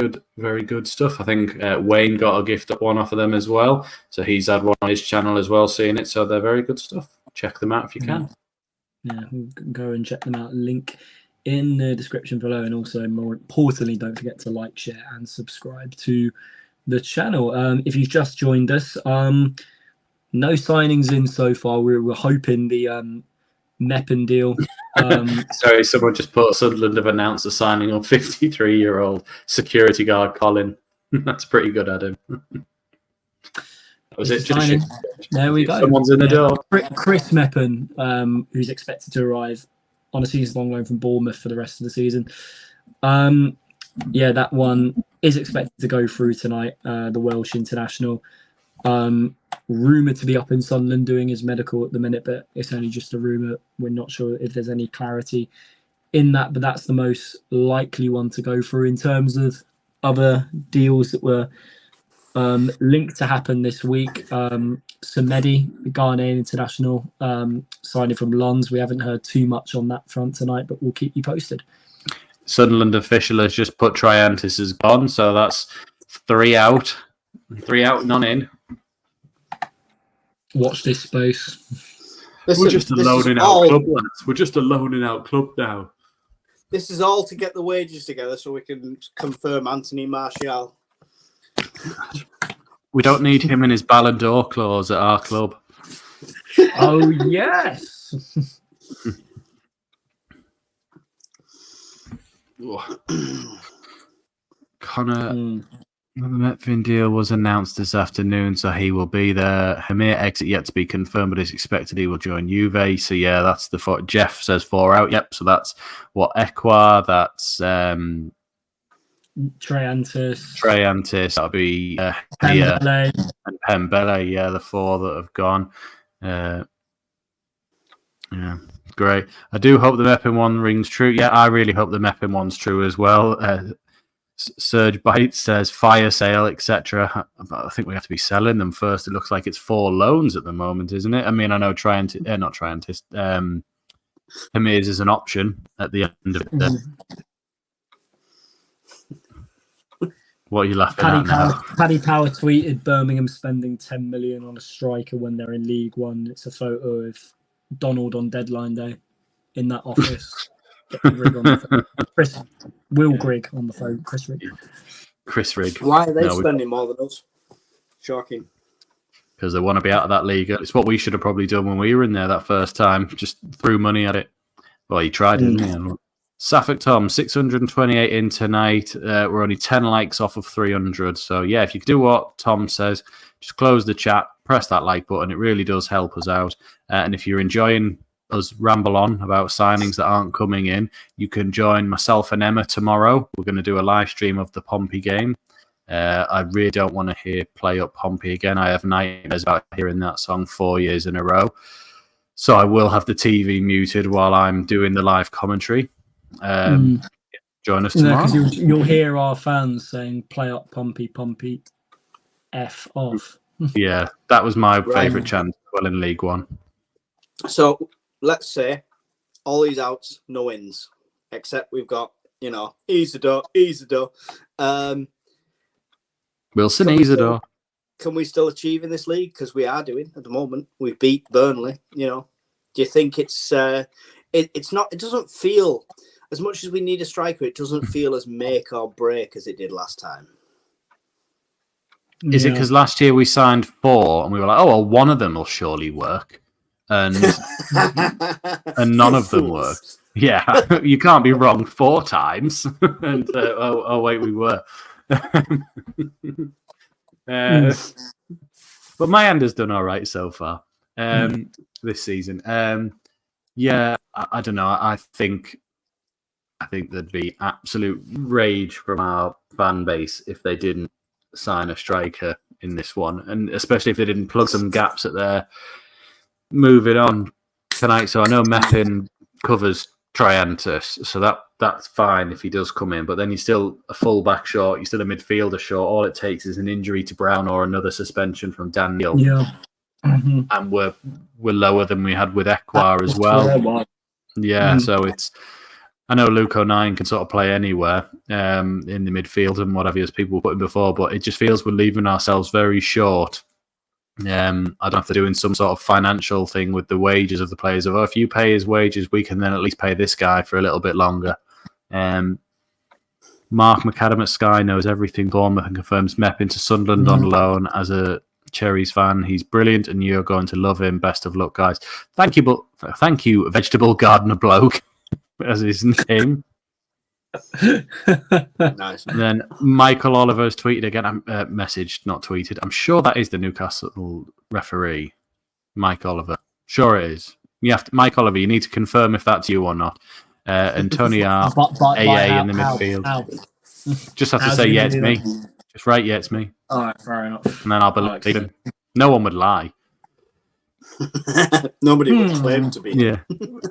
good stuff. I think Wayne got a gift one off of them as well, so he's had one on his channel as well, seeing it. So they're very good stuff. Check them out if you can. Yeah, go and check them out. Link in the description below, and also more importantly, don't forget to like, share and subscribe to the channel. If you've just joined us, no signings in so far. We're hoping the Meppen deal. Sorry, someone just put Sunderland have announced the signing of 53-year-old security guard Colin. That's pretty good, Adam. Was it just there we go. Someone's in the door. Chris Meppen, who's expected to arrive on a season-long loan from Bournemouth for the rest of the season. That one is expected to go through tonight. The Welsh international, rumoured to be up in Sunderland doing his medical at the minute, but it's only just a rumour. We're not sure if there's any clarity in that, but that's the most likely one to go through. In terms of other deals that were linked to happen this week, Semedo, the Ghanaian international, signing from Lens. We haven't heard too much on that front tonight, but we'll keep you posted. Sunderland official has just put Triantis is gone, so that's 3 out. 3 out, none in. Watch this space. We're just a loaning out club, lads. We're just a loaning out club now. This is all to get the wages together so we can confirm Anthony Martial. We don't need him in his Ballon d'Or clause at our club. Oh, yes. Connor, the Metfin deal was announced this afternoon, so he will be there. Hamir exit yet to be confirmed, but it's expected he will join Juve. So yeah, that's the 4. Jeff says 4 out. Yep. So that's what Ekwah. That's Triantis. That'll be Pembele. And Pembele. Yeah, the 4 that have gone. Yeah, great. I do hope the Meppen one rings true. Yeah, I really hope the Meppen one's true as well. Serge Bites says fire sale, etc. I think we have to be selling them first. It looks like it's 4 loans at the moment, isn't it? I mean, I know not Triantis. Hamir's is an option at the end of it. What are you laughing at now? Paddy Power tweeted Birmingham spending 10 million on a striker when they're in League One. It's a photo of Donald on deadline day in that office. Will Grigg on the phone. Chris Rigg. Why are they spending more than us? Shocking. Because they want to be out of that league. It's what we should have probably done when we were in there that first time. Just threw money at it. Well, he tried, didn't he? Suffolk Tom, 628 in tonight. We're only 10 likes off of 300. So yeah, if you do what Tom says, just close the chat, press that like button. It really does help us out. And if you're enjoying us ramble on about signings that aren't coming in, you can join myself and Emma tomorrow. We're going to do a live stream of the Pompey game. I really don't want to hear Play Up Pompey again. I have nightmares about hearing that song 4 years in a row. So I will have the TV muted while I'm doing the live commentary. Join us tomorrow. No, you'll hear our fans saying Play Up Pompey, Pompey, F off. Yeah, that was my favourite chant well in League One. So let's say all these outs, no wins, except we've got, Isidore. Wilson Isidore. Can we still achieve in this league? Because we are doing at the moment. We beat Burnley. Do you think it's not? It doesn't feel as much as we need a striker. It doesn't feel as make or break as it did last time. Is it because last year we signed 4 and we were like, oh, well, one of them will surely work, and and none of them worked. Yeah, you can't be wrong 4 times. And wait, we were. But my hand has done all right so far this season. Yeah, I don't know. I think there'd be absolute rage from our fan base if they didn't sign a striker in this one, and especially if they didn't plug some gaps at their moving on tonight. So I know Meppen covers Triantis, so that's fine if he does come in, but then you're still a full-back short, you're still a midfielder short. All it takes is an injury to Brown or another suspension from Daniel. Yeah. Mm-hmm. And we're lower than we had with Ekwah as well. Yeah, so it's... I know Luke O'Nien can sort of play anywhere in the midfield and whatever, as people were putting before, but it just feels we're leaving ourselves very short. I don't know if they're doing some sort of financial thing with the wages of the players. Of, if you pay his wages, we can then at least pay this guy for a little bit longer. Mark McAdam at Sky knows everything Bournemouth and confirms Meppen to Sunderland on loan as a Cherries fan. He's brilliant, and you're going to love him. Best of luck, guys. Thank you, Vegetable Gardener Bloke, as his name. Nice. And then Michael Oliver's tweeted again. Messaged, not tweeted. I'm sure that is the Newcastle referee, Mike Oliver. Sure it is. Mike Oliver, you need to confirm if that's you or not. And Tony R. AA in the midfield. Just have to say, yeah, it's me. Just write, yeah, it's me. All right, fair enough. And then I'll believe him. No one would lie. Nobody would claim to be. Yeah.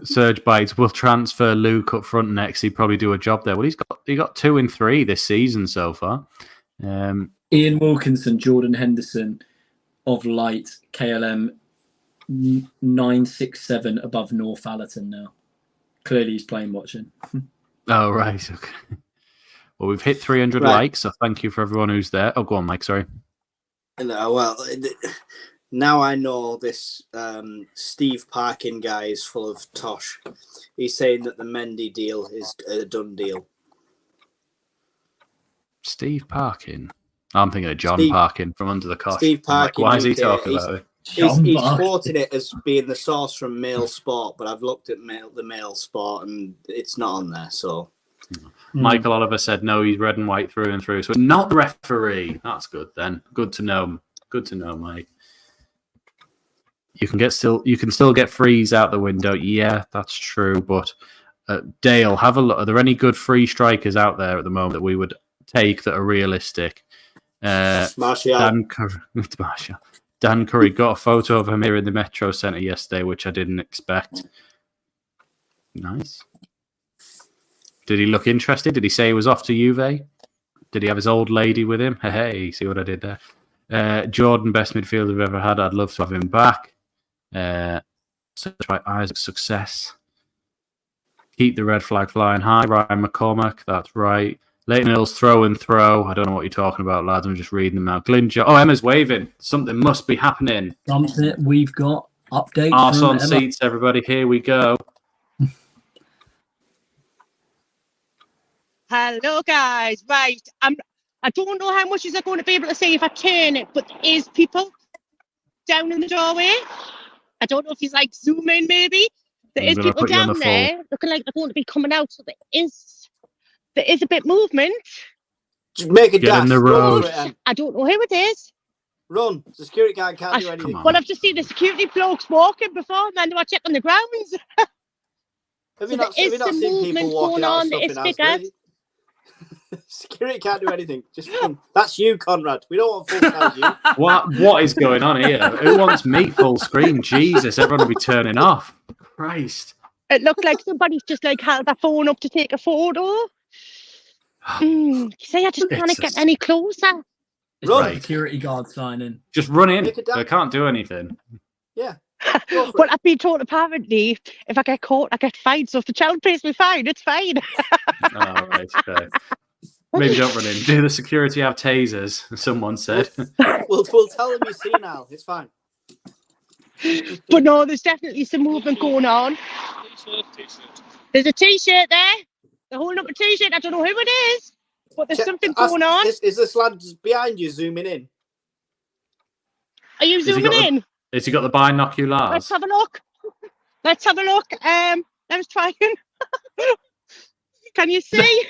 Serge Bites will transfer Luke up front next. He'd probably do a job there. Well, he got 2 in 3 this season so far. Ian Wilkinson, Jordan Henderson of Light, KLM 967 above North Allerton now. Clearly he's playing watching. Oh, right. Okay. Well, we've hit 300 likes, so thank you for everyone who's there. Oh, go on, Mike, sorry. No, well, now I know this Steve Parkin guy is full of tosh. He's saying that the Mendy deal is a done deal. Steve Parkin? I'm thinking of John Parkin from Under the Cosh. Steve Parkin. Why is he talking about it? He's quoting it as being the source from Mail Sport, but I've looked at the Mail Sport and it's not on there, so... Michael Oliver said no, he's red and white through and through. So it's not the referee. That's good then. Good to know. Good to know, Mike. You can still get frees out the window. Yeah, that's true. But Dale, have a look. Are there any good free strikers out there at the moment that we would take that are realistic? Martial. Dan Curry got a photo of him here in the Metro Centre yesterday, which I didn't expect. Nice. Did he look interested? Did he say he was off to Juve? Did he have his old lady with him? Hey, see what I did there? Jordan, best midfielder we've ever had. I'd love to have him back. Search by Isaac, success. Keep the red flag flying high. Ryan McCormack, that's right. Leighton Hills, throw and throw. I don't know what you're talking about, lads. I'm just reading them out. Glinja. Oh, Emma's waving. Something must be happening. Something we've got updates. Arse on seats, everybody. Here we go. Hello, guys. Right, I don't know how much is I going to be able to see if I turn it, but there is people down in the doorway. I don't know if he's like zoom in, maybe. There is people down there looking like they're going to be coming out. So there is a bit movement. Just make a Get dash. in the road. I don't know who it is. Run. The security guard can't do anything. Well, I've just seen the security blokes walking before, and then they were checking the grounds. Have you not seen people walking out of stuff in house? Security can't do anything. Just run. That's you, Conrad. We don't want full screen you. What is going on here? Who wants me full screen? Jesus, everyone will be turning off. Christ. It looked like somebody's just like held their phone up to take a photo. See, I just can't get any closer. Run. Security guard signing. Just run in. They can't do anything. Yeah. Well, I've been told apparently if I get caught, I get fined. So if the child pays me fine, it's fine. Oh, right, okay. Maybe don't run in. Do the security have tasers? Someone said. We'll tell them you're senile. It's fine. But no, there's definitely some movement going on. There's a T-shirt there. They're holding up a T-shirt. I don't know who it is, but there's something going on. Is this lad behind you zooming in? Are you zooming in? Has he got the binoculars? Let's have a look. Let's try and... Can you see?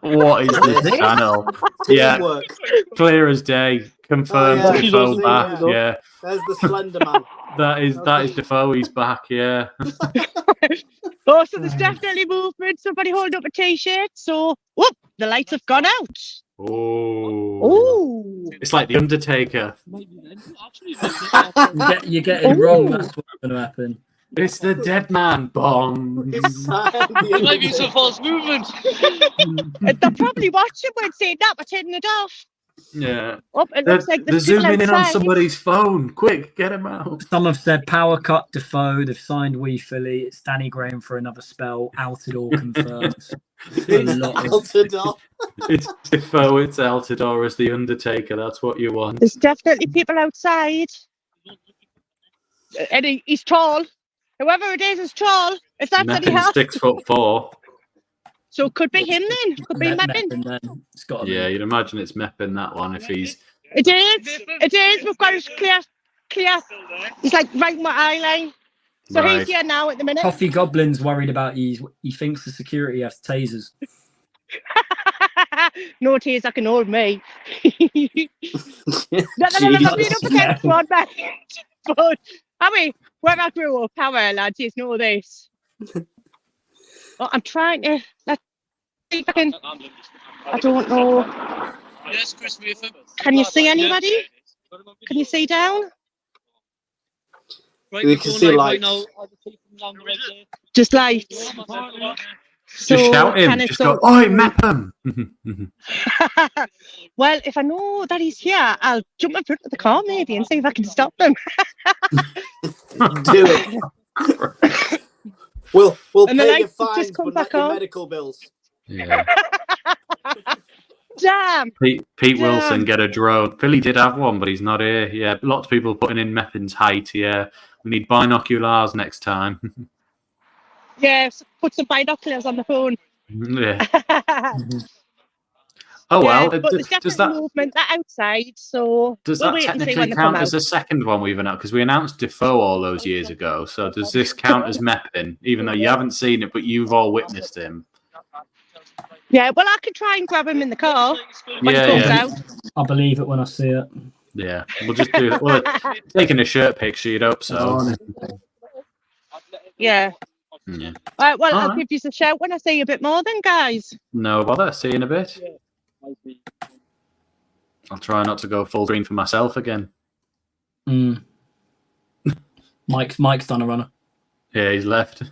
What is this channel? Yeah, clear as day. Confirmed. Defoe back. Yeah. There's the Slender Man. That is Defoe. He's back. Yeah. Oh, so there's definitely movement. Somebody hold up a T-shirt. So, whoop, the lights have gone out. Oh. It's like the Undertaker. You're getting wrong. That's what's going to happen. It's the dead man bomb. It might be some false movement. They're probably watching when saying that, but turning it off. Yeah. Oh, it looks like they're zooming in on somebody's phone. Quick, get him out. Some have said power cut Defoe. They've signed Wee Philly. It's Danny Graham for another spell. Altidore confirmed. Altidore. It's Defoe. It's Altidore as the Undertaker. That's what you want. There's definitely people outside. And he's tall. Whoever it is tall. If that's any help. 6'4". So it could be him then. Could be Meppin. Yeah, you'd imagine it's Meppin, that one, if he's It is. It is. We've got it clear. He's like right in my eye line. So he's here now at the minute. Coffee Goblin's worried about you. He thinks the security has tasers. No taser can hold me. No, being up against one man. But I mean, where I grew up, how well lads, you know this. Oh, I'm trying to. Let's see if I can. I don't know. Can you see anybody? Can you see down? We can see lights. Just lights. So just shout him. Just go, oi, Mepham! Well, if I know that he's here, I'll jump in front of the car maybe and see if I can stop them. Do it. We'll pay your fines, but not your medical bills. Yeah. Damn. Pete Wilson, get a drone. Philly did have one, but he's not here. Yeah, lots of people putting in Mepham's height. Yeah, we need binoculars next time. Yeah, put some binoculars on the phone. Yeah. Oh well. But there's definitely movement outside, so does that technically count as a second one we've announced? Because we announced Defoe all those years ago. So does this count as Mepham, even though you haven't seen it, but you've all witnessed him? Yeah, well, I could try and grab him in the car when he comes out. I'll believe it when I see it. Yeah, we'll just do it. Well, taking a shirt picture, you'd hope so. Yeah. Yeah. All right, well, I'll give you a shout when I see you a bit more then, guys. No bother. See you in a bit. I'll try not to go full green for myself again. Mike's done a runner. Yeah, he's left.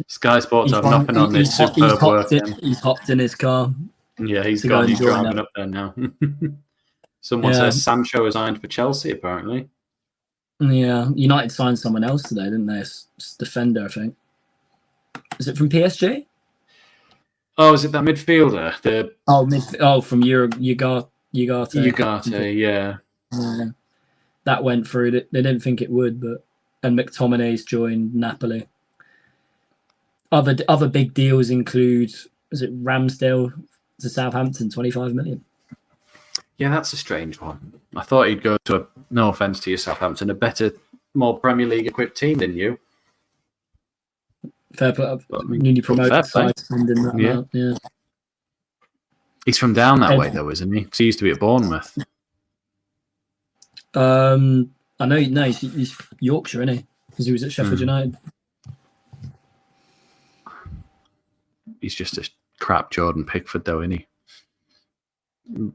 Sky Sports have nothing on this superb work. He's hopped in his car. Yeah, he's driving up there now. Someone says Sancho is signed for Chelsea, apparently. Yeah, United signed someone else today, didn't they? Defender, I think. Is it from PSG? Oh, is it that midfielder? From Ugarte. Ugarte, yeah. That went through. They didn't think it would, and McTominay's joined Napoli. Other big deals include, is it Ramsdale to Southampton, 25 million? Yeah, that's a strange one. I thought he'd go to no offence to you, Southampton, a better, more Premier League equipped team than you. Fair play. Newly promoted side spending that amount. Yeah. He's from down that way though, isn't he? Because he used to be at Bournemouth. I know. No, he's Yorkshire, isn't he? Because he was at Sheffield United. He's just a crap Jordan Pickford, though, isn't he?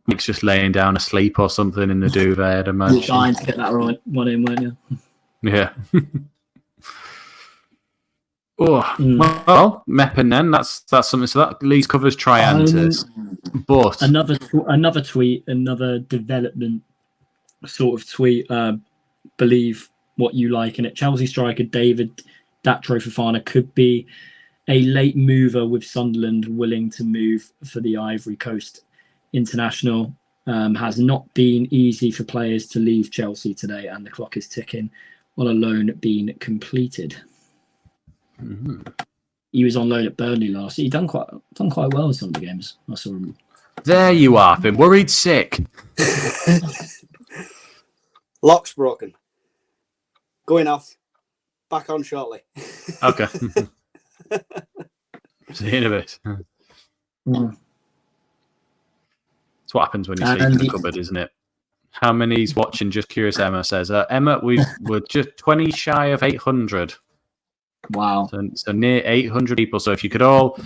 Mick's just laying down asleep or something in the duvet, I'd imagine. You're trying to get that one in, weren't you? Yeah. Well, Mepham then, that's something. So that Leeds covers Triantis. But another tweet, another development sort of tweet. Believe what you like in it. Chelsea striker David Datro Fofana could be a late mover with Sunderland willing to move for the Ivory Coast international. Has not been easy for players to leave Chelsea today, and the clock is ticking on a loan being completed. Mm-hmm. He was on loan at Burnley last year. He done quite well in some of the games. I saw him. There you are, been worried sick. Lock's broken. Going off. Back on shortly. Okay. See you in a bit. That's what happens when you sleep in the cupboard, isn't it? How many's watching? Just curious, Emma says. Emma, we're just 20 shy of 800. Wow. So near 800 people. So if you could all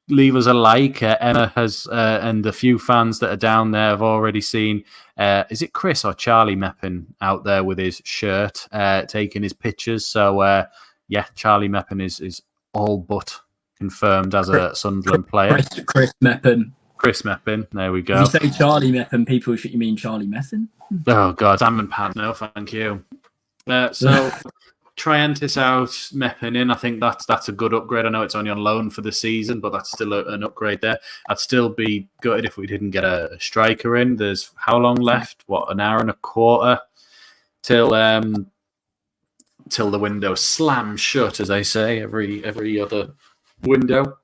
leave us a like, Emma has, and the few fans that are down there have already seen, is it Chris or Charlie Mepham out there with his shirt, taking his pictures? So, Charlie Mepham is all but confirmed as a Sunderland player. Chris Mepham. Chris Mepham, there we go. If you say Charlie Mepham, people think you mean Charlie Mepham. Oh, God, I'm in pan. No, thank you. So, Triantis out, Mepham in. I think that's a good upgrade. I know it's only on loan for the season, but that's still an upgrade there. I'd still be gutted if we didn't get a striker in. There's how long left? What, an hour and a quarter till the window slams shut, as they say, every other window.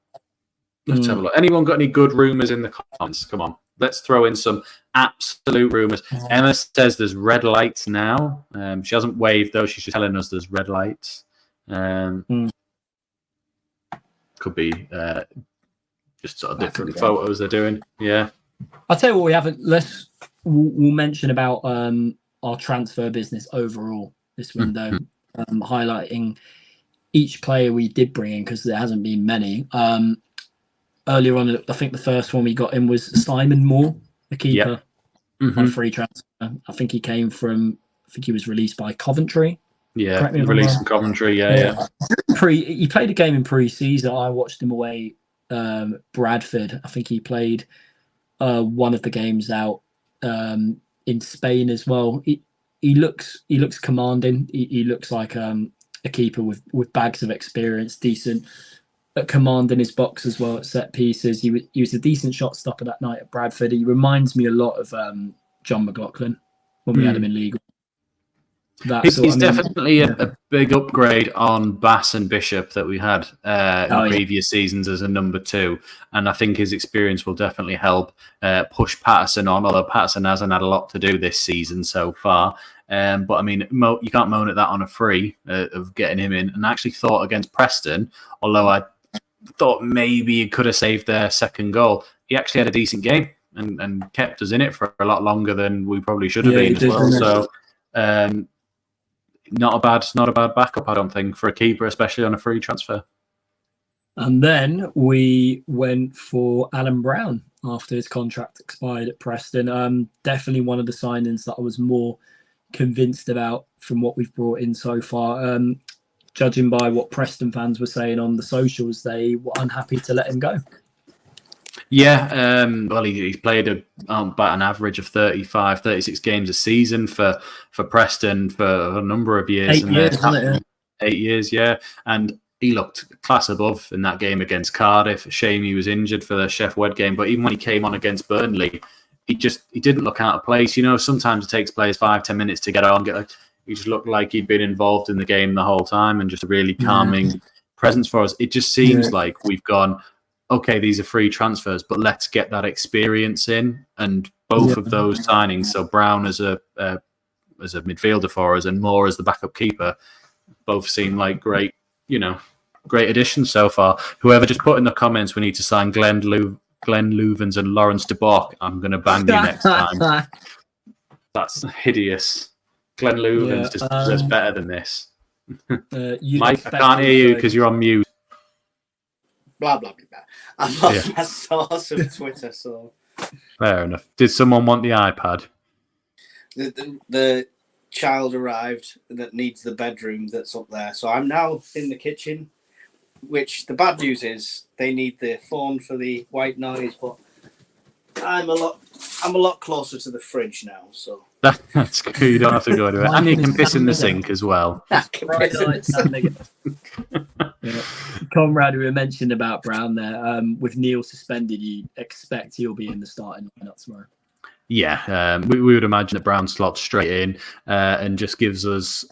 Let's have a look. Anyone got any good rumours in the comments? Come on, let's throw in some absolute rumours. Emma says there's red lights now. She hasn't waved though. She's just telling us there's red lights. Could be just sort of different photos they're doing. Yeah. I'll tell you what we haven't. We'll mention about our transfer business overall this window, highlighting each player we did bring in because there hasn't been many. Earlier on, I think the first one we got in was Simon Moore, the keeper, on a free transfer. I think he came from. I think he was released by Coventry. Yeah, released from Coventry. Yeah. He played a game in pre-season. I watched him away. Bradford. I think he played one of the games out in Spain as well. He looks commanding. He looks like a keeper with bags of experience, decent at commanding his box as well at set pieces. He was a decent shot stopper that night at Bradford. He reminds me a lot of John McLaughlin when we had him in League. He's definitely a big upgrade on Bass and Bishop that we had in previous seasons as a number 2. And I think his experience will definitely help push Patterson on, although Patterson hasn't had a lot to do this season so far. But I mean, you can't moan at that on a free of getting him in. And I actually thought against Preston, although I thought maybe he could have saved their second goal, he actually had a decent game and kept us in it for a lot longer than we probably should have been as well. So not a bad backup, I don't think, for a keeper, especially on a free transfer. And then we went for Alan Brown after his contract expired at Preston. Definitely one of the signings that I was more convinced about from what we've brought in so far. Judging by what Preston fans were saying on the socials, they were unhappy to let him go. Yeah, well, he's played about an average of 35, 36 games a season for Preston for a number of years. 8 years, isn't it? Yeah. 8 years, yeah. And he looked class above in that game against Cardiff. Shame he was injured for the Chef Wed game, but even when he came on against Burnley, he didn't look out of place. You know, sometimes it takes players 5-10 minutes to get on. He just looked like he'd been involved in the game the whole time and just a really calming presence for us. It just seems like we've gone, okay, these are free transfers, but let's get that experience in. And both of those signings, so Brown as a midfielder for us and Moore as the backup keeper, both seem like great additions so far. Whoever just put in the comments we need to sign Glenn Louvens and Lawrence de Bock, I'm going to bang you next time. That's hideous. Glenn Louvens deserves better than this. Mike, I can't hear you because you're on mute. Blah, blah, blah. I've lost my source of Twitter, so... Fair enough. Did someone want the iPad? The child arrived that needs the bedroom that's up there. So I'm now in the kitchen, which the bad news is they need the phone for the white noise, but I'm a lot closer to the fridge now, so... That's good. You don't have to go anywhere. And you can piss in the sink as well. Conrad, we mentioned about Brown there. With Neil suspended, you expect he'll be in the starting lineup tomorrow. Yeah, we would imagine that Brown slots straight in and just gives us...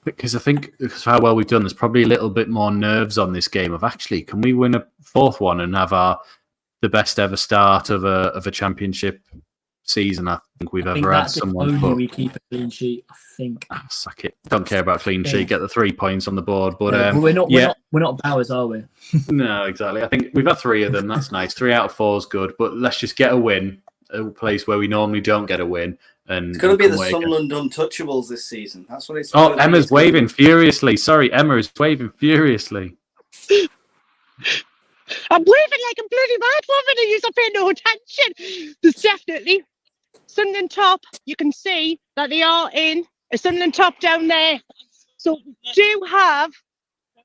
Because I think because of how well we've done, there's probably a little bit more nerves on this game of actually, can we win a fourth one and have the best ever start of a championship season I think we've ever had someone put. We keep a clean sheet, I think. Suck it. Don't care about clean sheet. Get the 3 points on the board. But we're not Bowers, are we? No, exactly. I think we've had 3 of them. That's nice. 3 out of 4 is good. But let's just get a win. A place where we normally don't get a win. And it's going to be the Sunderland Untouchables this season. That's what it's. Oh, Emma's waving furiously. Sorry, Emma is waving furiously. I'm waving like a bloody mad woman and you're paying no attention. There's definitely Sunderland top. You can see that they are in a Sunderland top down there. So we do have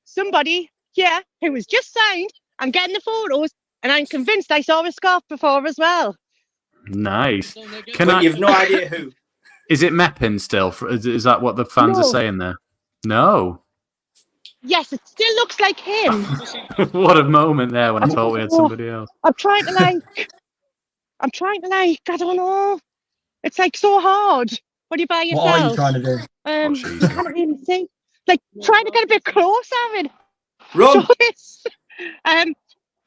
somebody here who was just signed. I'm getting the photos and I'm convinced I saw a scarf before as well. Nice. You've no idea who. Is it Meppin still? Is that what the fans are saying there? No. Yes, it still looks like him. What a moment there when I thought we had somebody else. I'm trying to I don't know. It's like so hard when you're by yourself. What are you trying to do? I can't really see. Like trying to get a bit close, Aaron. Run.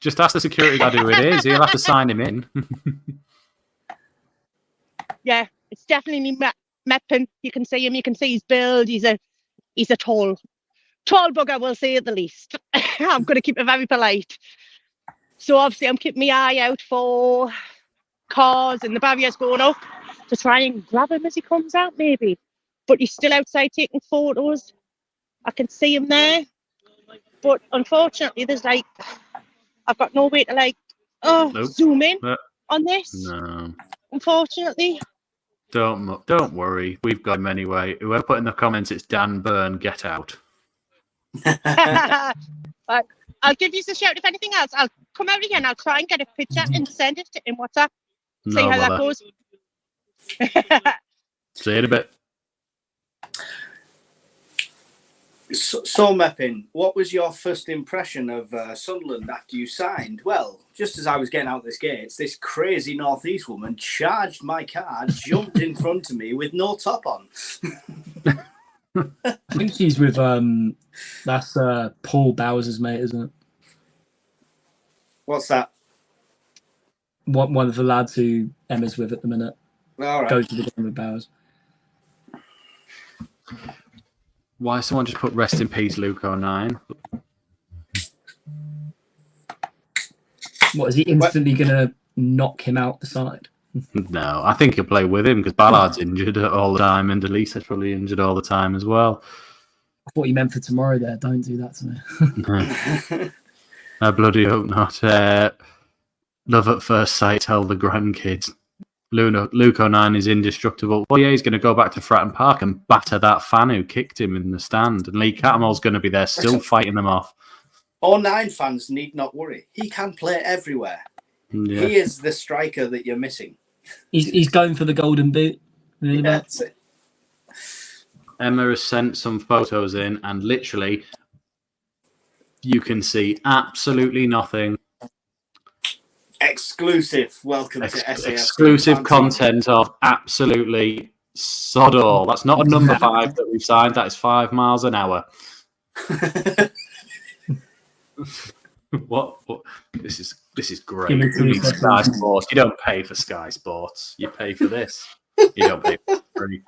Just ask the security guard who it is. He'll have to sign him in. yeah, it's definitely Meppen. You can see him. You can see his build. He's a tall bugger, we'll say at the least. I'm going to keep it very polite. So obviously, I'm keeping my eye out for cars and the barriers going up to try and grab him as he comes out, maybe. But he's still outside taking photos. I can see him there. But unfortunately, there's like, I've got no way to like, zoom in on this. No. Unfortunately. Don't worry. We've got him anyway. Whoever put in the comments, it's Dan Byrne, get out. But I'll give you a shout if anything else. I'll come out again. I'll try and get a picture and send it in WhatsApp. See how that goes. See you in a bit. So Meppin, what was your first impression of Sunderland after you signed? Well, just as I was getting out this gates, this crazy northeast woman charged my car, jumped in front of me with no top on. I think she's with that's Paul Bowers' mate, isn't it? What's that? One of the lads who Emma's with at the minute. All right. Goes to the game with Bowers. Why someone just put rest in peace, Luke 09? What, is he instantly going to knock him out the side? No, I think he'll play with him because Ballard's injured all the time and Elisa's probably injured all the time as well. I thought you meant for tomorrow there. Don't do that to me. I bloody hope not. Love at first sight, tell the grandkids. Luke 09 is indestructible. Well, yeah, he's going to go back to Fratton Park and batter that fan who kicked him in the stand. And Lee Cattermole's going to be there still fighting them off. 09 fans need not worry. He can play everywhere. Yeah. He is the striker that you're missing. He's going for the golden boot. Yeah, that's it. Emma has sent some photos in and literally you can see absolutely nothing. Exclusive. Welcome to SAFC exclusive Fan content of absolutely sod all. That's not a number 5 that we've signed. That is 5 miles an hour. What? This is great. You need Sky Sports. You don't pay for Sky Sports. You pay for this. You don't pay for free.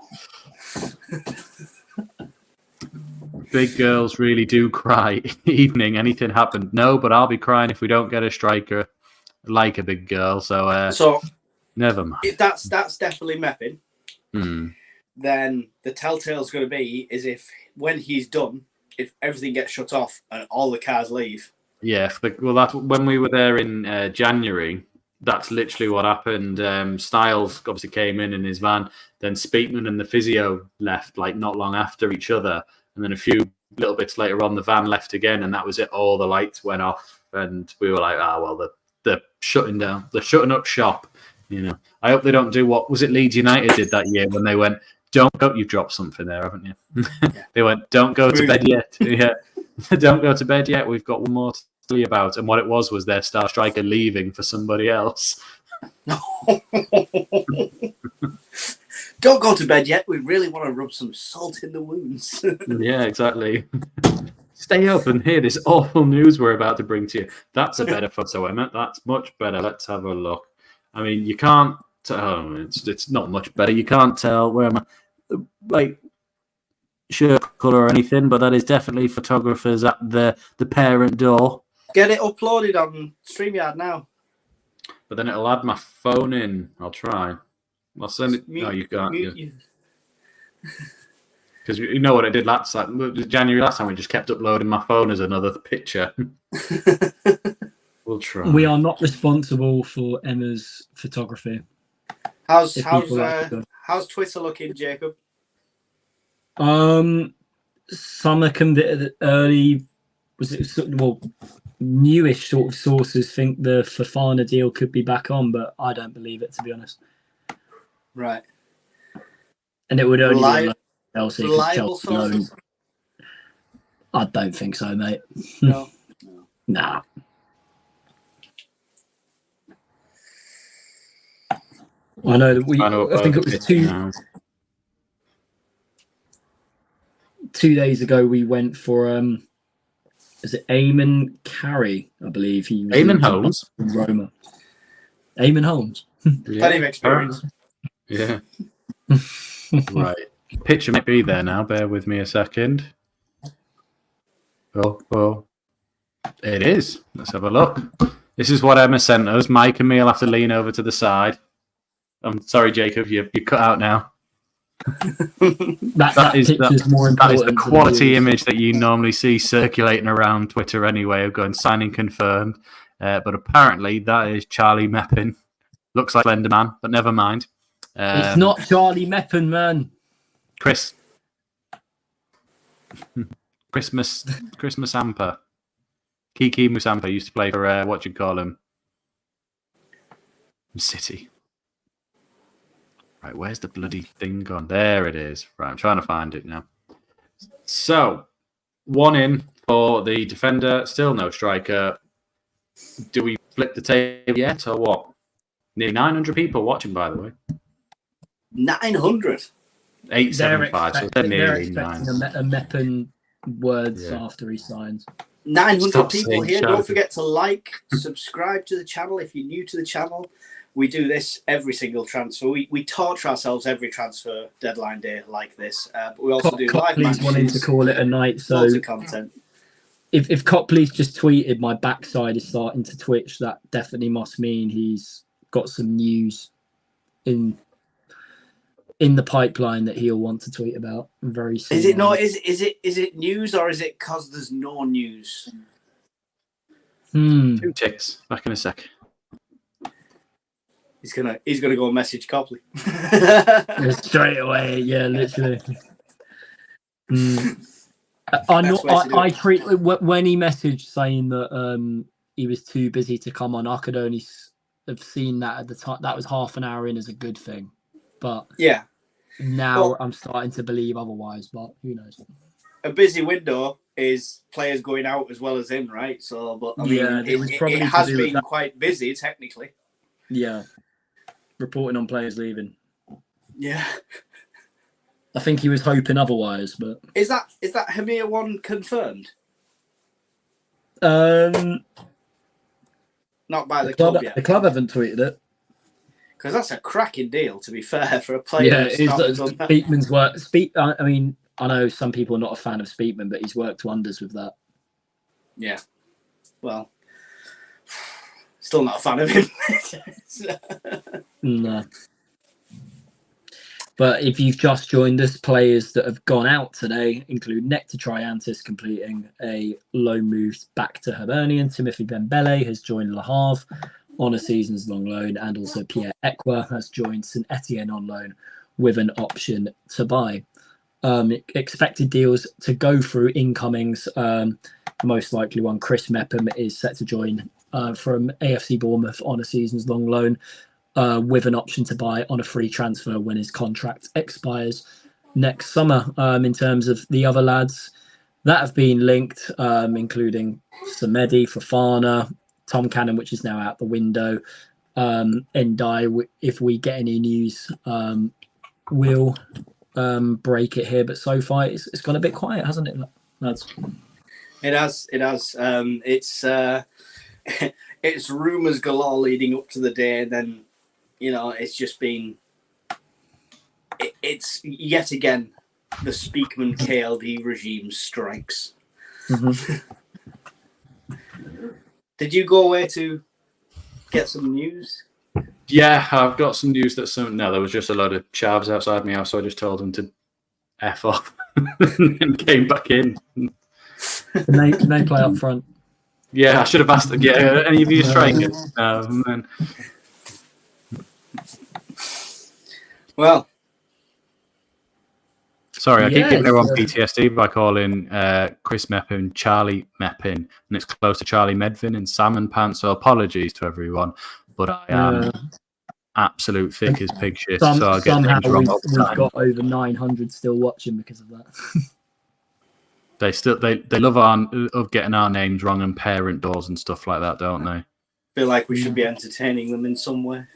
Big girls really do cry. Evening, anything happened? No, but I'll be crying if we don't get a striker like a big girl. So never mind. If that's definitely Meppin. Then the telltale's going to be is if when he's done, if everything gets shut off and all the cars leave. Yeah, that's when we were there in January. That's literally what happened. Styles obviously came in his van. Then Speakman and the physio left like not long after each other. And then a few little bits later on, the van left again. And that was it. All the lights went off. And we were like, well, they're shutting down. They're shutting up shop. You know, I hope they don't do what was it Leeds United did that year when they went, don't go. You've dropped something there, haven't you? Yeah. They went, don't go to bed yet. Yeah. Don't go to bed yet. We've got one more to tell you about. And what it was their star striker leaving for somebody else. Don't go to bed yet. We really want to rub some salt in the wounds. Yeah, exactly. Stay up and hear this awful news we're about to bring to you. That's a better photo, Emma. That's much better. Let's have a look. I mean, you can't. It's not much better. You can't tell where am I, like shirt colour or anything, but that is definitely photographers at the parent door. Get it uploaded on StreamYard now. But then it'll add my phone in. I'll try. I'll send it. No, you can't. Because you know what I did last time. January last time, we just kept uploading my phone as another picture. We'll try. We are not responsible for Emma's photography. How's Twitter looking, Jacob? Some are convicted early. Newish sort of sources think the Fofana deal could be back on, but I don't believe it, to be honest. Right. And it would only be Chelsea. Chelsea I don't think so, mate. No. Nah. I know that I think it was 2 days ago we went for is it Eamon Carey? I believe Eamon Holmes from Roma. Eamon Holmes. Plenty of experience. Yeah. Right. Picture might be there now. Bear with me a second. Oh. It is. Let's have a look. This is what Emma sent us. Mike and me will have to lean over to the side. I'm sorry, Jacob. You cut out now. that is the quality image that you normally see circulating around Twitter anyway, of going signing confirmed. But apparently that is Charlie Meppin. Looks like Slenderman, but never mind. It's not Charlie Meppin, man. Chris. Christmas Amper. Kiki Musampa used to play for, what do you call him? City. Right, where's the bloody thing gone? There it is. Right, I'm trying to find it now. So, 1 in for the defender. Still no striker. Do we flip the table yet, or what? Nearly 900 people watching, by the way. 900? 875, so they're nearly expecting a Meppen words after he signs. 900 people here. Don't forget to like, subscribe to the channel if you're new to the channel. We do this every single transfer. We torture ourselves every transfer deadline day like this. But we also do live matches. Wanting to call it a night, so lots of content. If Copley's just tweeted my backside is starting to twitch, that definitely must mean he's got some news in the pipeline that he'll want to tweet about very soon. Is it not? Is it news, or is it because there's no news? 2 ticks. Back in a sec. He's gonna go message Copley straight away. Yeah, literally. I treat when he messaged saying that he was too busy to come on. I could only have seen that at the time. That was half an hour in as a good thing, but yeah. Now I'm starting to believe otherwise, but who knows? A busy window is players going out as well as in, right? So, but I mean, it has been quite busy technically. Yeah, reporting on players leaving. Yeah, I think he was hoping otherwise, but is that Hamir one confirmed? Not by the club yet. The club haven't tweeted it. Because that's a cracking deal, to be fair, for a player. Yeah, Speakman's work. I mean, I know some people are not a fan of Speakman, but he's worked wonders with that. Yeah. Well, still not a fan of him. No. But if you've just joined us, players that have gone out today include Nectar Triantis completing a loan move back to Hibernian. Timothy Dembele has joined Le Havre on a season's-long loan, and also Pierre Ekwah has joined St Etienne on loan with an option to buy. Expected deals to go through incomings. Most likely one, Chris Mepham, is set to join from AFC Bournemouth on a season's-long loan with an option to buy on a free transfer when his contract expires next summer. In terms of the other lads that have been linked, including Semedo, Fofana, Tom Cannon, which is now out the window. Endy, if we get any news, we'll break it here. But so far, it's gone a bit quiet, hasn't it, lads? It has. It's rumours galore leading up to the day, and then, it's just been... It's yet again the Speakman KLD regime strikes. Mm-hmm. Did you go away to get some news? Yeah, I've got some news that there was just a load of chavs outside my house, so I just told them to F off and came back in. Can they play up front? Yeah, I should have asked them. Yeah, any of you strikers? Well. Sorry, I keep giving everyone PTSD by calling Chris Meppin Charlie Meppin, and it's close to Charlie Medvin and Salmon Pants, so apologies to everyone, but I am absolute thick as pig shit, so I get somehow things wrong all the time. We've got over 900 still watching because of that. They love getting our names wrong and parent doors and stuff like that, don't they? Feel like we should be entertaining them in some way.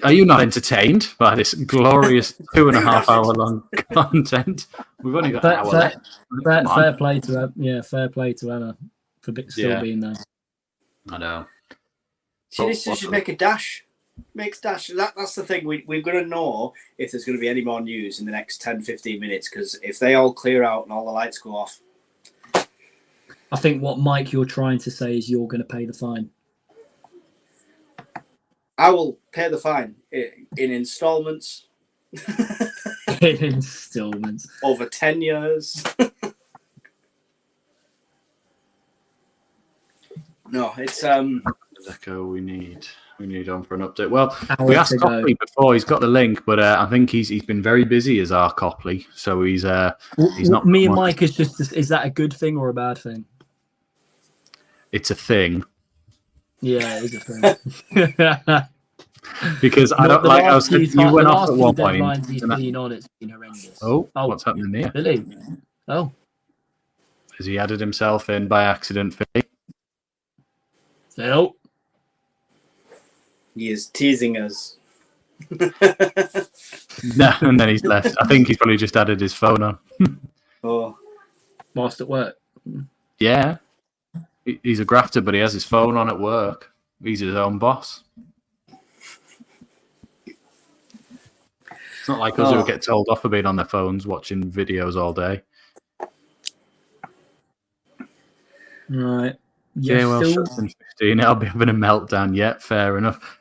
Are you not entertained by this glorious 2.5 hour long content? We've only got an hour left. Fair play to her. Fair play to Emma for still being there. I know. She should make a dash Mixed dash. That's the thing. We're going to know if there's going to be any more news in the next 10, 15 minutes, because if they all clear out and all the lights go off. I think what, Mike, you're trying to say is you're going to pay the fine. I will pay the fine in installments. In installments. Over 10 years. No, it's Deco, we need on for an update. Well, we asked Copley before. He's got the link, but I think he's been very busy as our Copley, so he's not. Me and Mike is that a good thing or a bad thing? It's a thing. Yeah, it is a thing. Because I don't like. I was you went off at one point. He's been on. It's been horrendous. Oh, what's happening here? Billy. Oh, has he added himself in by accident? Phil. He is teasing us. No, and then he's left. I think he's probably just added his phone on. Oh, whilst at work. Yeah, he's a grafter, but he has his phone on at work. He's his own boss. It's not like us who get told off for being on their phones watching videos all day. Right. Yeah, well, 15. I'll be having a meltdown yet. Fair enough.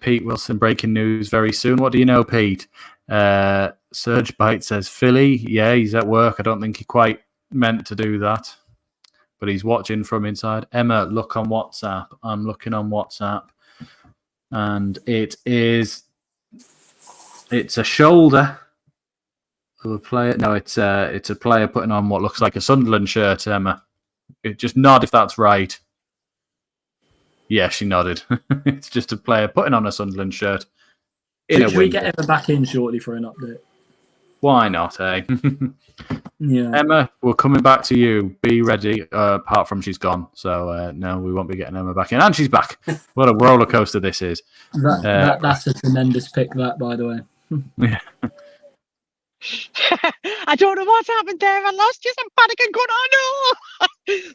Pete Wilson, breaking news very soon. What do you know, Pete? Serge Bite says Philly. Yeah, he's at work. I don't think he quite meant to do that, but he's watching from inside. Emma, look on WhatsApp. I'm looking on WhatsApp, and it's a shoulder of a player. No, it's a player putting on what looks like a Sunderland shirt. Emma, just nod if that's right. Yeah, she nodded. It's just a player putting on a Sunderland shirt. Should we get Emma back in shortly for an update? Why not, eh? Yeah. Emma, we're coming back to you. Be ready, apart from she's gone. So, no, we won't be getting Emma back in. And she's back. What a roller coaster this is. That's a tremendous pick, that, by the way. Yeah. I don't know what's happened there. I lost you. Some panicking going on. No.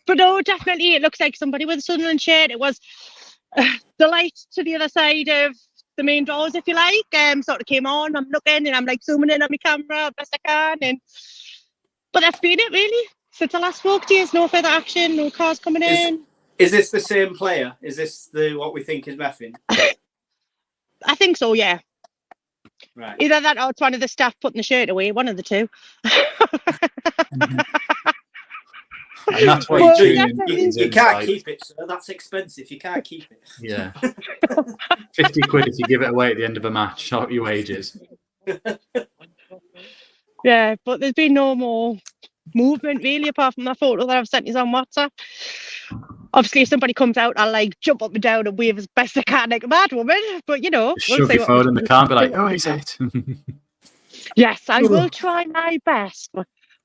But no, definitely, it looks like somebody with a Sunderland shirt. It was the light to the other side of the main doors, if you like. Sort of came on. I'm looking and I'm like zooming in on my camera best I can. But that's been it, really. Since I last spoke to you, there's no further action, no cars coming in. Is this the same player? Is this what we think is Meffin? I think so, yeah. Right. Either that or it's one of the staff putting the shirt away, one of the two. And that's what you can't keep it, sir. That's expensive. You can't keep it. Yeah. 50 quid if you give it away at the end of a match. Short your wages. Yeah, but there's been no more movement really apart from that photo that I've sent you on WhatsApp. Obviously, if somebody comes out, I'll like jump up and down and wave as best I can like a mad woman. But you know, shove your phone in the car and be like, "Oh, is it?" Yes, I will try my best.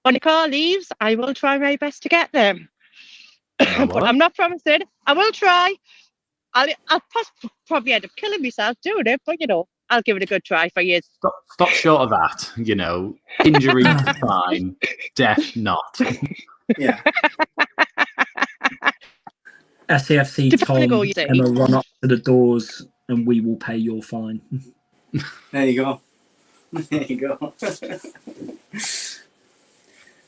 When the car leaves, I will try my best to get them. But I'm not promising. I will try. I'll probably end up killing myself doing it, but you know, I'll give it a good try for you. Stop short of that. You know, injury fine, death not. Yeah. SAFC told Emma, run up to the doors and we will pay your fine. There you go. There you go.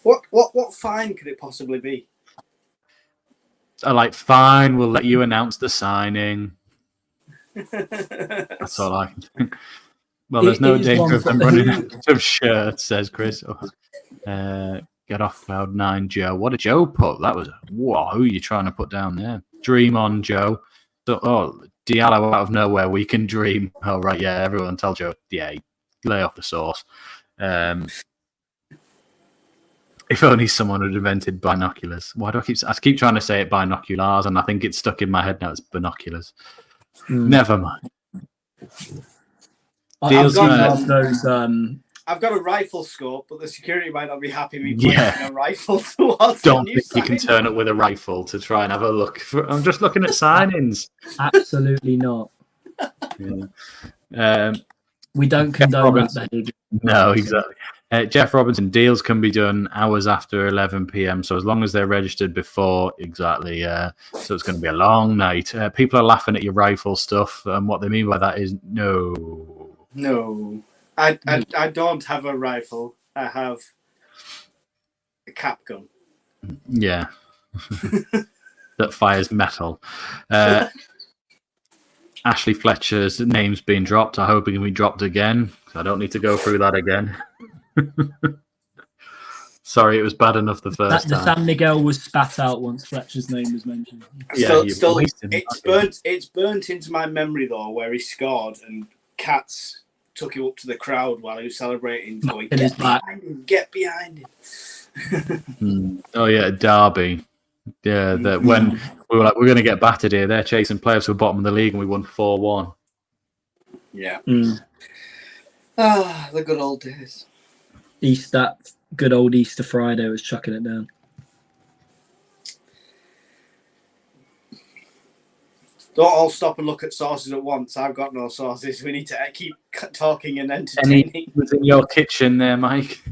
What fine could it possibly be? I like, fine, we'll let you announce the signing. That's all I can think. Well, there's no danger of them running out of shirts, says Chris. Get off cloud 9, Joe. What did Joe put? That was whoa. Who are you trying to put down there? Dream on, Joe. So, Diallo out of nowhere. We can dream. Oh right, yeah. Everyone tell Joe. Yeah, lay off the sauce. If only someone had invented binoculars. Why do I keep trying to say it binoculars, and I think it's stuck in my head now. It's binoculars. Never mind. I've got those. I've got a rifle scope, but the security might not be happy me pointing a rifle towards. Don't think you can turn up with a rifle to try and have a look. I'm just looking at signings. Absolutely not. Yeah. We don't condone that behaviour. No, exactly. Jeff Robinson, deals can be done hours after 11 p.m. So as long as they're registered before, exactly. So it's going to be a long night. People are laughing at your rifle stuff. And what they mean by that is no. No. I don't have a rifle. I have a cap gun. Yeah. That fires metal. Ashley Fletcher's name's been dropped. I hope it can be dropped again. I don't need to go through that again. Sorry, it was bad enough the first time. The San Miguel was spat out once Fletcher's name was mentioned. Yeah, still it's burnt into my memory though, where he scored and Cats took him up to the crowd while he was celebrating, going, get behind him. Oh yeah, Derby. Yeah, that when we were like, we're going to get battered here. They're chasing players to the bottom of the league, and we won 4-1. Yeah. The good old days. That good old Easter Friday was chucking it down. Don't all stop and look at sources at once. I've got no sources. We need to keep talking and entertaining. Was in your kitchen there, Mike?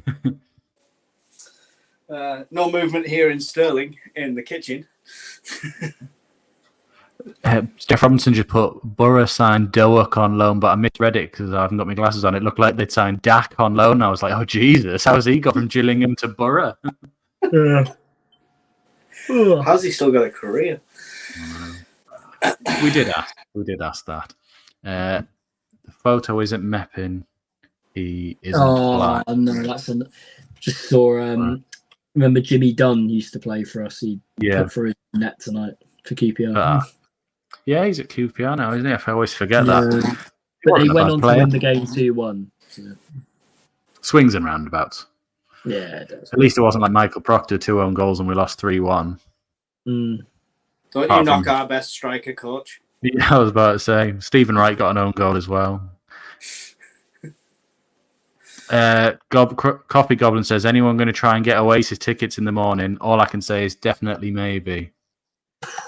No movement here in Stirling in the kitchen. Jeff Robinson just put Borough signed Doak on loan, but I misread it because I haven't got my glasses on. It looked like they'd signed Dak on loan. I was like, oh, Jesus, how's he got from Gillingham to Borough? How's he still got a career? We did ask that. The photo isn't Meppin. He isn't black. No, that's just saw. Remember Jimmy Dunn used to play for us. He put through his net tonight for QPR. Yeah, he's at QPR now, isn't he? I always forget that. But they went on to win the game 2-1. So. Swings and roundabouts. Yeah, it does. At least it wasn't like Michael Proctor, 2 own goals and we lost 3-1. Don't you knock our best striker coach? Yeah, I was about to say. Stephen Wright got an own goal as well. Coffee Goblin says, anyone going to try and get Oasis tickets in the morning? All I can say is definitely maybe.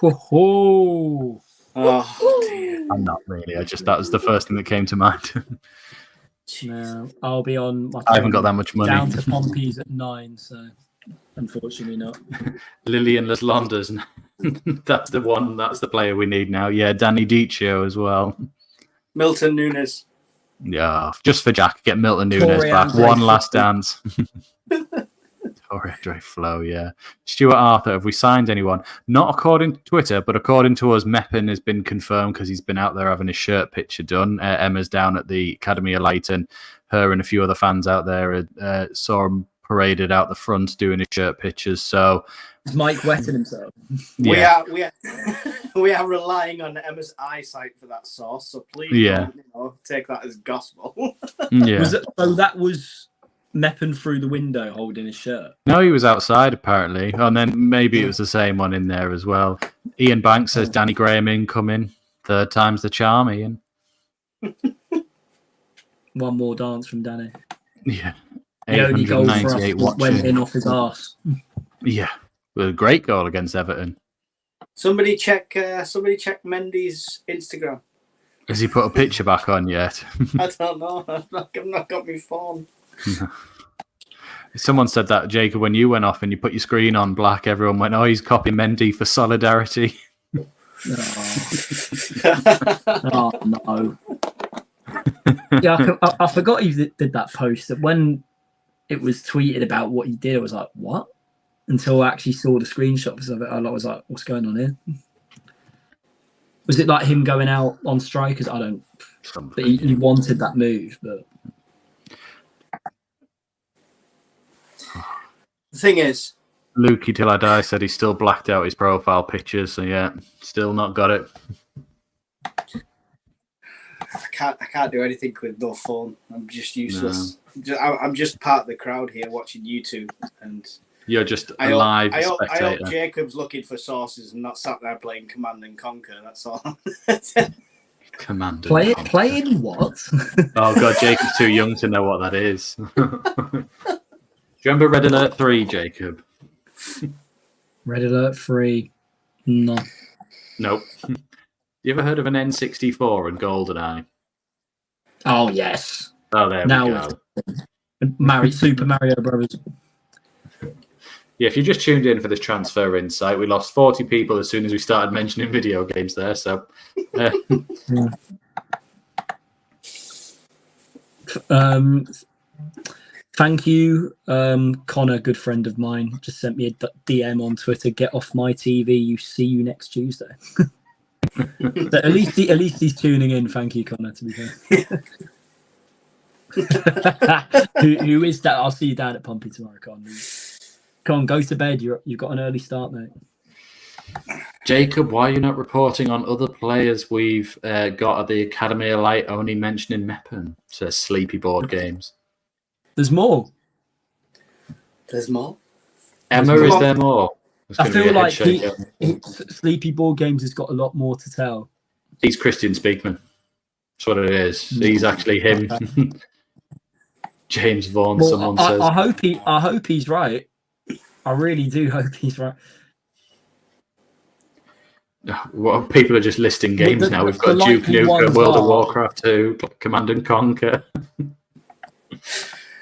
Oh, dear. I'm not really. That was the first thing that came to mind. No, I'll be on. I haven't got that much money. Down to Pompey's at 9, so unfortunately not. Lillian Les Londas. That's the one. That's the player we need now. Yeah, Danny Dicio as well. Milton Nunes. Yeah, just for Jack, get Milton Nunes back. One last dance. Torre Flo, yeah. Stuart Arthur, have we signed anyone? Not according to Twitter, but according to us, Meppin has been confirmed because he's been out there having his shirt picture done. Emma's down at the Academy of Leighton. Her and a few other fans out there saw him paraded out the front doing his shirt pictures. So is Mike wetting himself? Yeah. We are relying on Emma's eyesight for that source, so please don't, take that as gospel. Yeah. So that was Meppin through the window holding his shirt? No, he was outside apparently. And then maybe it was the same one in there as well. Ian Banks says Danny Graham incoming. 3rd time's the charm, Ian. One more dance from Danny. Yeah. The only goal for us went in off his arse. Yeah. With a great goal against Everton. Somebody check Mendy's Instagram. Has he put a picture back on yet? I don't know. I've not got my phone. Someone said that, Jacob, when you went off and you put your screen on black, everyone went, oh, he's copying Mendy for solidarity. Oh no. Yeah, I forgot he did that post. That when it was tweeted about what he did, I was like, what? Until I actually saw the screenshots of it, I was like, what's going on here? Was it like him going out on strikers? I don't. But he wanted that move, but. The thing is, Lukey Till I Die said he still blacked out his profile pictures, so yeah, still not got it. I can't do anything with no phone. I'm just useless. No. I'm just part of the crowd here watching YouTube, and you're just a live spectator. I hope Jacob's looking for sources and not sat there playing Command and Conquer. That's all. Command. Playing what? Oh god, Jacob's too young to know what that is. Do you remember Red Alert 3, Jacob? Red Alert 3? No. Nope. You ever heard of an N64 and GoldenEye? Oh, yes. Oh, there we go. Super Mario Brothers. Yeah, if you just tuned in for this transfer insight, we lost 40 people as soon as we started mentioning video games there. So, thank you, Connor, good friend of mine, just sent me a DM on Twitter. Get off my TV. See you next Tuesday. So at least he's tuning in. Thank you, Connor. To be fair. Who is that? I'll see you down at Pompey tomorrow, Con. Come on, go to bed. You've got an early start, mate. Jacob, why are you not reporting on other players we've got at the Academy of Light, only mentioning Meppen? Says Sleepy Board Games. There's more. Emma, is there more? I feel like Sleepy Board Games has got a lot more to tell. He's Christian Speakman. That's what it is. He's actually him. James Vaughan, well, someone says. I hope he's right. I really do hope he's right. Well, people are just listing games now. We've got Duke Nukem, World of Warcraft 2, Command and Conquer.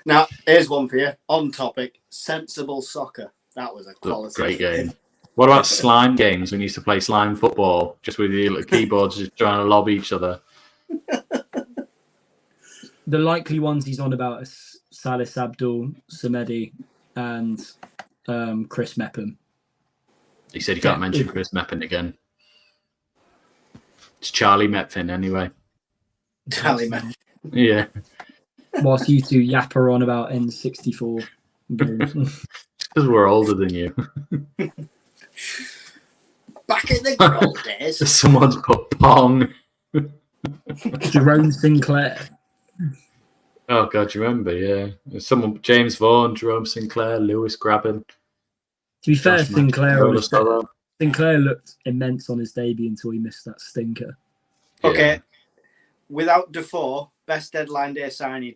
Now, here's one for you. On topic, Sensible Soccer. That was a quality. Great game. What about slime games? We used to play slime football, just with the keyboards just trying to lob each other. The likely ones he's on about are Salis Abdul, Semedo, and Chris Meppen. He said he can't mention Chris Meppen again. It's Charlie Meppen anyway. Charlie Meppen. Yeah. Whilst you two yapper on about N64 games. Because we're older than you. Back in the good old days. Someone's put Pong. Jerome Sinclair. Oh God, you remember? Yeah, someone. James Vaughan, Jerome Sinclair, Lewis Graben. To be fair, Sinclair looked immense on his debut until he missed that stinker. Okay, Yeah. Without Defoe, best deadline day signing.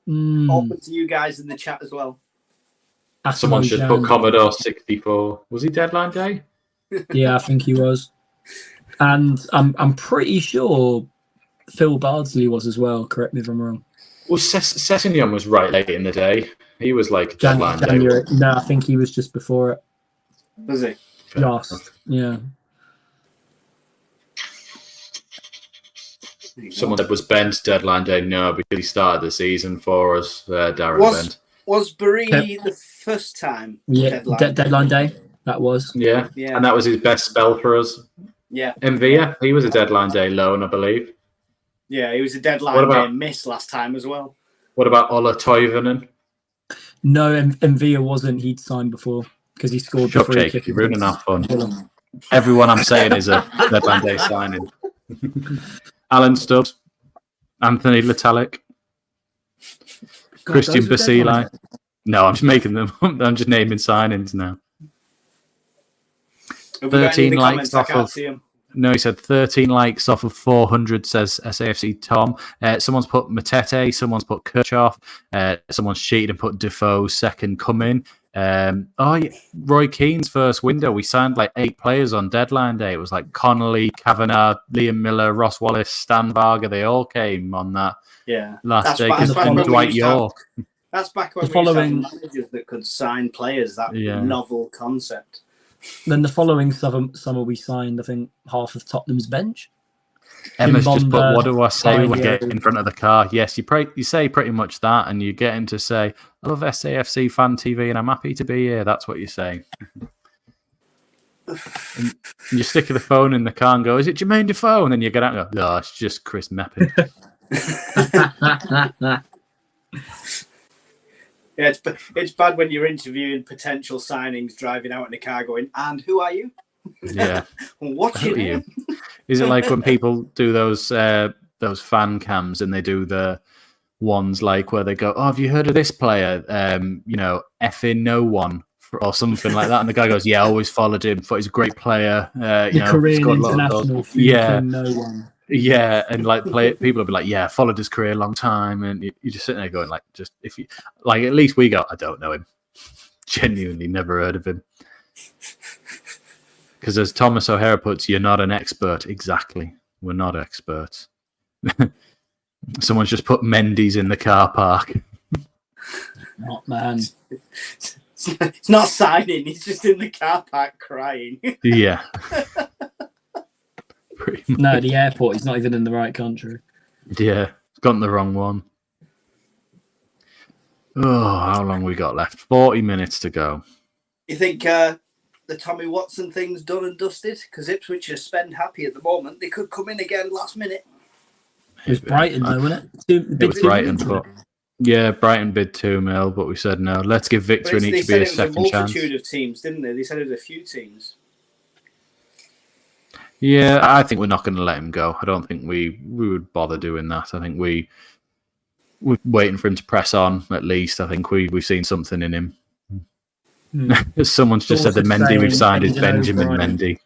Open to you guys in the chat as well. Someone should put Commodore 64. Was he deadline day? Yeah, I think he was. And I'm pretty sure Phil Bardsley was as well. Correct me if I'm wrong. Well, Sessignon was right late in the day. He was like deadline day. No, I think he was just before it. Was he? Just, yeah. Someone said was Bent's deadline day. No, because he started the season for us. Darren Bent. Was Barini the first time? Yeah, deadline day. That was. Yeah, and that was his best spell for us. Yeah. Mvia, he was a deadline day loan, I believe. Yeah, he was a deadline day miss last time as well. What about Ola Toivonen? No, Mvia wasn't. He'd signed before because he scored the free kick. You're ruining our fun. Everyone I'm saying is a deadline day signing. Alan Stubbs, Anthony Letalic, Christian Basile. No, I'm just making them. I'm just naming signings now. 13 likes off of. No, he said 13 likes off of 400, says SAFC Tom. Someone's put Matete, someone's put Kirchhoff, someone's cheated and put Defoe second coming. Roy Keane's first window. We signed like 8 players on deadline day. It was like Connolly, Kavanagh, Liam Miller, Ross Wallace, Stan Varga. They all came on that last day. Dwight York. That's back when we had managers that could sign players. That novel concept. Then the following summer we signed, I think, half of Tottenham's bench. Emma's just put, what do I say when I get in front of the car? Yes, you say pretty much that, and you get him to say, I love SAFC Fan TV and I'm happy to be here. That's what you're saying. And you stick the phone in the car and go, is it Jermaine Defoe? And then you get out and go, no, it's just Chris Meppen. Yeah, it's bad when you're interviewing potential signings, driving out in the car going, and who are you? Yeah. What's your name? Is it like when people do those fan cams and they do the ones like where they go, oh, have you heard of this player? Effing no one or something like that. And the guy goes, yeah, I always followed him. Thought he's a great player. Korean international. No one. Yeah, and like people will be like, yeah, I followed his career a long time, and you're just sitting there going, like, just if you like, at least we go, I don't know him, genuinely never heard of him, because as Thomas O'Hara puts, you're not an expert. Exactly, we're not experts. Someone's just put Mendy's in the car park. Not man. It's not signing. He's just in the car park crying. Yeah. No, the airport. He's not even in the right country. Yeah, gone the wrong one. Oh, how long we got left? 40 minutes to go. You think the Tommy Watson thing's done and dusted? Because Ipswich are spend happy at the moment. They could come in again last minute. It was Brighton, though, wasn't it? It was Brighton, but yeah, Brighton bid 2 mil, but we said no. Let's give Victor and each a second chance. They said it was a multitude of teams, didn't they? They said it was a few teams. Yeah, I think we're not going to let him go. I don't think we would bother doing that. I think we're waiting for him to press on. At least I think we've seen something in him. Someone's just said the Mendy we've signed is Benjamin Mendy.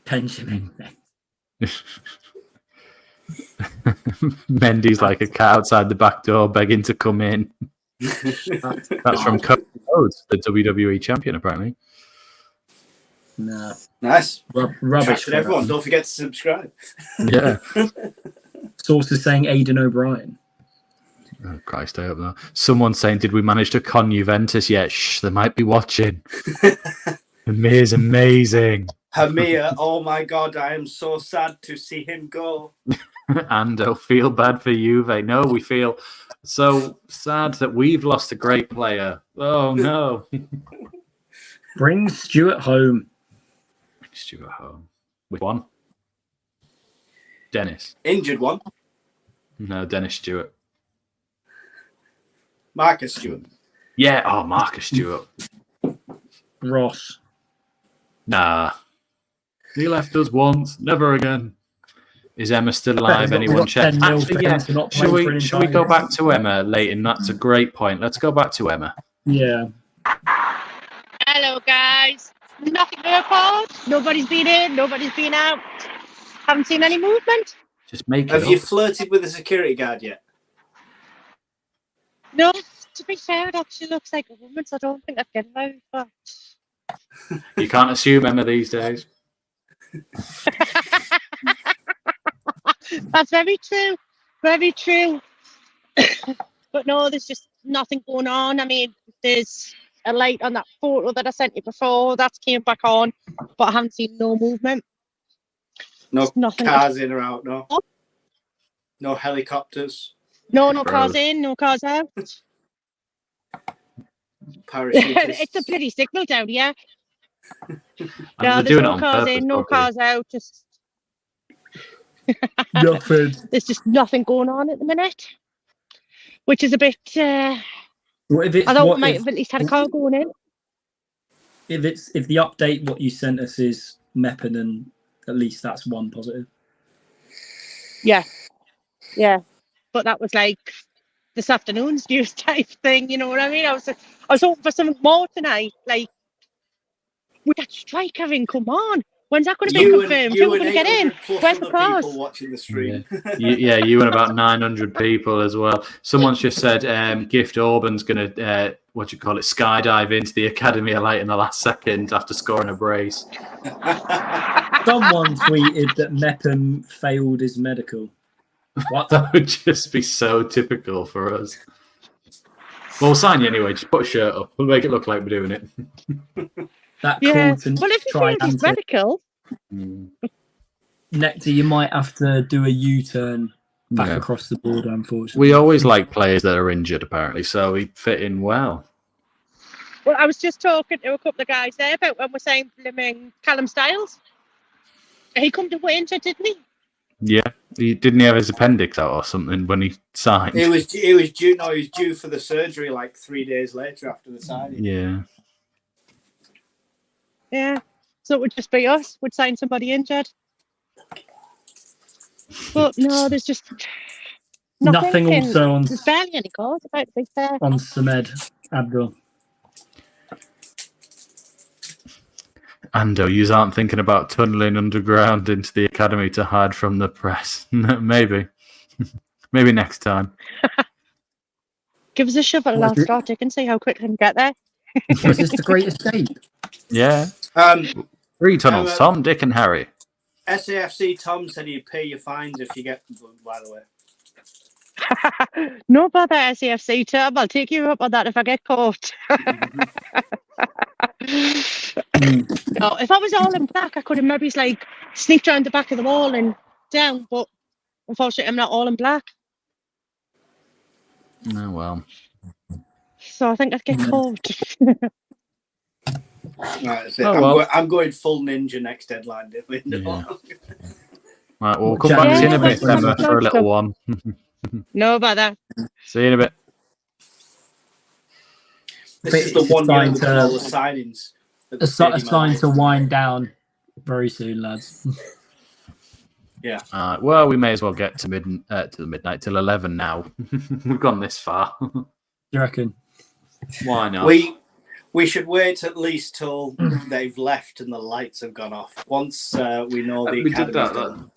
Benjamin. Mendy's like a cat outside the back door begging to come in. That's from Cody Rhodes, the WWE champion, apparently. No. Nice. Rubbish. Everyone, don't forget to subscribe. Yeah. Sources saying Aidan O'Brien. Oh, Christ, I hope not. Someone's saying, did we manage to con Juventus yet? Shh, they might be watching. Amir's amazing. Hamir, oh my God, I am so sad to see him go. Ando, feel bad for Juve. No, we feel so sad that we've lost a great player. Oh, no. Bring Stuart home. Stuart home. Which one? Dennis. Injured one. No, Dennis Stewart. Marcus Stewart. Yeah, oh, Marcus Stewart. Ross. Nah. He left us once, never again. Is Emma still alive? Anyone check? Actually, yeah. Shall we go back to Emma, Leighton? That's a great point. Let's go back to Emma. Yeah. Hello, guys. Nothing to report. Nobody's been in. Nobody's been out. Haven't seen any movement. Just make it Have up. you flirted with a security guard yet? No, to be fair, it actually looks like a woman, so I don't think I'd get very far. You can't assume Emma these days. That's very true. Very true. But no, there's just nothing going on. I mean, there's a light on that photo that I sent you before. That's came back on, but I haven't seen no movement. No cars in or out, no? No helicopters? No cars in, no cars out. Parachutists. It's a bloody signal down here. No, there's no cars in, no cars out. Just nothing. There's just nothing going on at the minute, which is a bit. I thought we might have at least had a car going in. If the update what you sent us is Meppen, and at least that's one positive. Yeah. But that was like this afternoon's news type thing. You know what I mean? I was hoping for something more tonight. Like, with that strike having come on, when's that going to be confirmed? Who are we going to get in? Where's the cars? Watching the stream. Yeah, you and about 900 people as well. Someone's just said Gift Auburn's going to skydive into the Academy of Light in the last second after scoring a brace. Someone tweeted that Meppen failed his medical. What? That would just be so typical for us. Well, we'll sign you anyway. Just put a shirt up. We'll make it look like we're doing it. That well, if you failed his medical, Nectar, you might have to do a U-turn back across the border, unfortunately. We always like players that are injured, apparently, so he fit in well. Well, I was just talking to a couple of guys there about when we're saying bliming Callum Styles. He come to injured, didn't he? Yeah, didn't he have his appendix out or something when he signed? He was due for the surgery like 3 days later after the signing. Yeah. So it would just be us. Would sign somebody injured. But no, there's just nothing also on. There's barely any calls about to be fair. On Semedo, Abdul. Ando, you aren't thinking about tunnelling underground into the academy to hide from the press. Maybe. Maybe next time. Give us a shove at a last start and see how quick we can get there. Was this the Great Escape? Yeah. 3 tunnels, Tom, Dick and Harry. SAFC Tom said he'd pay your fines if you get, by the way. No bother, SAFC Tom. I'll take you up on that if I get caught. No, if I was all in black, I could have maybe like sneaked around the back of the wall and down, but unfortunately, I'm not all in black. Oh, well. So I think I'd get caught. Right, that's it. Oh, I'm going full ninja next deadline. Yeah. Right, we'll come back to you in a bit, Emma, for a little one. No bother. See you in a bit. This is the one year with all the signings. A sign to wind down very soon, lads. Yeah. Well, we may as well get to midnight till 11 now. We've gone this far. You reckon? Why not? We should wait at least till they've left and the lights have gone off. Once we know the academy's done.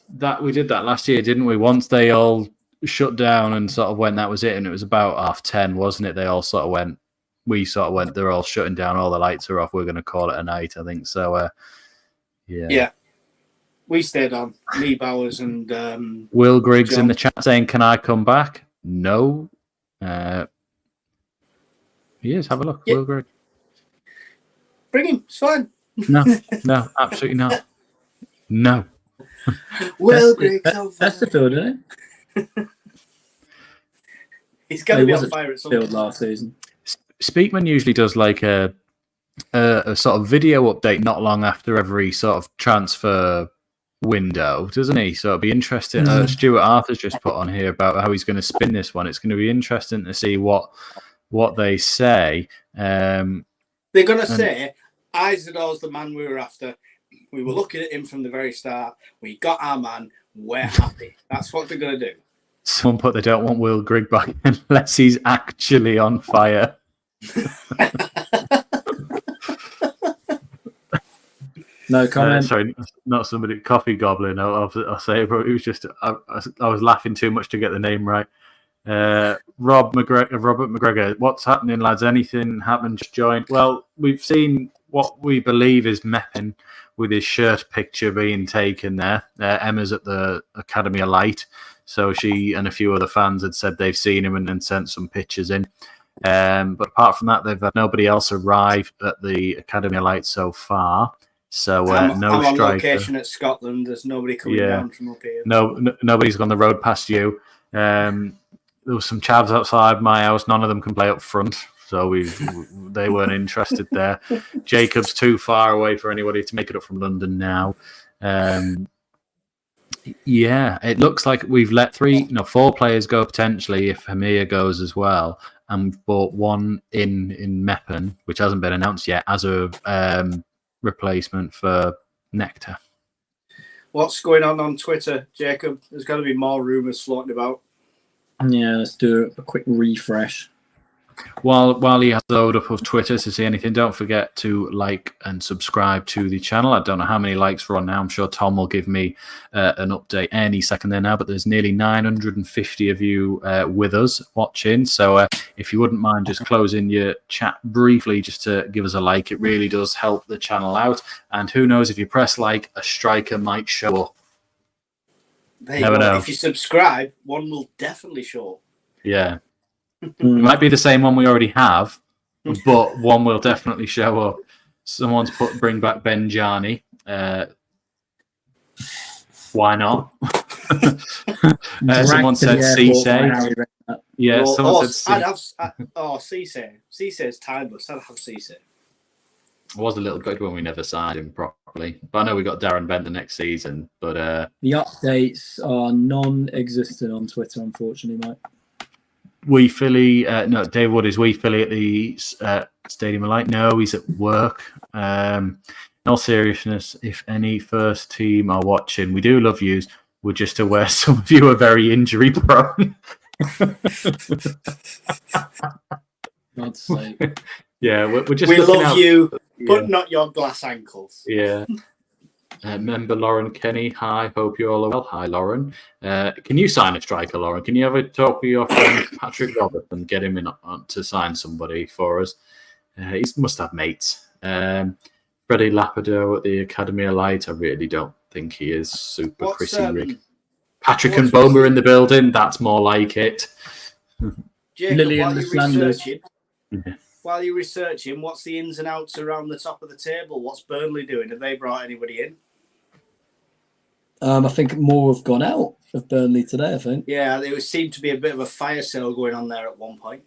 We did that last year, didn't we? Once they all shut down and sort of went, that was it. And it was about 10:30, wasn't it? They all sort of went. We sort of went. They're all shutting down. All the lights are off. We're going to call it a night, I think. So, yeah. Yeah. We stayed on. Lee Bowers and Will Griggs John. in the chat saying, "Can I come back?" No. He is. Have a look. Yeah. Will Griggs. Bring him. It's fine. No, absolutely not. No. Will Griggs. That's the field, isn't it? He's going to be on fire at some field point. last season. Speakman usually does like a sort of video update not long after every sort of transfer window, doesn't he? So it'll be interesting. Stuart Arthur's just put on here about how he's going to spin this one. It's going to be interesting to see what they say. They're going to say, Isadore's the man we were after. We were looking at him from the very start. We got our man. We're happy. That's what they're going to do. Someone put they don't want Will Grigg back unless he's actually on fire. No comment. Sorry, not somebody. Coffee Goblin. I'll say, but it was just I was laughing too much to get the name right. Robert McGregor. What's happening, lads? Anything happened? Just joined. Well, we've seen what we believe is Meppin with his shirt picture being taken there. Emma's at the Academy of Light, so she and a few other fans had said they've seen him and sent some pictures in. But apart from that, they've had nobody else arrive at the Academy of Light so far. So I'm no on striker. location at Scotland. There's nobody coming down from up here. Nobody's gone the road past you. There was some chavs outside my house. None of them can play up front, so they weren't interested there. Jacob's too far away for anybody to make it up from London now. Yeah, it looks like we've let 4 players go potentially if Hamir goes as well, and we've bought one in Meppen, which hasn't been announced yet, as a replacement for Nectar. What's going on Twitter, Jacob? There's got to be more rumours floating about. Yeah, let's do a quick refresh. While he has the load up of Twitter to see anything, don't forget to like and subscribe to the channel. I don't know how many likes we're on now. I'm sure Tom will give me an update any second there now, but there's nearly 950 of you with us watching. So if you wouldn't mind just closing your chat briefly just to give us a like, it really does help the channel out. And who knows, if you press like, a striker might show up. Never know. If you subscribe, one will definitely show up. Yeah. It might be the same one we already have, but one will definitely show up. Someone's bring back Benjani. Why not? Someone said Cisse. Yeah, someone said Cisse. Cisse's timeless. I'd have Cisse. It was a little good when we never signed him properly. But I know we got Darren Bent the next season. But the updates are non-existent on Twitter, unfortunately, mate. We Philly, no, Dave Wood is We Philly at the Stadium of Light. No, he's at work. In all seriousness, if any first team are watching, we do love yous. We're just aware some of you are very injury prone. God's sake. Yeah, we're just. We love you, but not your glass ankles. Yeah. Member Lauren Kenny, hi, hope you all are well. Hi, Lauren. Can you sign a striker, Lauren? Can you ever talk with your friend Patrick Robert and get him in to sign somebody for us? He must have mates. Freddie Lapido at the Academy of Light. I really don't think he is. Super What's, Chrissy Rick. Patrick and Boma in the building. That's more like it. Jacob, Lily and the Slanders. While you're researching, what's the ins and outs around the top of the table? What's Burnley doing? Have they brought anybody in? I think more have gone out of Burnley today, I think. Yeah, there seemed to be a bit of a fire sale going on there at one point.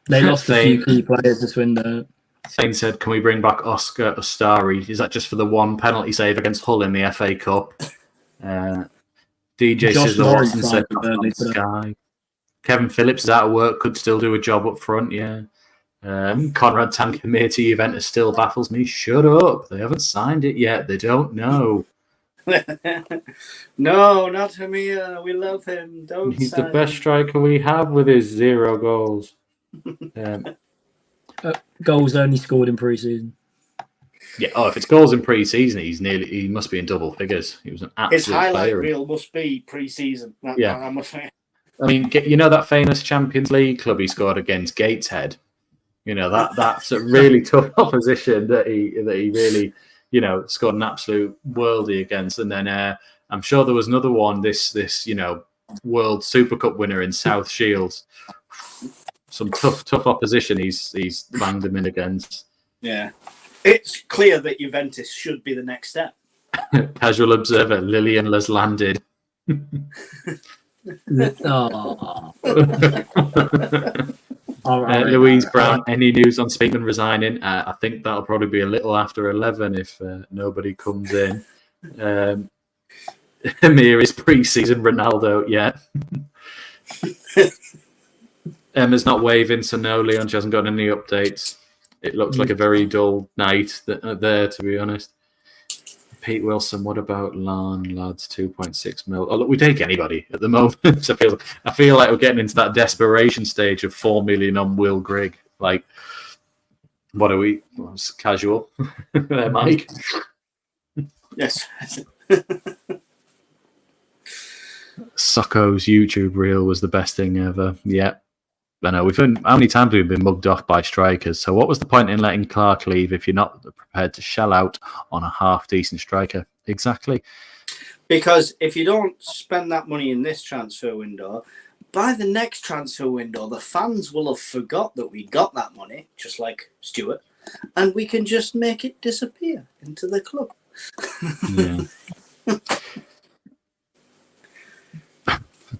They lost a few key players this window. Thane said, can we bring back Oscar Ostari? Is that just for the one penalty save against Hull in the FA Cup? DJ Sizzle Watson said, Sky. Kevin Phillips is out of work, could still do a job up front, yeah. Conrad Tankamir to Juventus still baffles me. Shut up. They haven't signed it yet. They don't know. No, not Hamir. We love him. He's the best striker we have with his 0 goals. Goals only scored in pre-season. Yeah. Oh, if it's goals in pre-season, he must be in double figures. He was an absolute His highlight player. reel must be pre-season. I mean, you know that famous Champions League club he scored against Gateshead. You know that's a really tough opposition that he really, scored an absolute worldie against. And then I'm sure there was another one. This World Super Cup winner in South Shields. Some tough opposition he's banged him in against. Yeah, it's clear that Juventus should be the next step. Casual observer, Lillian has landed. Louise Brown, any news on Speakman resigning? I think that'll probably be a little after 11 if nobody comes in. Amir is pre-season Ronaldo, yeah. Emma's not waving, so no, Leon, she hasn't got any updates. It looks like a very dull night there, to be honest. Pete Wilson, what about Lan, lads? 2.6 mil. Oh, look, we take anybody at the moment. I feel like we're getting into that desperation stage of 4 million on Will Grigg. Like, what are we? Well, it's casual. There, Mike. Yes. Socko's YouTube reel was the best thing ever. Yeah. I know. How many times have we been mugged off by strikers? So what was the point in letting Clark leave if you're not prepared to shell out on a half-decent striker? Exactly. Because if you don't spend that money in this transfer window, by the next transfer window, the fans will have forgot that we got that money, just like Stuart, and we can just make it disappear into the club. Yeah.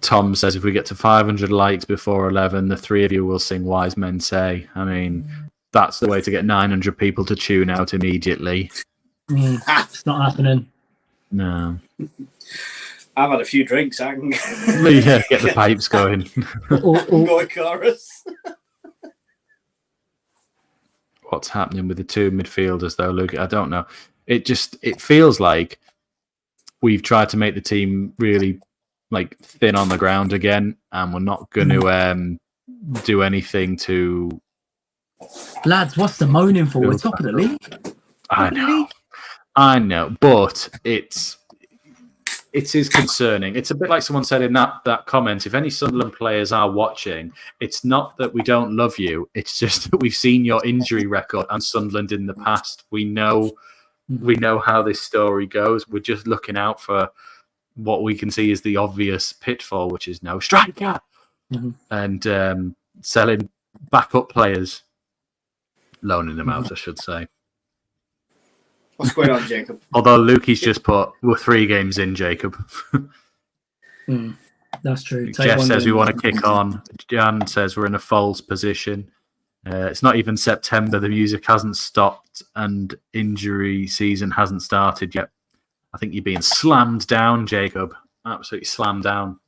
Tom says if we get to 500 likes before 11, the three of you will sing Wise Men Say. I mean, that's the way to get 900 people to tune out immediately. It's not happening. No. I've had a few drinks. I can yeah, get the pipes going. Go a chorus. What's happening with the two midfielders, though, Luke? I don't know. It feels like we've tried to make the team really thin on the ground again, and we're not going to do anything to. Lads, what's the moaning for? We're top of the league. I know, but it is concerning. It's a bit like someone said in that comment. If any Sunderland players are watching, it's not that we don't love you. It's just that we've seen your injury record and Sunderland in the past. We know how this story goes. We're just looking out for what we can see is the obvious pitfall, which is no striker, and selling backup players, loaning them out, I should say. What's going on, Jacob? Although Lukey's just put, we're 3 games in, Jacob. That's true. Jeff says we want to kick on. Jan says we're in a false position. It's not even September. The music hasn't stopped and injury season hasn't started yet. I think you're being slammed down, Jacob. Absolutely slammed down.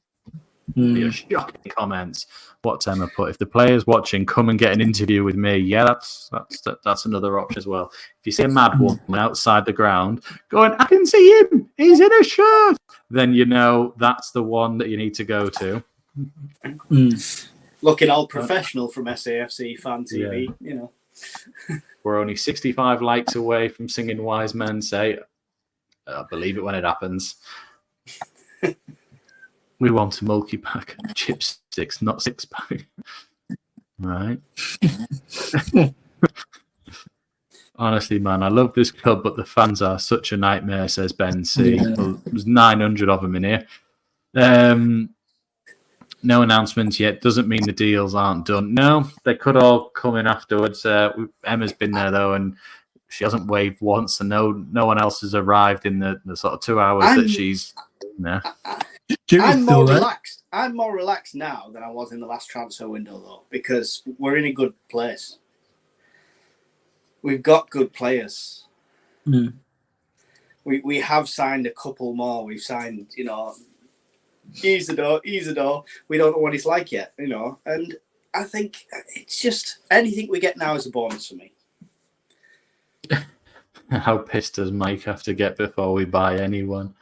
Shocking comments. What's Emma put? If the players watching come and get an interview with me, yeah, that's another option as well. If you see a mad woman outside the ground going, I can see him, he's in a shirt, then you know that's the one that you need to go to. Looking all professional from SAFC Fan TV, We're only 65 likes away from singing Wise Men Say. I believe it when it happens. We want a multi-pack chipsticks, not 6-pack. Right. Honestly, man, I love this club, but the fans are such a nightmare, says Ben C. Yeah. Well, there's 900 of them in here. No announcements yet. Doesn't mean the deals aren't done. No, they could all come in afterwards. Emma's been there, though, and she hasn't waved once, and no one else has arrived in the sort of 2 hours that she's there. I'm more relaxed. I'm more relaxed now than I was in the last transfer window, though, because we're in a good place. We've got good players. Mm. We have signed a couple more. We've signed, Isidore. We don't know what he's like yet, And I think it's just anything we get now is a bonus for me. How pissed does Mike have to get before we buy anyone?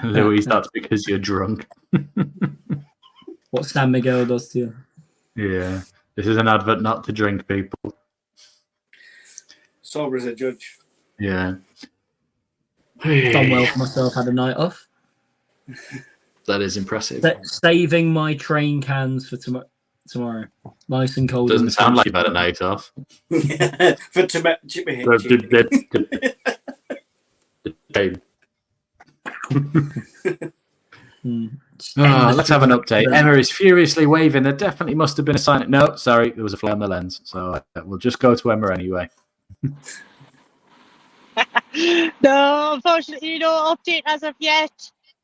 Louise, that's because you're drunk. What San Miguel does to you. Yeah. This is an advert not to drink, people. Sober as a judge. Yeah. Done well for myself, had a night off. That is impressive. Saving my train cans for tomorrow. Nice and cold. Doesn't sound like you've had a night off. For Let's have an update. Emma is furiously waving. There definitely must have been a sign. No, sorry, there was a fly on the lens. So we'll just go to Emma anyway. No, unfortunately, no update as of yet.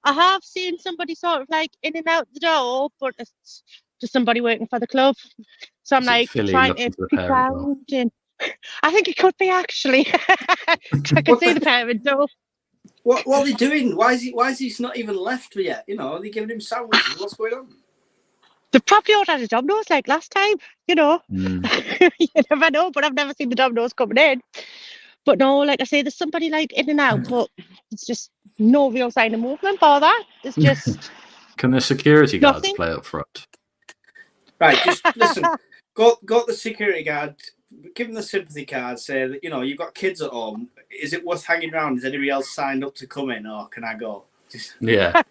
I have seen somebody sort of like in and out the door, but it's just somebody working for the club. So I'm like trying to peek around, and I think it could be actually. I can see the parent door. What are they doing? Why is he not even left yet? Are they giving him sandwiches? What's going on? The probably ordered a Domino's like last time, Mm. You never know, but I've never seen the Domino's coming in. But no, like I say, there's somebody like in and out, but it's just no real sign of movement for that. It's just. Can the security guards nothing? play up front? Right, just listen. Go to the security guard. Give them the sympathy card. Say that you've got kids at home. Is it worth hanging around? Is anybody else signed up to come in, or can I go? Yeah.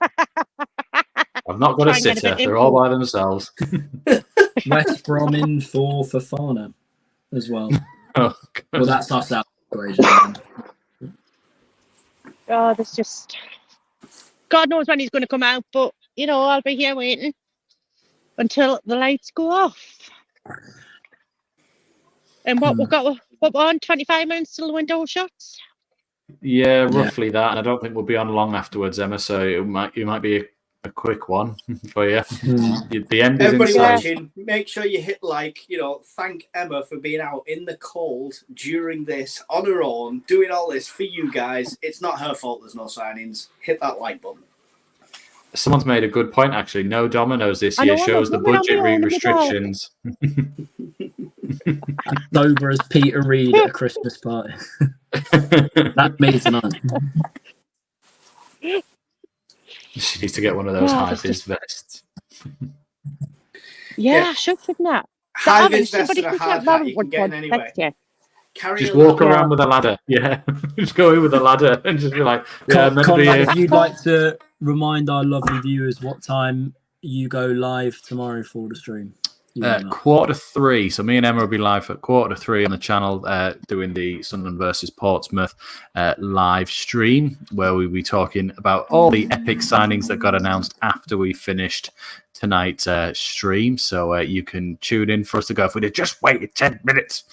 I've not got a sitter. They're all by themselves. West Brom in for Fofana as well. Oh, well, that's us out. Oh, there's just. God knows when he's going to come out, but I'll be here waiting until the lights go off. And what we've got, what we're on 25 minutes till the window shuts. Yeah, roughly that. And I don't think we'll be on long afterwards, Emma. So it might be a quick one for you. The end is everybody inside. watching, make sure you hit like. Thank Emma for being out in the cold during this on her own, doing all this for you guys. It's not her fault. There's no signings. Hit that like button. Someone's made a good point, actually. No Dominoes this year shows the budgetary restrictions. Sober as Peter Reid at a Christmas party. That's me tonight. She needs to get one of those high-vis vests. Yeah, I should, shouldn't I? High-vis vest and a hard hat you can get in anyway. Just walk around with a ladder. Yeah. Just go in with a ladder and just be like, Conrad, if you'd like to remind our lovely viewers what time you go live tomorrow for the stream. 3:15. So me and Emma will be live at 3:15 on the channel doing the Sunderland versus Portsmouth live stream, where we'll be talking about all the epic signings that got announced after we finished tonight's stream. So you can tune in for us to go. If we'd have just waited 10 minutes,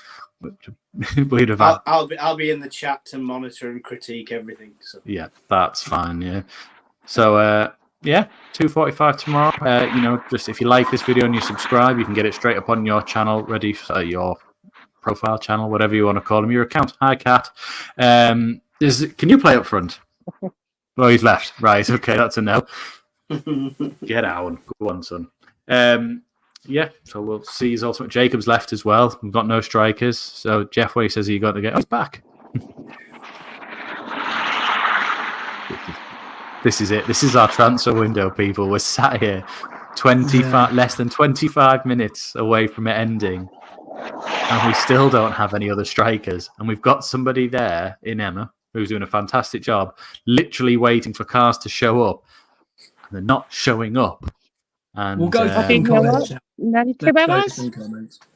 we'd have had... I'll be in the chat to monitor and critique everything. So yeah, that's fine. Yeah. So 2:45 tomorrow. Just if you like this video and you subscribe, you can get it straight up on your channel, ready for your profile channel, whatever you want to call them, your account. Hi, Kat. Can you play up front? Oh, he's left. Right. Okay, that's a no. Get out. Go on, son. So we'll see his ultimate. Jacob's left as well. We've got no strikers. So Jeff, what he says he got to get. Oh, he's back. This is it. This is our transfer window, people. We're sat here 25, less than 25 minutes away from it ending. And we still don't have any other strikers. And we've got somebody there in Emma who's doing a fantastic job, literally waiting for cars to show up. And they're not showing up. And we'll go for comments.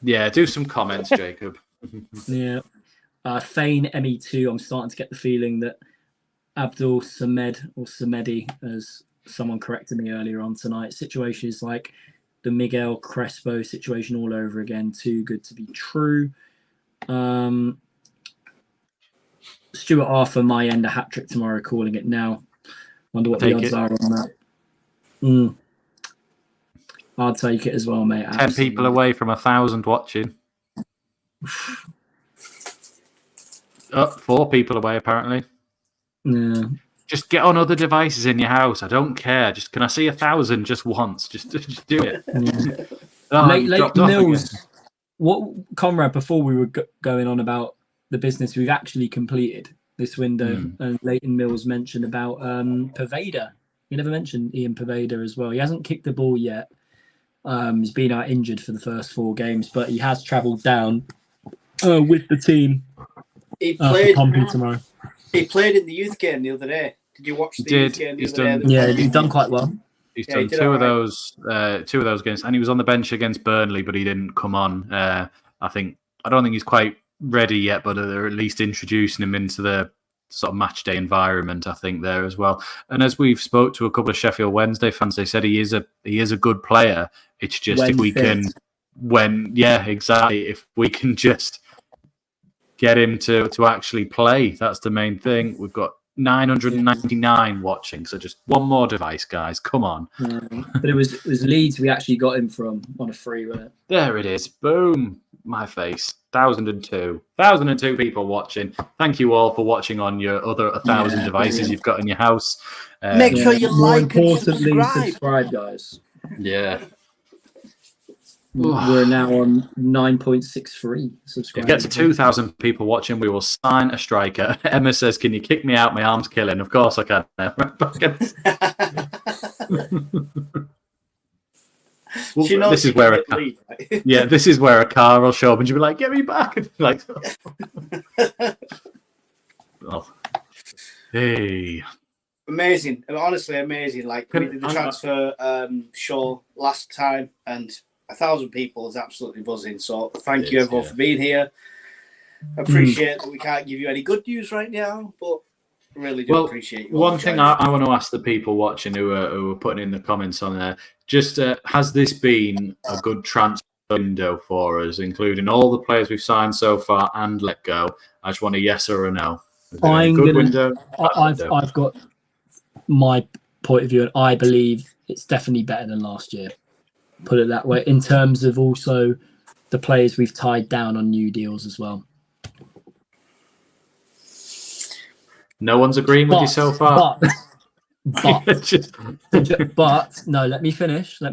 Yeah, do some comments, Jacob. Yeah. Fane ME2, I'm starting to get the feeling that Abdul Samed, or Semedi, as someone corrected me earlier on tonight, situation is like the Miguel Crespo situation all over again. Too good to be true. Stuart Arthur, my end, a hat-trick tomorrow, calling it now. Wonder what the odds are on that. I'd take it as well, mate. 10 people away from 1,000 watching. 4 people away, apparently. Yeah. Just get on other devices in your house. I don't care. Just can I see 1,000 just once? Just do it. Yeah. Leighton Mills. What, Conrad? Before we were going on about the business we've actually completed this window, and Leighton Mills mentioned about Pervader. He never mentioned Ian Pervader as well. He hasn't kicked the ball yet. He's been out injured for the first 4 games, but he has travelled down with the team. He played tomorrow. He played in the youth game the other day. Did you watch the youth game the other day? Yeah, he's done quite well. He's done two of those games, and he was on the bench against Burnley, but he didn't come on. I don't think he's quite ready yet, but they're at least introducing him into the sort of match day environment, I think, there as well. And as we've spoke to a couple of Sheffield Wednesday fans, they said he is a good player. It's just if we can just get him to actually play, that's the main thing. We've got 999 watching, so just one more device, guys. Come on. But it was Leeds we actually got him from on a free, wasn't it? There it is. Boom. My face. 1,002 people watching. Thank you all for watching on your other 1,000 devices you've got in your house. Make sure you like and subscribe, guys. Yeah. We're now on 9.63 subscribers. Get to 2,000 people watching, we will sign a striker. Emma says, "Can you kick me out? My arm's killing." Of course I can. This is where this is where a car will show up and you'll be like, "Get me back!" And like, hey, amazing, honestly amazing. Like we did the transfer show last time, and 1,000 people is absolutely buzzing. So thank you everyone for being here. I appreciate that we can't give you any good news right now, but really do appreciate you. One thing I want to ask the people watching who are putting in the comments on there, just has this been a good transfer window for us, including all the players we've signed so far and let go? I just want a yes or a no. I've got my point of view, and I believe it's definitely better than last year. Put it that way. In terms of also the players we've tied down on new deals as well. No one's agreeing with you so far. But no, let me finish. I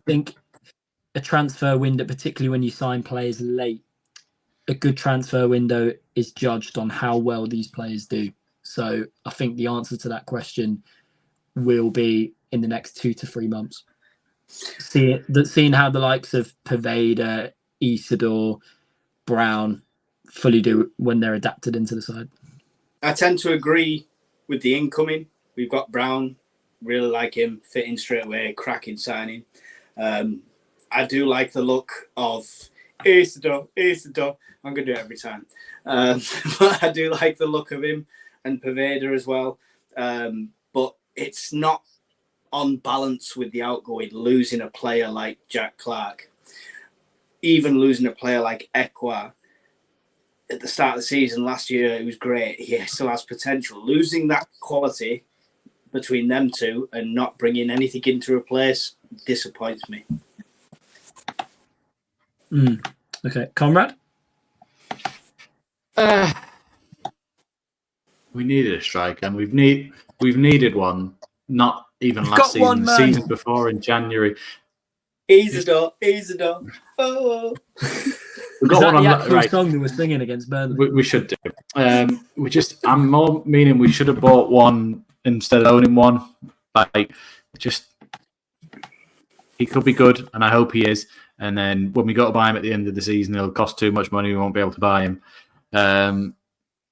think a transfer window, particularly when you sign players late, a good transfer window is judged on how well these players do. So I think the answer to that question will be in the next 2 to 3 months. Seeing how the likes of Pervader, Isidore, Brown fully do when they're adapted into the side. I tend to agree with the incoming. We've got Brown, really like him, fitting straight away, cracking signing. I do like the look of Isidore. I'm going to do it every time. But I do like the look of him and Pervader as well. But it's not on balance with the outgoing, losing a player like Jack Clark, even losing a player like Ekwah. At the start of the season last year, it was great. He still has potential. Losing that quality between them two and not bringing anything in to replace disappoints me. Okay, Conrad? We needed a striker, and we've needed one. Not even last season, the season before in January. Isidore. Oh. We've got one on the song that we're singing against Burnley. We should do. I'm more meaning we should have bought one instead of owning one. He could be good, and I hope he is. And then when we got to buy him at the end of the season, it'll cost too much money. We won't be able to buy him.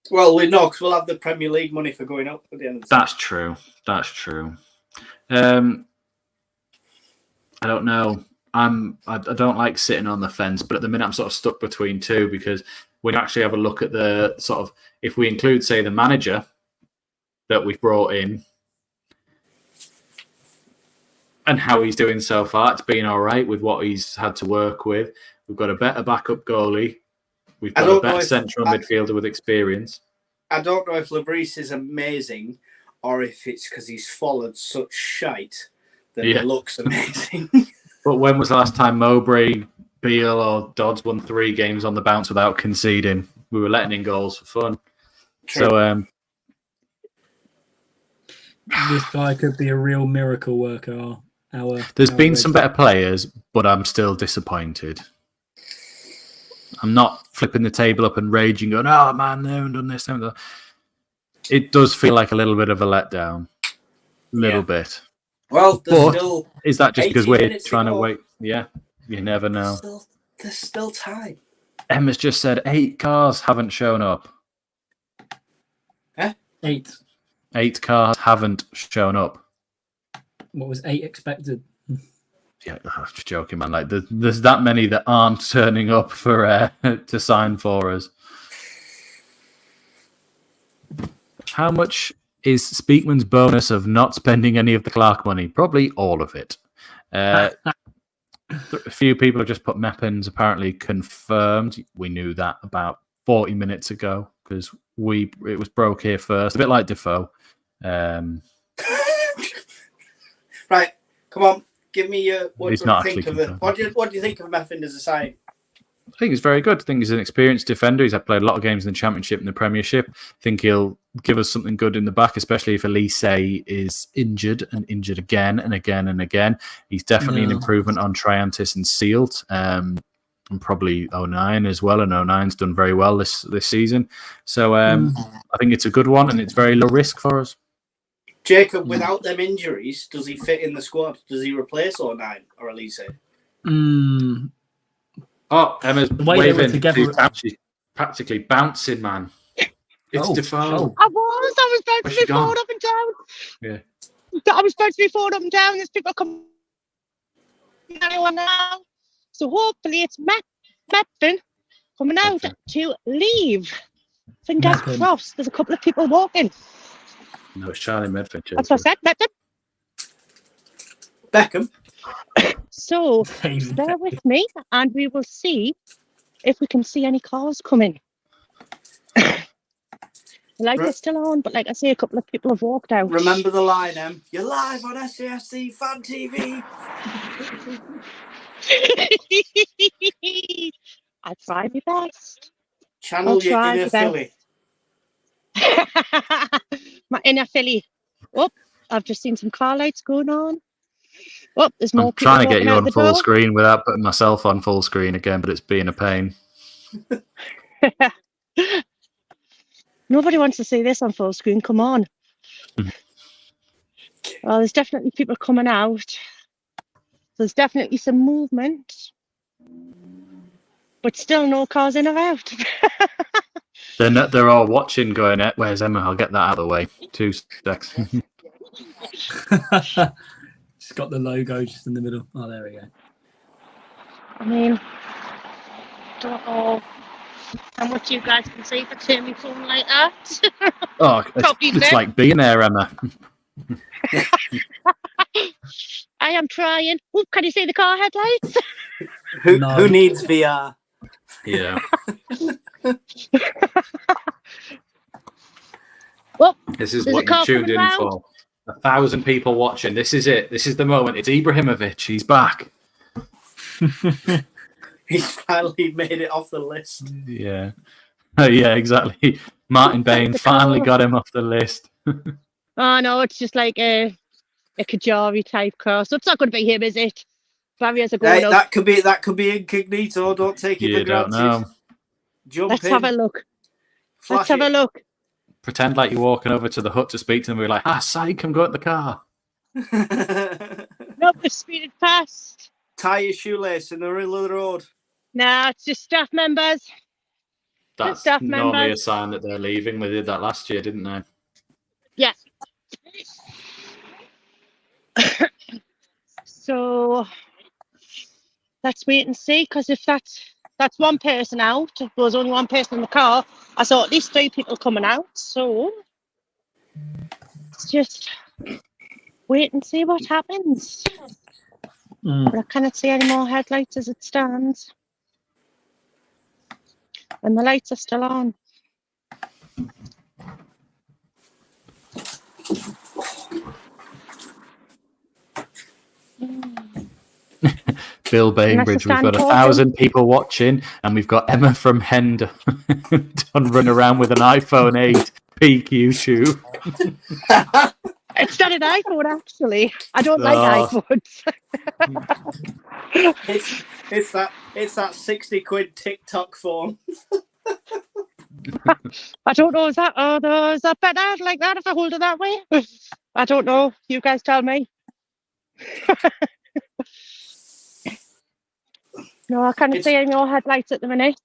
Well, we know because we'll have the Premier League money for going up at the end of the season. That's true. I don't know. I don't like sitting on the fence, but at the minute I'm sort of stuck between two, because when you actually have a look at the sort of, if we include, say, the manager that we've brought in and how he's doing so far, it's been all right with what he's had to work with. We've got a better backup goalie. We've got a better central midfielder with experience. I don't know if Lebris is amazing or if it's because he's followed such shite that he looks amazing. But when was the last time Mowbray, Beale or Dodds won 3 games on the bounce without conceding? We were letting in goals for fun. True. So this guy could be a real miracle worker. There's been some better players, but I'm still disappointed. I'm not flipping the table up and raging, going, "Oh man, they haven't done this." They haven't done that. It does feel like a little bit of a letdown, little bit. Well, is that just because we're trying to wait? Yeah, you never know. There's still time. Emma's just said 8 cars haven't shown up. Huh? 8. 8 cars haven't shown up. What was 8 expected? Yeah, I'm just joking, man. Like, there's that many that aren't turning up for to sign for us. How much is Speakman's bonus of not spending any of the Clark money? Probably all of it. A few people have just put Meppins apparently confirmed. We knew that about 40 minutes ago because it was broke here first. A bit like Defoe. Right, come on. Give me what do you think of it? What do you think of Meppin as a signing? I think he's very good. I think he's an experienced defender. He's played a lot of games in the Championship and the Premiership. I think he'll give us something good in the back, especially if Elise is injured and injured again and again and again. He's definitely an improvement on Triantis and Sealt, and probably 09 as well. And 09's done very well this season. So I think it's a good one, and it's very low risk for us. Jacob, without them injuries, does he fit in the squad? Does he replace 09 or Elise? Oh, Emma's waving. She's practically bouncing, man. It's Defoe. I was about to be forward up and down. Yeah. I was about to be forward up and down. There's people coming now. So hopefully it's Meppin coming out to leave. Fingers crossed. There's a couple of people walking. No, it's Charlie Medford. That's what I said, Beckham. So bear with me and we will see if we can see any cars coming. They're still on, but like I say, a couple of people have walked out. Remember the line, Em. You're live on SAFC Fan TV. I try my best. Channel your inner Philly. My inner Philly. Oh, I've just seen some car lights going on. Oh, there's more people trying to get you on full door. screen without putting myself on full screen again, but it's being a pain. Nobody wants to see this on full screen. Come on. Well, there's definitely people coming out. There's definitely some movement. But still no cars in or out. They're all watching going, where's Emma? I'll get that out of the way. 2 seconds. It's got the logo just in the middle. Oh, there we go. I mean, don't know how much you guys can see if I turn my phone like that. Oh, it's like being there, Emma. I am trying. Oh, can you see the car headlights? Who needs VR? Yeah. Well, this is what you tuned in for. 1,000 people watching. This is it. This is the moment. It's Ibrahimovic. He's back. He's finally made it off the list. Yeah. Yeah, exactly. Martin Bain finally got him off the list. Oh no, it's just like a Kajari type car. So it's not going to be him, is it? Barriers are going up. That could be incognito. Don't take it for granted. Don't know. Let's have a look. Let's have a look. Pretend like you're walking over to the hut to speak to them. We're like, psych, I'm going to the car. No, we've speeded past. Tie your shoelace in the middle of the road. No, it's just staff members. That's normally a sign that they're leaving. They did that last year, didn't they? Yes. So let's wait and see. Because if that's one person out, if there was only one person in the car, I saw at least 3 people coming out. So it's just wait and see what happens. But I cannot see any more headlights as it stands. And the lights are still on. Bill Bainbridge, we've got 1,000 people watching, and we've got Emma from Hender run around with an iPhone 8 peak YouTube. It's not an iPhone, actually. I don't like iPhones. it's that 60 quid TikTok phone. I don't know. Is that better like that if I hold it that way? I don't know. You guys tell me. No, I can't see any more headlights at the minute.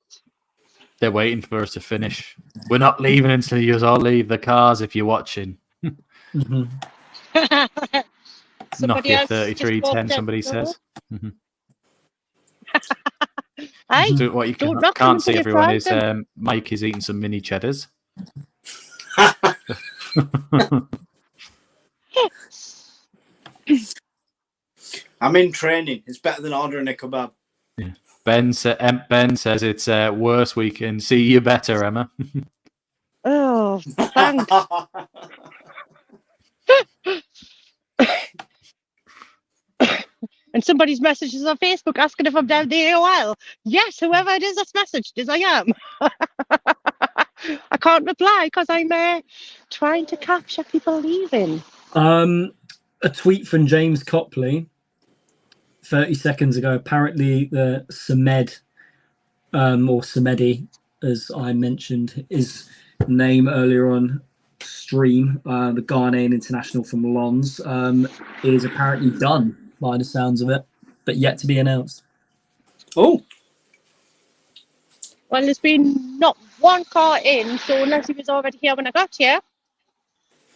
They're waiting for us to finish. We're not leaving until you all leave the cars if you're watching. Nokia 3310, somebody says. What you can't see, everyone, is Mike is eating some mini cheddars. I'm in training. It's better than ordering a kebab. Yeah. Ben says it's worse. We can see you better, Emma. Oh, thanks. And somebody's messages on Facebook asking if I'm down the AOL. Yes, whoever it is that's messaged is, I am. I can't reply because I'm trying to capture people leaving. A tweet from James Copley 30 seconds ago. Apparently, the Semed or Semedi, as I mentioned his name earlier on stream, the Ghanaian international from Lons, is apparently done by the sounds of it, but yet to be announced. Oh. Well, there's been not one car in, so unless he was already here when I got here.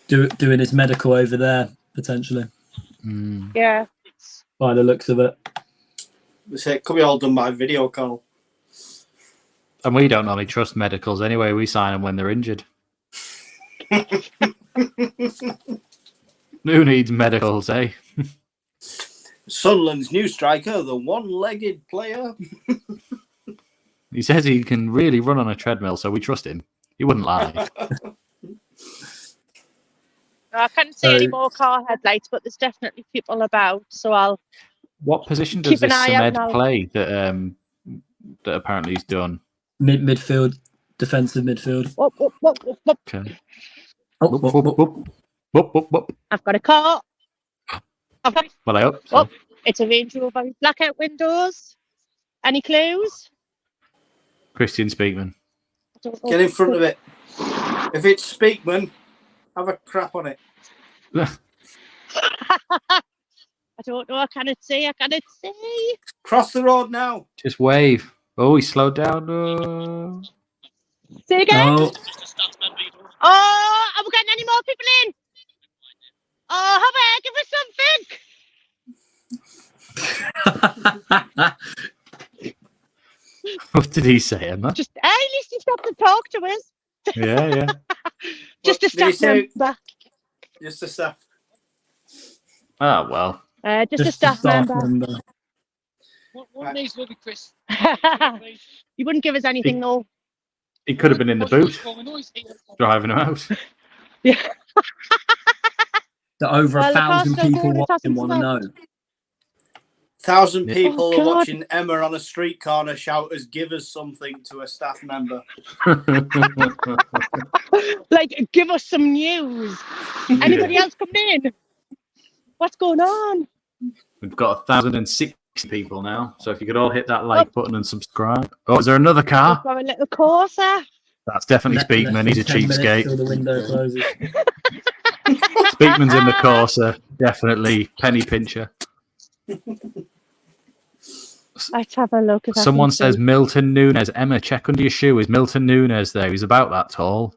Doing his medical over there, potentially. Yeah. By the looks of it. It could be all done by video call. And we don't normally trust medicals anyway. We sign them when they're injured. Who needs medicals, eh? Sunderland's new striker, the one-legged player. He says he can really run on a treadmill, so we trust him. He wouldn't lie. I can't see any more car headlights, but there's definitely people about, so I'll... What position does this Semed play that apparently he's done? Midfield, defensive midfield. Okay. I've got a car. Well, I hope so. It's a Range Rover with blackout windows. Any clues? Christian Speakman. Get in front of it. If it's Speakman, have a crap on it. I don't know. I cannot see. Cross the road now. Just wave. Oh, he slowed down. Say again. No. Oh, are we getting any more people in? Oh, give us something. What did he say, Emma? At least he stopped to talk to us. Yeah. Just a staff member. Just a staff. Oh, well. Just a staff member. What needs will be Chris? You wouldn't give us anything, though. He could have been in the boot, driving him out. Yeah. That over 1,000 people watching want to know. 1,000 people are watching Emma on a street corner shout as "Give us something" to a staff member. Like, give us some news. Anybody else coming in? What's going on? We've got 1,060 people now, so if you could all hit that like button and subscribe. Oh, is there another car? We've got a little Corsa. That's definitely Speakman. He's a cheapskate. The window closes. Speakman's in the Corsa. Definitely penny pincher. Let's have a look. Someone says Milton Nunes. Emma, check under your shoe. Is Milton Nunes there? He's about that tall.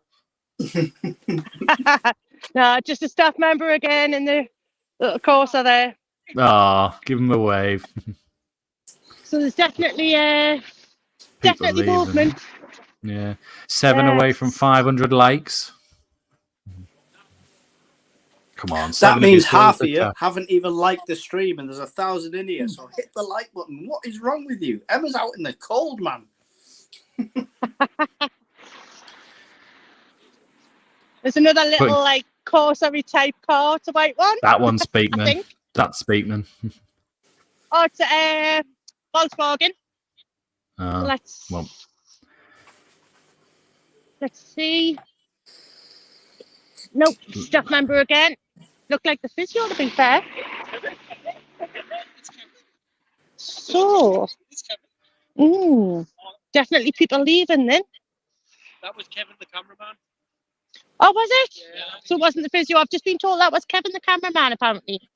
No, just a staff member again in the little Corsa there. Ah, give him a wave. So there's definitely movement. Yeah, 7 away from 500 likes. Come on, that means half of you haven't even liked the stream, and there's 1,000 in here. So hit the like button. What is wrong with you? Emma's out in the cold, man. There's another little like Corsair type car to white one. That one's Speakman. That's Speakman. Oh, it's Volkswagen. Let's see. Nope, staff member again. Look like the physio, to be fair. So, definitely people leaving then. That was Kevin, the cameraman. Oh, was it? Yeah. So it wasn't the physio. I've just been told that was Kevin, the cameraman, apparently.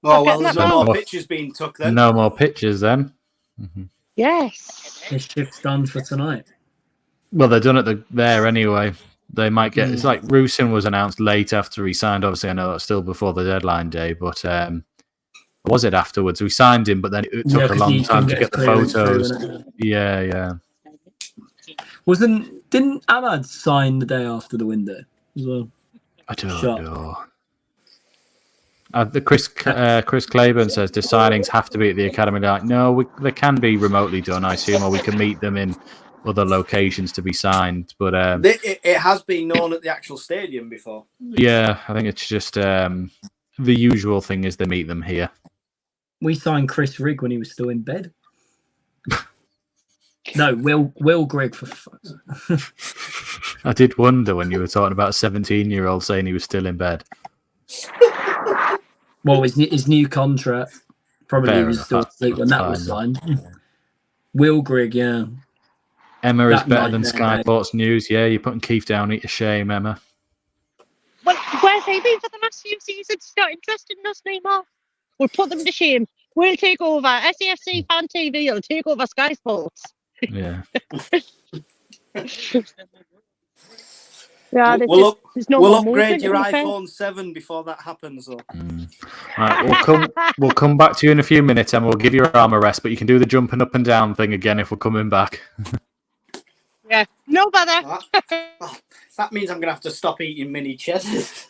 Oh, well, there's no more pictures being took then. No more pictures then. Yes. The shift's done for tonight. Well, they're done at there anyway. They might get. It's like Rusin was announced late after he signed. Obviously, I know that's still before the deadline day, but was it afterwards? We signed him, but then it took a long time to get the photos. Yeah. Didn't Ahmad sign the day after the window as well? I don't know. Chris Claiborne says, do signings have to be at the academy? Like, no, they can be remotely done, I assume, or we can meet them in other locations to be signed. But it has been known at the actual stadium before. Yeah, I think it's just the usual thing is they meet them here. We signed Chris Rigg when he was still in bed. No, Will Grigg for fuck's sake. I did wonder when you were talking about a 17-year-old saying he was still in bed. Well, his new contract probably was still asleep when that was signed. Will Grigg, yeah. Emma is better than Sky Sports News. Yeah, you're putting Keith down. Eat a shame, Emma. Well, where's he been for the last few seasons? He's not interested in us anymore. We'll put them to shame. We'll take over. SAFC Fan TV will take over Sky Sports. Yeah. Yeah, we'll upgrade your iPhone 7 before that happens, though. Right, we'll come back to you in a few minutes, and we'll give you your arm a rest. But you can do the jumping up and down thing again if we're coming back. Yeah, no bother. That means I'm gonna have to stop eating mini cheddars.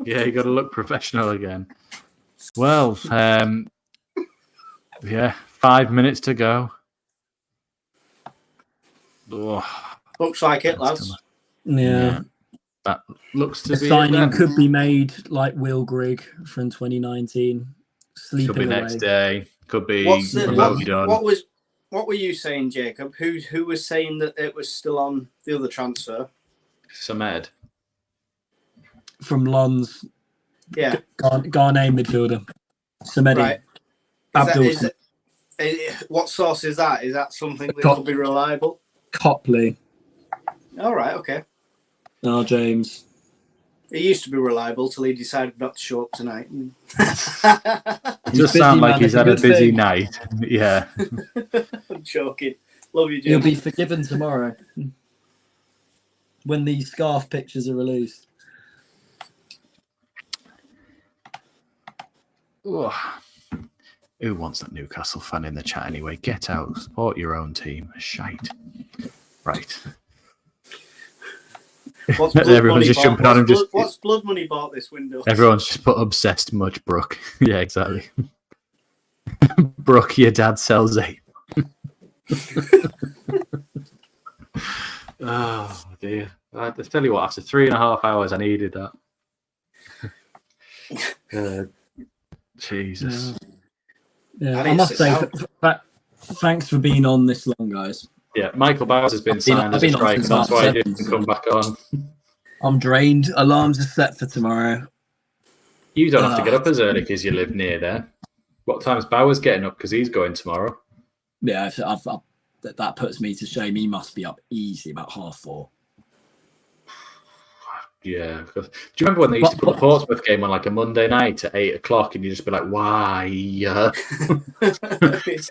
Yeah, you got to look professional again. Well, 5 minutes to go. Oh. Looks like it, lads. Yeah. That looks to be. The signing could be made like Will Grigg from 2019. Could be next day. Could be remotely done. What were you saying, Jacob? Who was saying that it was still on the other transfer? Semedo. From Lons. Yeah. Ghanaian midfielder. Semedo. Right. What source is that? Is that something that will be reliable? Copley. All right, okay. No, James. He used to be reliable till he decided not to show up tonight. It does sound like he's had a busy night. Yeah. I'm joking. Love you, James. He'll be forgiven tomorrow when these scarf pictures are released. Oh. Who wants that Newcastle fan in the chat anyway? Get out. Support your own team. Shite. Right. Everyone's just jumping on him. What's blood money bought this window? Everyone's just put obsessed much Brooke. Yeah, exactly. Brooke, your dad sells it. Oh dear. I tell you what, after 3.5 hours I needed that. Jesus. Yeah, I must say, thanks for being on this long, guys. Yeah, Michael Bowers has been signed as a striker. That's why he didn't come back on. I'm drained. Alarms are set for tomorrow. You don't have to get up as early because you live near there. What time's Bowers getting up? Because he's going tomorrow. Yeah, that puts me to shame. He must be up easy about 4:30. Yeah. Do you remember when they used to put the Portsmouth game on like a Monday night at 8 o'clock and you just be like, why? It's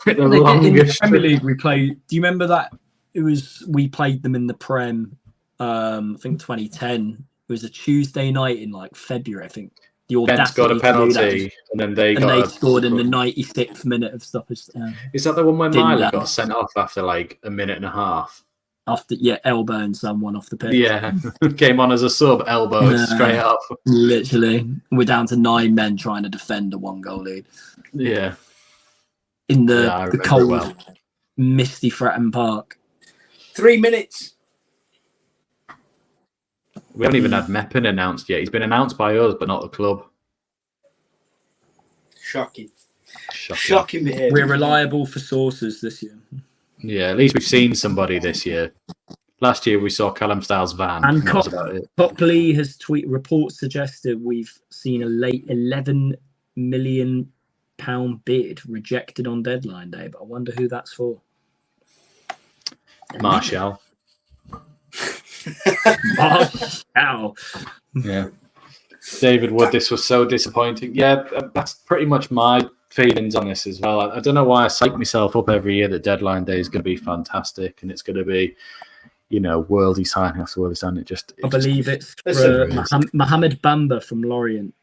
like the longest. In the Premier League we played. Do you remember that? We played them in the Prem, I think 2010. It was a Tuesday night in like February, I think. The audacity scored a to do penalty, that. and then they scored in the 96th minute of stoppage. Is that the one where Didn't Miley that. got sent off after like a minute and a half? After elbowing someone off the pitch. Yeah, came on as a sub, elbow straight up. Literally, we're down to 9 men trying to defend a 1-goal lead. Yeah, in the cold, misty Fratton Park. 3 minutes. We haven't even had Meppen announced yet. He's been announced by us, but not the club. Shocking We're behaviour. reliable for sources this year. Yeah, at least we've seen somebody this year. Last year we saw Callum Styles' van. And that was about it. Copley has reports suggested we've seen a late £11 million bid rejected on deadline day, but I wonder who that's for. Martial. Martial. Yeah. David Wood, this was so disappointing. Yeah, that's pretty much my feelings on this as well. I don't know why I psych myself up every year that deadline day is going to be fantastic and it's going to be, worldy signing after worldy signing. I believe it's Mohamed Bamba from Lorient.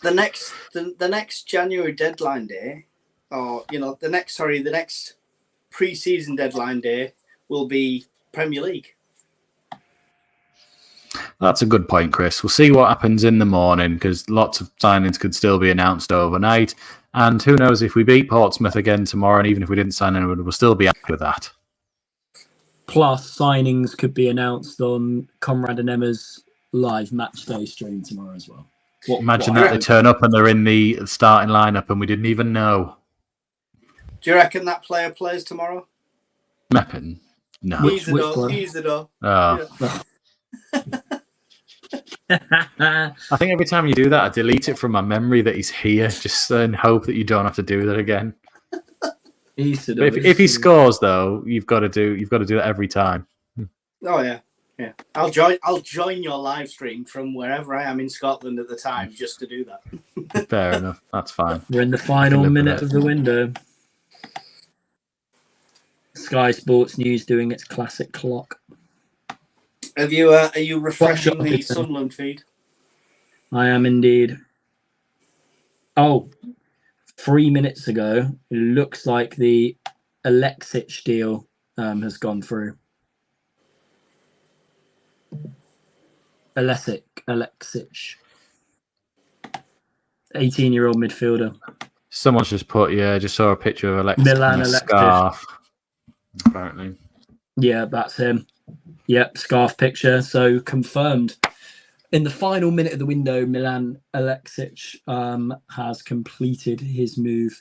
The next January deadline day, or the next pre-season deadline day will be Premier League. That's a good point, Chris. We'll see what happens in the morning because lots of signings could still be announced overnight. And who knows if we beat Portsmouth again tomorrow, and even if we didn't sign anyone, we'll still be happy with that. Plus, signings could be announced on Conrad and Emma's live match day stream tomorrow as well. Imagine that they turn up and they're in the starting lineup and we didn't even know. Do you reckon that player plays tomorrow? Meppen? No. He's the door. Oh. Yeah. I think every time you do that, I delete it from my memory that he's here, just in hope that you don't have to do that again. If he scores, though, you've got to do that every time. Oh yeah. I'll join your live stream from wherever I am in Scotland at the time just to do that. Fair enough. That's fine. We're in the final minute of the window. Sky Sports News doing its classic clock. Are you refreshing the Sunderland feed? I am indeed. 3 minutes ago, it looks like the Alexic deal has gone through. Alexic. 18-year-old midfielder. Someone's just just saw a picture of Alexic Milan in a Alexic. scarf. Apparently. Yeah, that's him. Yep, scarf picture. So confirmed. In the final minute of the window, Milan Alexic has completed his move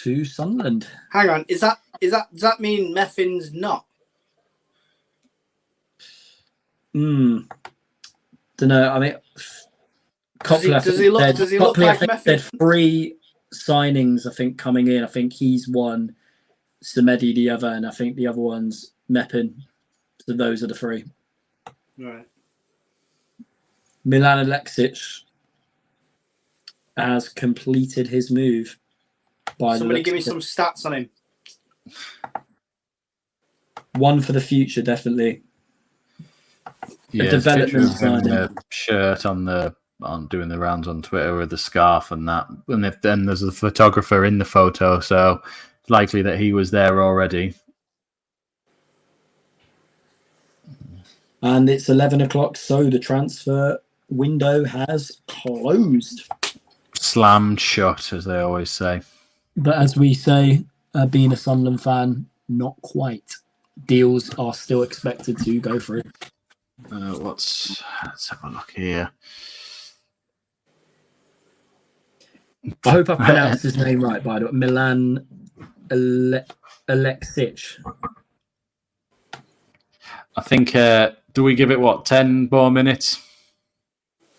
to Sunderland. Hang on, does that mean Meffin's not? Don't know. I mean, does he look like Meffin? There's 3 signings, I think, coming in. I think he's one, Semedo the other, and I think the other one's Meppen. So those are the 3. Right. Milan Alexic has completed his move. Somebody give me some stats on him. 1 for the future, definitely. Yeah, development signing. A shirt on doing the rounds on Twitter with the scarf and that, and then there's a photographer in the photo, so it's likely that he was there already. And it's 11 o'clock, so the transfer window has closed. Slammed shut, as they always say. But as we say, being a Sunderland fan, not quite. Deals are still expected to go through. Let's have a look here. I hope I pronounced his name right, by the way. Milan Alexic. I think, do we give it, 10 more minutes?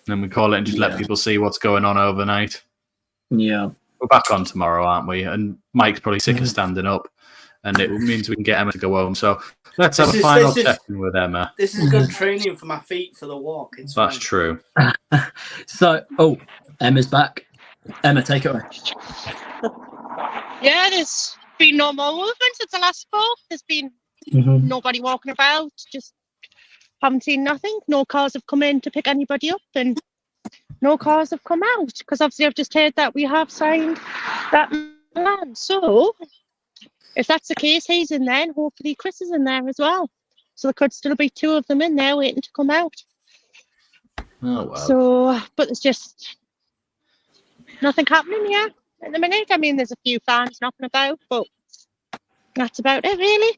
Then we call it and just let people see what's going on overnight. Yeah. We're back on tomorrow, aren't we? And Mike's probably sick of standing up. And it means we can get Emma to go home. So let's have a final check-in with Emma. This is good training for my feet for the walk. That's true. So, Emma's back. Emma, take it away. Yeah, there's been no more movement since the last spoke. There's been nobody walking about. Just haven't seen nothing. No cars have come in to pick anybody up. And no cars have come out, because obviously I've just heard that we have signed that man. So if that's the case, he's in there, and hopefully Chris is in there as well. So there could still be 2 of them in there waiting to come out. Oh, wow. So, but there's just nothing happening here at the minute. I mean, there's a few fans knocking about, but that's about it, really.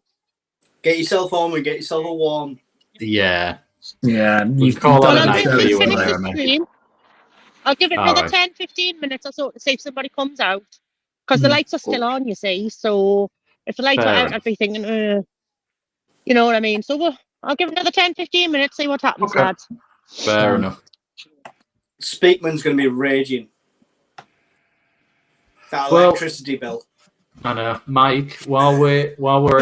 Get yourself home and get yourself a warm. Yeah. Yeah, You've called Well, on I'll a give night for it you finish there, the mate. stream. I'll give it All another right. 10, 15 minutes or so to see if somebody comes out. Because the lights are still on, you see. So if the lights Fair were out, enough. I'd be thinking, you know what I mean? So I'll give it another 10, 15 minutes, see what happens, Okay. lads. Fair enough. Speakman's going to be raging. That Well- electricity bill. I know, Mike. While we're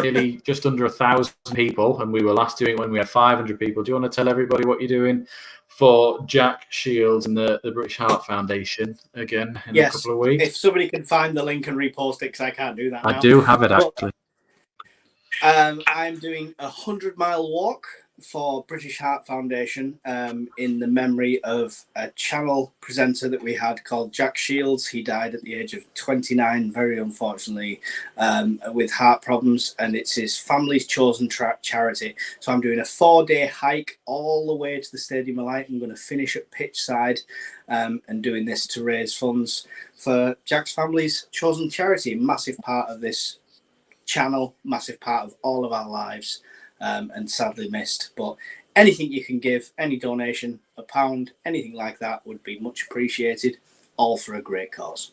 nearly just under 1,000 people, and we were last doing it when we had 500 people. Do you want to tell everybody what you're doing for Jack Shields and the British Heart Foundation again in a couple of weeks? If somebody can find the link and repost it, because I can't do that now. I do have it actually. I'm doing a 100-mile walk for British Heart Foundation in the memory of a channel presenter that we had called Jack Shields. He died at the age of 29, very unfortunately, with heart problems, and it's his family's chosen charity. So I'm doing a 4-day hike all the way to the Stadium of Light. I'm going to finish at pitchside and doing this to raise funds for Jack's family's chosen charity. Massive part of this channel, massive part of all of our lives. And sadly missed. But anything you can give, any donation, £1, anything like that would be much appreciated, all for a great cause.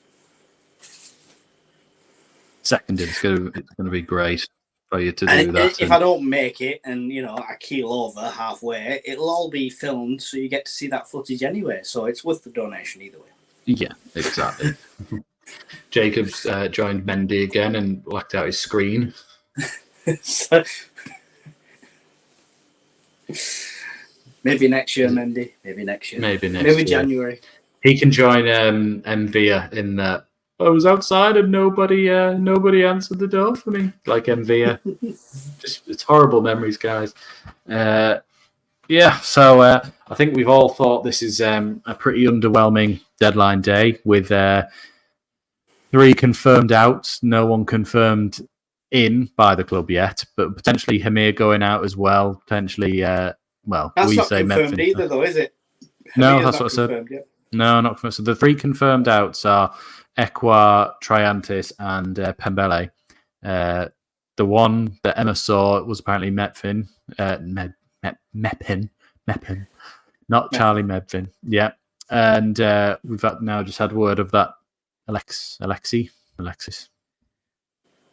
Seconded. It's going to be great for you to do And that. if I don't make it and, I keel over halfway, it'll all be filmed, so you get to see that footage anyway. So it's worth the donation either way. Yeah, exactly. Jacob's joined Mendy again and blacked out his screen. So, maybe next year, Mendy. Maybe next year. Maybe next year. January. He can join Envia in that. I was outside and nobody answered the door for me. Like Envia. Just it's horrible memories, guys. So I think we've all thought this is a pretty underwhelming deadline day with 3 confirmed out, no one confirmed in by the club yet, but potentially Hamir going out as well. Potentially, that's not confirmed either, though, is it? No, Hamir's that's what I said. Yet. No, not confirmed. So the 3 confirmed outs are Ekwah, Triantis, and Pembele. The one that Emma saw was apparently Mepin, not Charlie Medvin. Yeah, and we've now just had word of that Alexis.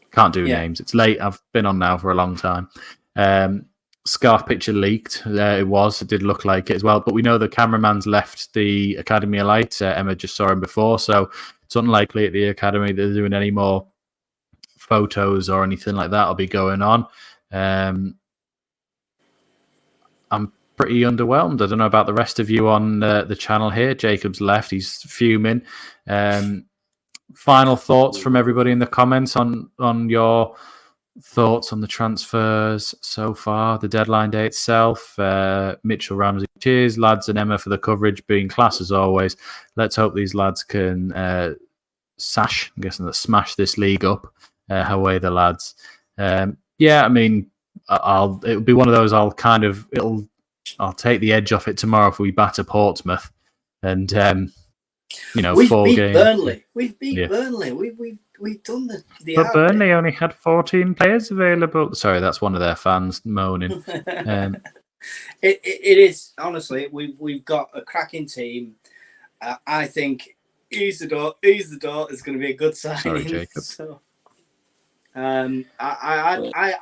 Can't do names. It's late. I've been on now for a long time. Scarf picture leaked. It did look like it as well. But we know the cameraman's left the Academy of Light. Emma just saw him before, so it's unlikely at the Academy they're doing any more photos or anything like that will be going on. I'm pretty underwhelmed. I don't know about the rest of you on the channel here. Jacob's left. He's fuming. Final thoughts from everybody in the comments on your thoughts on the transfers so far, the deadline day itself. Mitchell Ramsey, cheers, lads, and Emma for the coverage, being class as always. Let's hope these lads can smash this league up. Away the lads. I mean, it'll be one of those. I'll take the edge off it tomorrow if we batter Portsmouth, and we've 4 beat games. Burnley. We've beat Burnley. We've done the But Burnley only had 14 players available. Sorry, that's one of their fans moaning. It is, honestly. We've got a cracking team. I think ease the door is going to be a good signing. Sorry, Jacob. So, I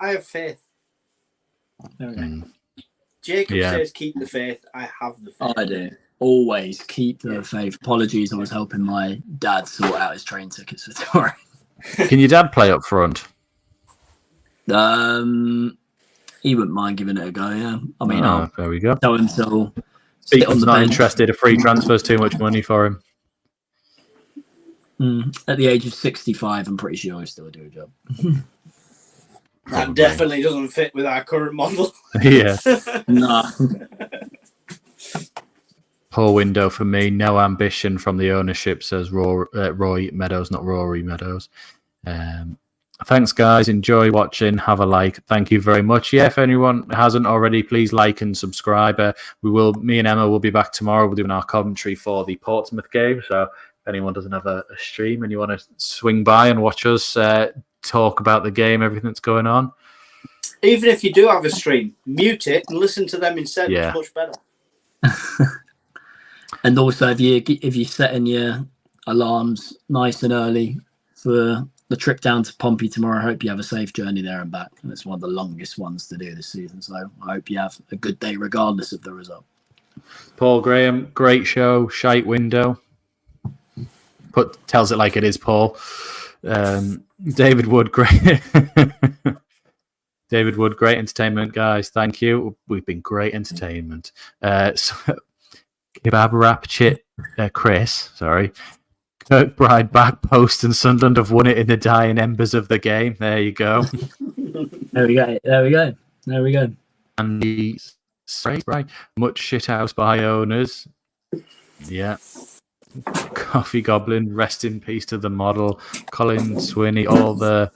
have faith. Okay. Jacob says keep the faith. I have the faith. I do. Always keep the faith. Apologies, I was helping my dad sort out his train tickets for tomorrow. Can your dad play up front? He wouldn't mind giving it a go, yeah. I mean, there we go. tell him to sit on He's the not bench. interested. A free transfer's too much money for him. At the age of 65, I'm pretty sure he'll still do a job. That definitely doesn't fit with our current model. Yeah. Nah. Poor window for me. No ambition from the ownership, says Roy Meadows, not Rory Meadows. Thanks, guys. Enjoy watching. Have a like. Thank you very much. Yeah, if anyone hasn't already, please like and subscribe. Me and Emma will be back tomorrow. We're doing our commentary for the Portsmouth game. So if anyone doesn't have a stream and you want to swing by and watch us talk about the game, everything that's going on. Even if you do have a stream, mute it and listen to them instead. Yeah. It's much better. And also, if you're setting your alarms nice and early for the trip down to Pompey tomorrow, I hope you have a safe journey there and back. And it's one of the longest ones to do this season. So I hope you have a good day regardless of the result. Paul Graham, great show, shite window. Tells it like it is, Paul. David Wood, great. David Wood, great entertainment, guys. Thank you. We've been great entertainment. Kebab Rap Chit, Chris, sorry. Kirkbride back post and Sunderland have won it in the dying embers of the game. There you go. There we go. And the right. Much shithouse by owners. Yeah. Coffee Goblin, rest in peace to the model. Colin Sweeney, all that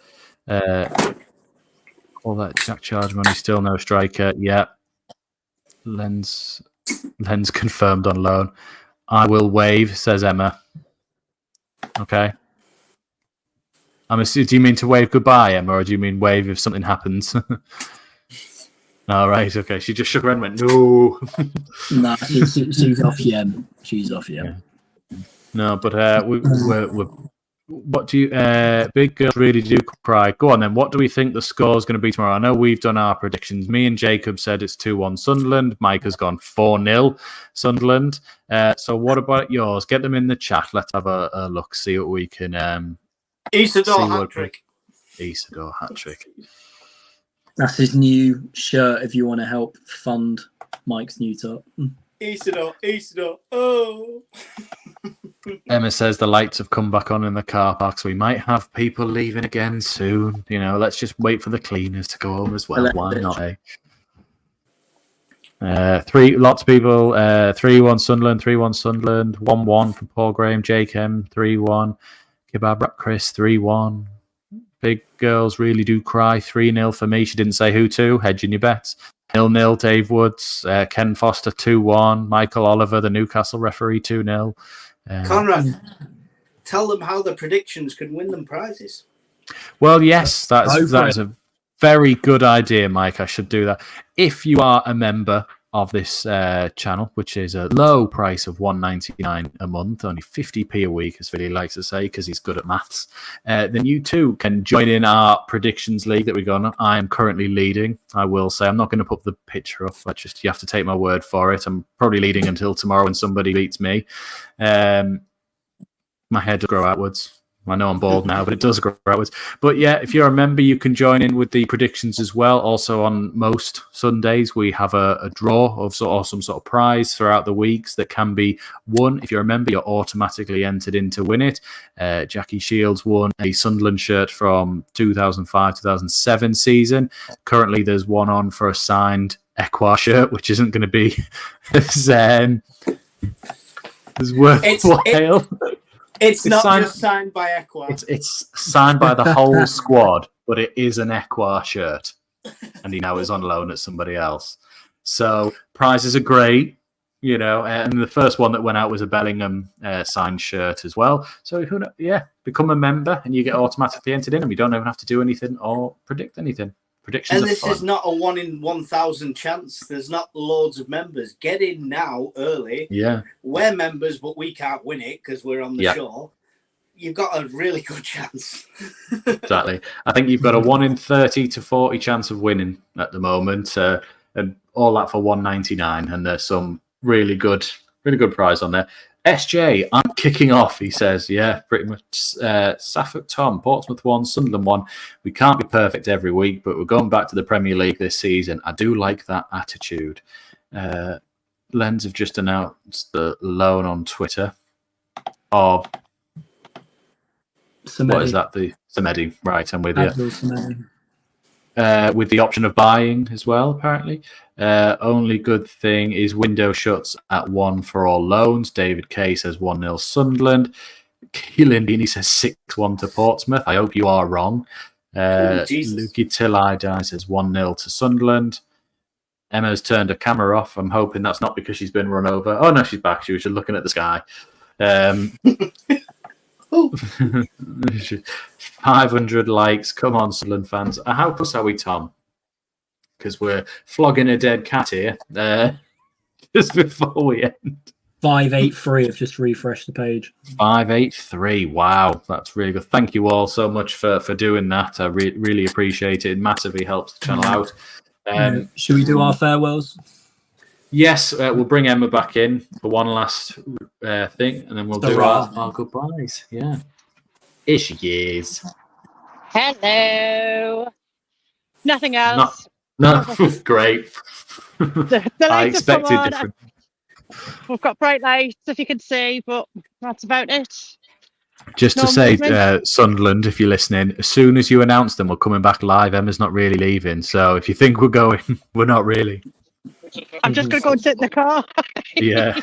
Jack Charge money, still no striker. Yeah. Lens confirmed on loan. I will wave, says Emma. Okay. Do you mean to wave goodbye, Emma, or do you mean wave if something happens? All right, okay. She just shook her head and went, no. No, she's off, yeah. She's off, yeah. No, but we're what do you big girls really do cry? Go on then. What do we think the score is going to be tomorrow? I know we've done our predictions. Me and Jacob said it's 2-1 Sunderland. Mike has gone 4-0 Sunderland. So what about yours? Get them in the chat. Let's have a look. See what we can. Isidore hat-trick. Isidore hat-trick. That's his new shirt. If you want to help fund Mike's new top. Isidore. Oh. Emma says the lights have come back on in the car parks. We might have people leaving again soon. You know, let's just wait for the cleaners to go home as well. Why not, eh? Lots of people. 3-1 Sunderland, 3-1 Sunderland, 1-1 from Paul Graham, Jake M, 3-1. Kebab Rap Chris, 3-1. Big girls really do cry, 3-0 for me. She didn't say who to. Hedging your bets. 0-0 Dave Woods, Ken Foster 2-1. Michael Oliver, the Newcastle referee, 2-0. Conrad, tell them how the predictions can win them prizes. Well, yes, that is a very good idea, Mike. I should do that. If you are a member of this channel, which is a low price of $1.99 a month, only 50p a week, as Philly likes to say, because he's good at maths, then you too can join in our predictions league that we're going on. I am currently leading. I will say I'm not going to put the picture up, but just you have to take my word for it. I'm probably leading until tomorrow when somebody beats me. My hair does grow outwards. I know I'm bald now, but it does grow outwards. But yeah, if you're a member, you can join in with the predictions as well. Also, on most Sundays, we have a draw of some sort of prize throughout the weeks that can be won. If you're a member, you're automatically entered in to win it. Jackie Shields won a Sunderland shirt from 2005-2007 season. Currently, there's one on for a signed Ekwah shirt, which isn't going to be as worthwhile. It's not just signed by Ekwah. It's signed by the whole squad, but it is an Ekwah shirt. And he now is on loan at somebody else. So prizes are great, you know. And the first one that went out was a Bellingham signed shirt as well. So, become a member and you get automatically entered in and we don't even have to do anything or predict anything. Predictions and this are fun. Is not a 1 in 1,000 chance. There's not loads of members. Get in now, early. Yeah. We're members, but we can't win it because we're on the show. You've got a really good chance. Exactly. I think you've got a 1 in 30 to 40 chance of winning at the moment. And all that for $1.99. And there's some really good prize on there. SJ, I'm kicking off, he says. Yeah, pretty much. Suffolk Tom, Portsmouth 1, Sunderland 1. We can't be perfect every week, but we're going back to the Premier League this season. I do like that attitude. Lens have just announced the loan on Twitter of... Semedo. What is that? The Semedo. Right, I'm with you. with the option of buying as well, apparently. Only good thing is window shuts at 1 for all loans. David Kay says 1-0 Sunderland. Keelan Dini says 6-1 to Portsmouth. I hope you are wrong. Lukey Tillidine says 1-0 to Sunderland. Emma's turned her camera off. I'm hoping that's not because she's been run over. Oh, no, she's back. She was just looking at the sky. 500 likes. Come on, Sunderland fans. How close are we, Tom? Because we're flogging a dead cat here just before we end. 583. I've just refreshed the page. 583. Wow, that's really good. Thank you all so much for doing that. I really appreciate it. It massively helps the channel out. Should we do our farewells? Yes, we'll bring Emma back in for one last thing, and then we'll do our goodbyes. Yeah. Here she is. Hello. Nothing else. No, great. The I lights have come expected on. different. We've got bright lights, if you can see, but that's about it. Just No to say, movement. Sunderland, if you're listening, as soon as you announce them, we're coming back live. Emma's not really leaving, so if you think we're going, we're not really. I'm just going to go and sit in the car. Yeah.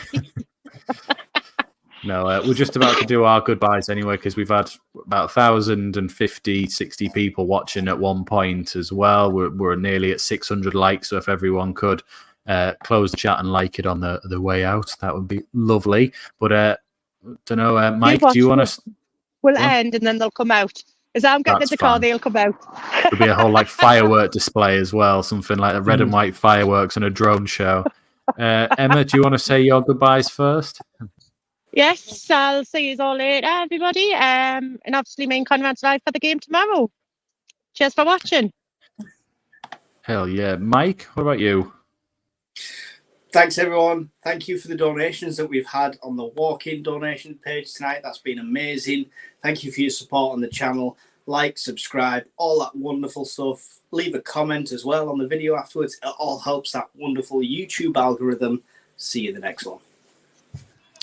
No, we're just about to do our goodbyes anyway, because we've had about 1,050, 60 people watching at one point as well. We're nearly at 600 likes, so if everyone could close the chat and like it on the way out, that would be lovely. But don't know, Mike, do you want to? We'll end and then they'll come out. As I'm getting in the car, they'll come out. There'll be a whole firework display as well, something like the red and white fireworks and a drone show. Emma, do you want to say your goodbyes first? Yes, I'll see you all later, everybody. And obviously, me and Conrad's live for the game tomorrow. Cheers for watching. Hell yeah. Mike, what about you? Thanks, everyone. Thank you for the donations that we've had on the walk-in donation page tonight. That's been amazing. Thank you for your support on the channel. Like, subscribe, all that wonderful stuff. Leave a comment as well on the video afterwards. It all helps that wonderful YouTube algorithm. See you in the next one.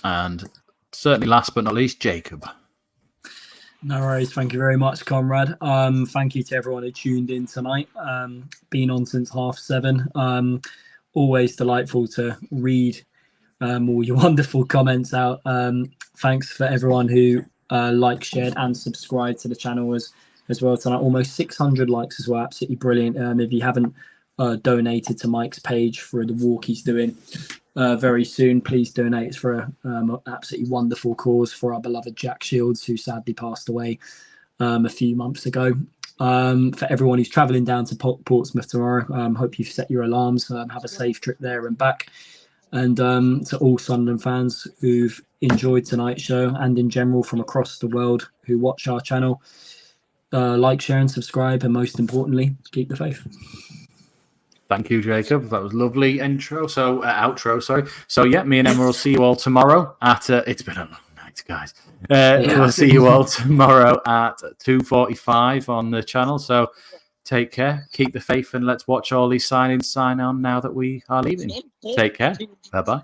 And certainly last but not least, Jacob. No worries. Thank you very much, Conrad. Thank you to everyone who tuned in tonight. Been on since 7:30. Always delightful to read all your wonderful comments out. Thanks for everyone who liked, shared, and subscribed to the channel as well tonight. Almost 600 likes as well. Absolutely brilliant. If you haven't donated to Mike's page for the walk he's doing very soon, please donate. It's for an absolutely wonderful cause for our beloved Jack Shields, who sadly passed away a few months ago. For everyone who's travelling down to Portsmouth tomorrow, hope you've set your alarms. Have a safe trip there and back. And to all Sunderland fans who've enjoyed tonight's show and in general from across the world who watch our channel, like, share and subscribe, and most importantly, keep the faith. Thank you, Jacob. That was lovely outro, sorry. So yeah, me and Emma will see you all tomorrow at it's been a long night, guys. We'll see you all tomorrow at 2:45 on the channel. So take care, keep the faith, and let's watch all these signings sign on now that we are leaving. Take care. Bye-bye.